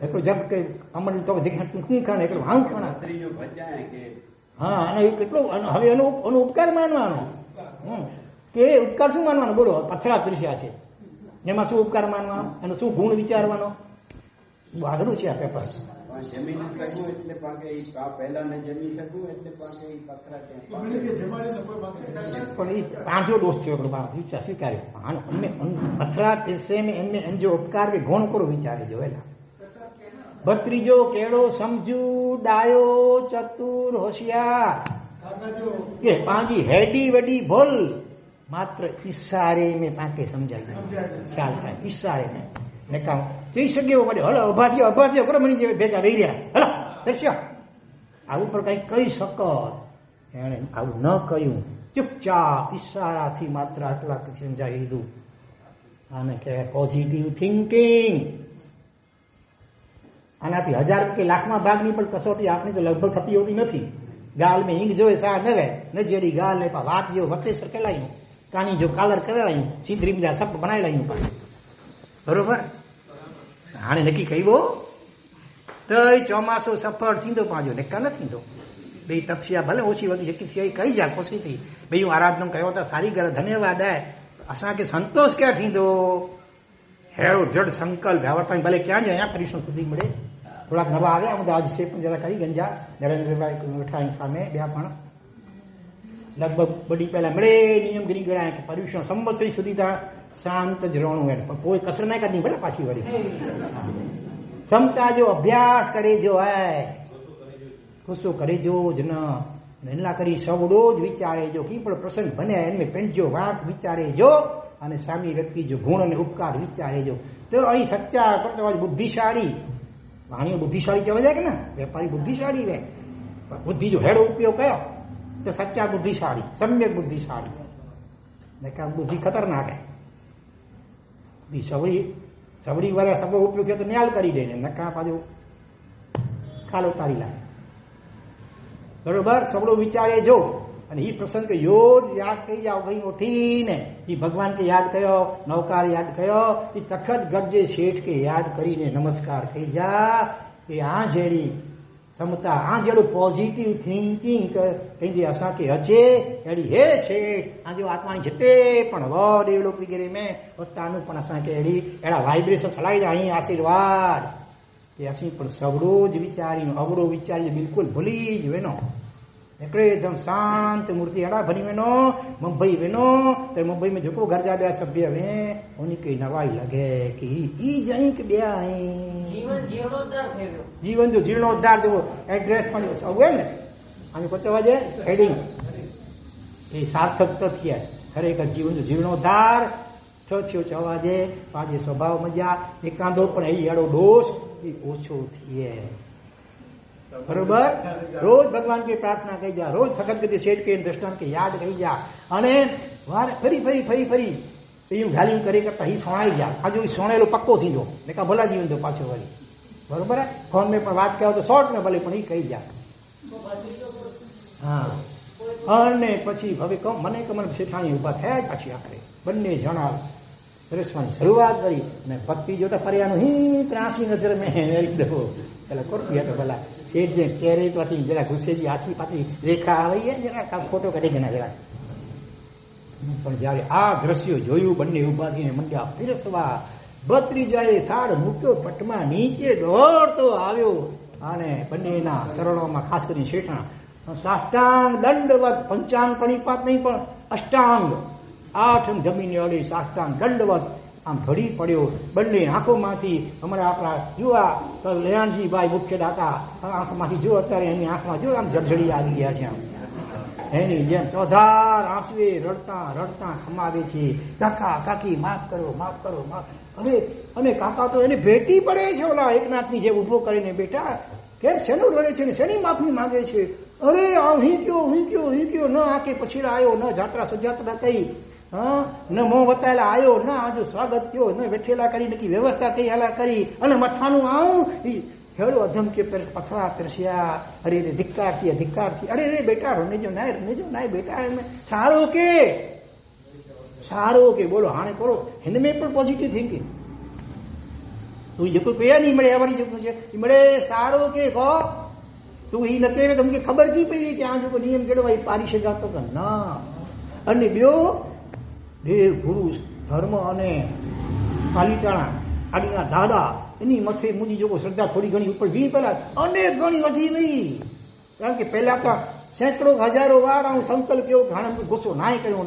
Speaker 1: એકલો જબ કે અમલ તો જગ્યા ખાને એકલો હાંગ ખાના. હા, અને કેટલો હવે એનો ઉપકાર માનવાનો કે ઉપકાર શું માનવાનો બોલો? પથરા પીરસ્યા છે એમાં શું ઉપકાર માનવાનો, એનો શું ગુણ વિચારવાનો? આગળ છે આ પેપર.
Speaker 3: જમી ન શકું એટલે પાકે પહેલા ન જમી શકું એટલે પાકે પથરા
Speaker 1: પણ એ પાંચો દોષ થયો વિચાર સ્વીકાર્યો. પથરા પીરસે એમને જો ઉપકાર કે ગુણ કરો વિચારે જો એના. ભત્રીજો કેળો સમજુ ડાયો ચતુર હોશિયાર કે પાંજી હેડી વડી ભૂલ માત્ર ઈશારે મેં પાંકે સમજાય ખ્યાલ થાય. ઈશારે ને કામ જઈ શકે એવો પડે. હલો અભાથ્યો કરો મની જેવી ભેગા રહી રહ્યા. હલો દર્શ્ય આવું પણ કઈ કહી શકો. એને આવું ન કહ્યું, ચૂપચાપ ઈશારાથી માત્ર આટલા સમજાવી દીધું. આને કહેવાય પોઝિટિવ થિંકિંગ. આનાથી 1000 કે લાખમાં ભાગની પણ કસોટી આપણી તો લગભગ થતી હોતી નથી. ગાલ મેં હિંગ જોઈ સા નવે નજેડી ગાલ ને વાત જો વટેસર કેલાયું, કાની જો કાલર કરાયું, સીધરી બીજા સપ બનાવી લાયું પણ બરોબર. હાણે નક્કી કહ્યું તો ચોમાસું સફળ થીંદો પાજો નક્કા ન થીંદો. બે તપસ્યા ભલે ઓછી વધી શકી કઈ જાય કોશીથી બે હું આરાધન કયો તો સારી કરે ધન્યવાદ આય અસાંखे સંતોષ ક્યાં થींदो. हेड़ो जड़ संकल्प आवड़ता भले क्या जाए यहाँ परिश्रम सुधी मिले. थोड़ा नवा आया हम आज से जरा करी गंजा नरेंद्रभाई वेठा सामे बया पण लगभग बड़ी पहला मिले नियम गिरी गया कि परिश्रम संवत्सरी सुधी था शांत ज रहणुं है पर कोई कसर नहीं करनी भले पाछी वળી. क्षमता जो अभ्यास करे जो है गुस्सो करे जो ज न नैला करी सवड़ो ज विचारे जो की पण प्रसंग बने इनमें पेंजो वाक विचारे जो અને સામી વ્યક્તિ જો ગુણ અને ઉપકાર વિચારે જો તો અહીં સચ્ચા કરતા બુદ્ધિશાળી વાણીઓ બુદ્ધિશાળી કહેવાય જાય કે ને વેપારી બુદ્ધિશાળી રહે. બુદ્ધિ જો હેડો ઉપયોગ કયો તો સચ્ચા બુદ્ધિશાળી સમ્યક બુદ્ધિશાળી ને કે બુદ્ધિ ખતરનાક હે. સવડી વાળા સબો ઉપયોગ થયો તો ન્યાલ કરી દે ને નકા પાછું ખાલ ઉતારી લાગે. બરોબર સવડો વિચારે જો અને એ પ્રસંગ યોજ યાદ કરી જાઓ ભાઈ ઉઠીને એ ભગવાન કે યાદ કર્યો, નૌકાર યાદ કર્યો, એ તખત ગરજે શેઠ કે યાદ કરીને નમસ્કાર થઈ જા. એ આ જેડી ક્ષમતા આ જેડું પોઝિટિવ થિંકિંગ કહી અસાંखे अचे अहिड़ी हे શેઠ આ जो आत्मानी जिते पण वड एवढो वगैरे में उताનું પણ असांखे अहिड़ी अहिड़ा वाइब्रेशन हलाई जा અહીં आशीर्वाद કે असीं पण सवड़ो ज विचारी अवड़ो विचारी बिल्कुल भूली ज वेनो. एकदम शांत मूर्ति अड़ा भरी वेनो मुंबई वेनो तो मुंबई में जो घर जा बया सभ्य वे उन्हीं के नवाई लगे कि ई जई के बया जीवन जो जीर्णोद्धार जो एड्रेस पण हुए ने आने पतो वाजे हेडिंग ये सार्थक तो थिया खरेखर जीवन जो जीर्णोद्धार छो चवाजे पाजे स्वभाव मजा एकांदो पण ए अड़ो दोष ई ओछो थिए. बरोबर रोज भगवान की प्रार्थना कही जा, रोज फकत गति सेठ के दृष्टांत के याद कही जा અને વાર ફરી ફરી ફરી ફરી એવું ગાલી કરી કરતા ही સોણાઈ जा. આજુ સોણેલો પક્કો થઈ જો ને કા ભલા જીવન તો પાછો વળી બરોબર ફોન में પણ વાત કહો તો શોર્ટ में ભલે પણ એ કહી जा. હા અને પછી હવે મને કમર શેઠાણી ઉભા થયા પાછી આખરે બંને જણા રસવાની શરૂઆત કરી અને ભક્તિ જોતા ફર્યાનું હી ત્રાસી નજર મેં દો પેલા કોરતી હતો ભલા શેઠ જે ચહેરે તો જરા ગુસ્સે જી આછી પાછી રેખા આવી જરા ફોટો કાઢી ગણા જરા પણ જયારે આ દ્રશ્યો જોયું, બંને ઉભા થઈને મંડ્યા પીરસવા. ભત્રીજાએ થાળ મૂક્યો પટમાં, નીચે દોડતો આવ્યો અને બંનેના ચરણોમાં ખાસ કરીને શેઠા સાષ્ટાંગ દંડવત, પંચાંગ પણિપાત નહીં પણ અષ્ટાંગ 8 જમીને અડી સાષ્ટાંગ દંડવત આમ ઢળી પડ્યો. બંને આંખોમાંથી હમણાં આપણા યુવા લયાણજીભાઈ મુખ્ય દાતા આંખમાંથી જો અત્યારે એની આંખમાં જો આમ જળજળી આવી ગયા છે. આમ એની જેમ ચોધાર આંસુએ રડતા રડતા ખમાવે છે, કાકા કાકી માફ કરો માફ કરો માફ. અરે અને કાકા તો એને ભેટી પડે છે ઓલા એકનાથની જે ઉભો કરીને, બેટા કેમ શેનું રડે છે ને શેની માફી માંગે છે? અરે અહીં કયો ન આકે પછીડા આવ્યો, ન જાત્રા સજાત્રા થઈ, ન મોં વતાયેલા આવ્યો, ન આજુ સ્વાગત થયો, ન વેઠેલા કરી નક્કી વ્યવસ્થા થઈ હાલા કરી, અને મઠાનું આવું ખેડો અધમ કે પથરા પરસ્યા. અરે રે ધિક્કારથી અરે રે બેટા રમેજો નાય બેટા એમ સારો કે બોલો હાણે કરો. हिनमें પણ પોઝિટિવ થિંકિંગ. તું જે કોઈ કયા નહીં મળે અમારી જે મળે સારો કે કહો તું એ નકે તમને ખબર કી પડી કે આ જો નિયમ કેળવાય પારી શકાતો કે ના. અને બ્યો દેવ ગુરુ ધર્મ અને પાલિતાણા આડીના દાદા એની મથે મુજી જો શ્રદ્ધા થોડી ઘણી ઉપર વી પેલા અનેક ગણી વધી નહીં. કારણ કે પહેલા તો સેંકડો હજારો વાર હું સંકલ્પ કેવો ઘણા ગુસ્સો નાય કર્યો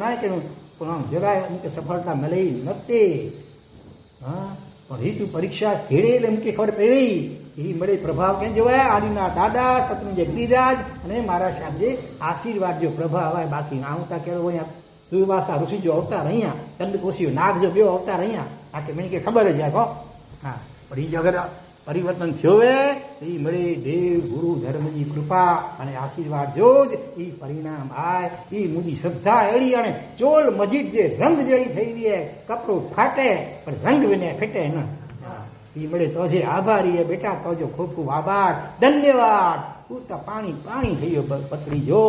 Speaker 1: પણ આમ જરાય એમ કે સફળતા મળે નથી. હા પણ રીતુ પરીક્ષા ઘેરે એમ કે ખબર પડી એ મળે પ્રભાવ કેમ જોવાય આદિના દાદા સતનજે ગિરિરાજ અને મારા સાહેબ આશીર્વાદ જો પ્રભાવ આવે. બાકી આવતા કેળો અહીંયા સુવાસા ઋષિ જો અવતાર અહીંયા, ચંદ્રકોશીઓ નાગ જો બે અવતાર અહીંયા, આ કે મને કે ખબર જ જાય. હા પણ એ જગત પરિવર્તન થયો હે એ મળે દેવ ગુરુ ધર્મની કૃપા અને આશીર્વાદ જો જ એ પરિણામ આય. એ મુજી શ્રદ્ધા એડી અને ચોલ મજીદ જે રંગ જેવી થઈ રહી કપડું ફાટે પણ રંગ વિને ફેટે ન. એ મળે તો જે આભારી બેટા તો જો ખૂબ ખૂબ આભાર ધન્યવાદ. પૂરતા પાણી થઈ ગયો પતરી જો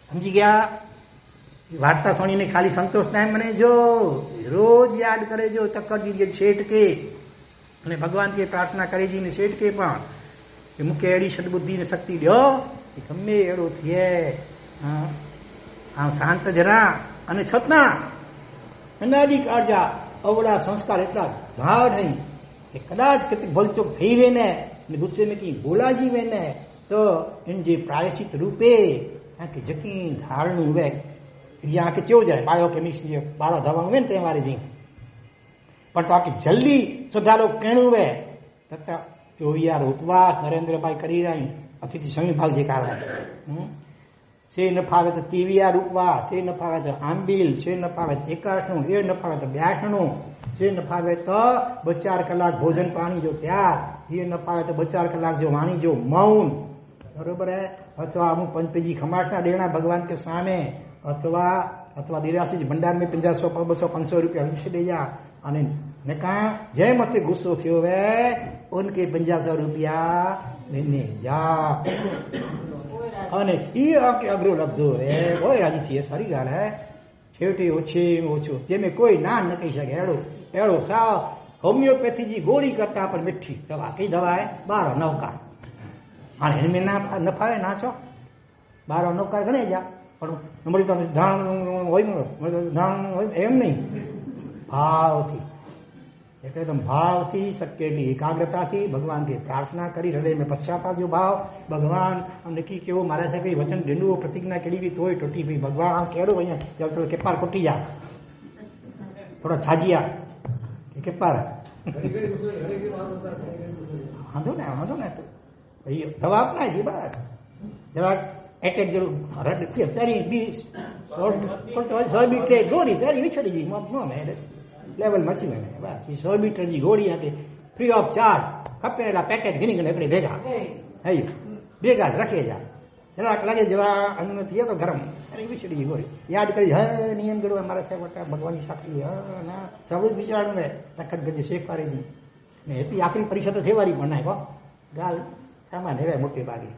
Speaker 1: સમજી ગયા. વાર્તા સુણીને ખાલી સંતોષ થાય મને જો રોજ યાદ કરે જો તકડીર શેઠ કે અને ભગવાન કે પ્રાર્થના કરી જઈને શેઠ કે પણ કે મુખ્ય એડી સદબુદ્ધિ ને શક્તિ દો એ ગમે એડો થયે. શાંત જરા અને છતાં અનાદિ કાળજા અવળા સંસ્કાર એટલા ગાઢ નહીં કે કદાચ કેટલી ભલચોક થઈ વે ને ગુસ્સે में की બોલાજી વે ને તો એન જે પ્રાયશ્ચિત રૂપે કે જકી ધારણું વે यहाँ के चो जाए बायोकेमिस्ट्री बारो दवा में ते जी पण तो आखी जल्दी श्रद्धालु कहणु वे तथा 24 उपवास नरेंद्रभाई करी रही अतिथि संगी भाग जे कारण से न फावे तो 23 उपवास, से न फावे तो आंबील, से न फावे तो 21, ए न फावे तो 82, से न फावे तो 2-4 कलाक भोजन पानी जो त्याग, ये न फावे तो 2-4 कलाक जो वाणी जो मौन. बरोबर है. अथवा अमुक पंचपेजी खमाटना देना भगवान के सामने अथवा दिरासी भंडार में 50, 100, 200, 500 रुपया विषय दे जा અને ને કા જે મતે ગુસ્સો થયો વે ઉનકે 500 રૂપિયા લેને જા અને ઈ આકે અઘરો લગદો રે કોઈ રાજી થયે સારી ગાલ હે. છેવટે ઓછો જેમે કોઈ ના ન કહી શકે એડો સાવ હોમિયોપેથી जी गोली करता पर मिठी दवा कई दवा है 12 नौकार हाणे इनमें ना नफाए ना छो 12 नौकार गणे जा પણ નંબરી તો ધાન હોય એમ નહીં ભાવથી एकदम भावથી સકેલી એકાગ્રતાથી ભગવાન की प्रार्थना કરી હૃદય में पश्चाताप जो भाव भगवान नक्की केवो मारा से कई वचन ढींडू प्रतिज्ञा केड़ी भी तोय टूटी भी भगवान आम केड़ो अहीं जब के पार कुटी जा थोड़ा छाजिया के पार वांधो ने भाई दवा अपना जी बस दवा एटेक जो रट थी तेरी 20 100 मीटर गोरी तेरी विछड़ी जी मो में लेवल मची में बस 100 मीटर जी गोरी आके फ्री ऑफ चार्ज खपेला पैकेट घिनी गले अपने भेगा है भेगा रखे जा जरा लगे जरा अनुमति है तो गरम अरे विछड़ी जी गोरी याद करी ह नियम गड़ो हमारा से बटा भगवान की साक्षी है ना सब विचार में तखत गज शेख पारे जी ने हेपी आखिरी परीक्षा तो थेवारी पण नाय को गाल सामान हेवे मोटे बागी.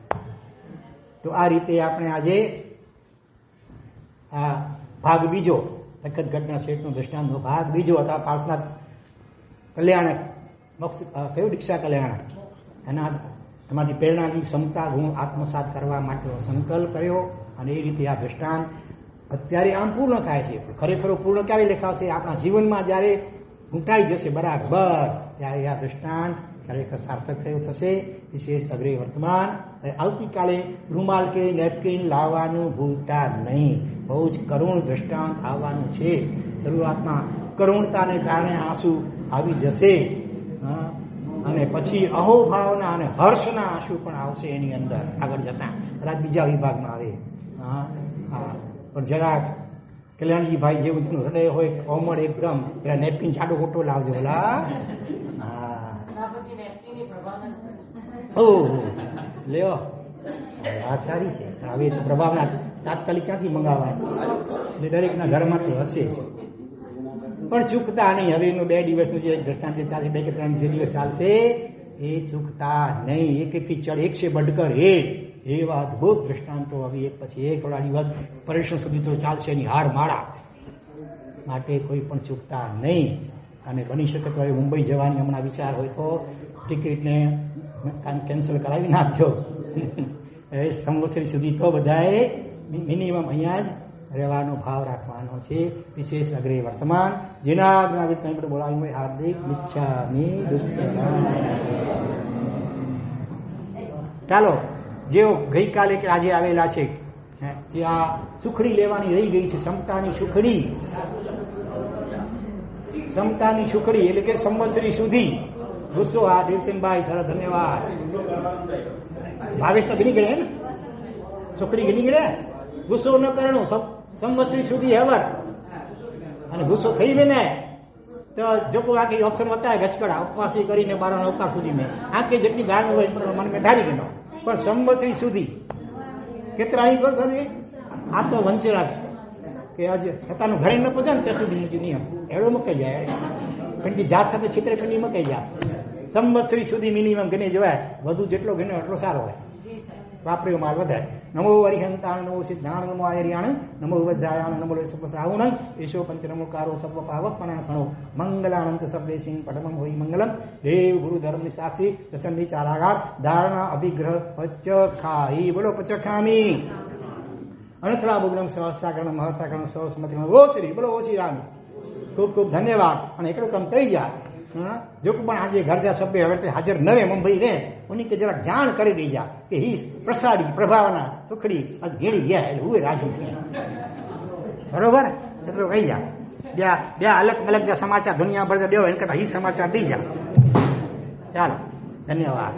Speaker 1: तो आ रीते आपणे आजे आ भाग बीजो तखत घटना शेठનો દ્રષ્ટાંતનો ભાગ બીજો હતા પાર્થના કલ્યાણક મોક્ષ કયો દીક્ષા કલ્યાણક એના એમાંથી પ્રેરણાની ક્ષમતા ગુણ આત્મસાત કરવા માટેનો સંકલ્પ કર્યો અને એ રીતે આ દ્રષ્ટાંત અત્યારે આમ પૂર્ણ થાય છે, ખરેખર પૂર્ણ ક્યારે લેખાશે? આપણા જીવનમાં જ્યારે ઘૂંટાઈ જશે બરાબર, ત્યારે આ દૃષ્ટાંત ખરેખર સાર્થક થયું થશે. વિશેષ અગ્રે વર્તમાન. આવતીકાલે રૂમાલ કે નેપકિન લાવવાનું ભૂલતા નહીં. બહુ જ કરુણ દૃષ્ટાંત આવવાનું છે. શરૂઆતમાં કરુણતાને કારણે આંસુ આવી જશે, અને પછી અહોભાવના અને હર્ષના આંસુ પણ આવશે એની અંદર આગળ જતા, કદાચ બીજા વિભાગમાં આવે. પણ જરાક કલ્યાણજીભાઈ જેવું જેનું હૃદય હોય કોમળ એકદમ, પેલા નેપકિન જાડો મોટો લાવજો. ઓલા લ્યો, વાત સારી છે. હવે પ્રભાવના તાત્કાલિક ક્યાંથી મંગાવવા? દરેકના ઘરમાં તો હશે જ, પણ ચૂકતા નહીં. હવે એનું 2 દિવસનું જે દ્રષ્ટાંત ચાલશે, 2 કે 3 જે દિવસ ચાલશે, એ ચૂકતા નહીં. એકથી ચડ એક છે બડકર એવા અદભુત દ્રષ્ટાંતો હવે એક પછી એક થોડા દિવસ પરેશાન સુધી તો ચાલશે એની હાર માળા. માટે કોઈ પણ ચૂકતા નહીં. અને બની શકે તો હવે મુંબઈ જવાની હમણાં વિચાર હોય તો ટિકિટને કેન્સલ કરાવી નાખજો. સંવત્સરી સુધી તો બધાએ મિનિમમ અહીંયા જ રહેવાનો ભાવ રાખવાનો છે. વિશેષ અગ્રે વર્તમાન. જેના તમે બોલાવી હોય હાર્દિક મિચ્છામિ દુક્કડમ. ચાલો, જેઓ ગઈકાલે કે આજે આવેલા છે, જે આ સુખડી લેવાની રહી ગઈ છે, સમતાની સુખડી, સમતાની સુખડી એટલે કે સંવત્સરી સુધી ગુસ્સો. આ દેવચંદભાઈ સરસ, ધન્યવાદ. ભાવેશ તો ગણી ગયા ને, સુખડી ગણી ગયા. ગુસ્સો ન કરવાનો સંવત્સરી સુધી હેવર. અને ગુસ્સો થઈ ગયો ને તો જો આખી ઓપ્શન બતાવે ગચકડા ઉપવાસી કરીને 12 અવતાર સુધી મેં આખી જેટલી ગાળ હોય મને મેં ધારી ગયો. પણ સંવત્સરી સુધી કેટલા અહીં કરે? આ તો વંચરા કે આજે પોતાનું ઘરે ન પહોંચે ને ત્યાં સુધી નિયમ એડો મકાઈ જાય. કારણ કે જાત સાથે છેતરપિંડી મકાઈ જાય. સંવત્સરી સુધી મિનિમમ ગણી જવાય. વધુ જેટલો ગણ્યો એટલો સારો હોય. વાપર્યો માલ વધારે. નમો હરિહંતાણ, નમો સિદ્ધાણ, નમો આયર્યાણ, નમો વજ્જાયાણ, નમો સપસાહુણ, ઈશો પંચનમોકારો સર્વ પાવપણા સણો મંગલાનંત સર્વેસિંહ પડમં હોય મંગલમ. દેવ ગુરુ ધર્મની સાક્ષી પ્રચંડી ચારાગાર ધારણા અભિગ્રહ પચખાઈ. બોલો પચખામી. અનથળા બુગ્રમ સહસ્રાકરણ મહત્તાકરણ સહ સમગ્ર ઓ શ્રી. બોલો ઓ શ્રી રામ. ખૂબ ખૂબ ધન્યવાદ. અને એકડું કામ થઈ જાય. જો પણ આજે ઘરજા સભ્ય હવે હાજર ન રહે મુંબઈ રહે ઉની કે જરાક જાણ કરી દઈ જા કે હી પ્રસાદી પ્રભાવના સુખડી ઘેડી ગયા એટલે હું રાજી થઈ. બરોબર? એટલું કહી જા. બે અલગ અલગ જે સમાચાર દુનિયાભર દેવો એને કરતા હી સમાચાર દઈ જા. ચાલો, ધન્યવાદ.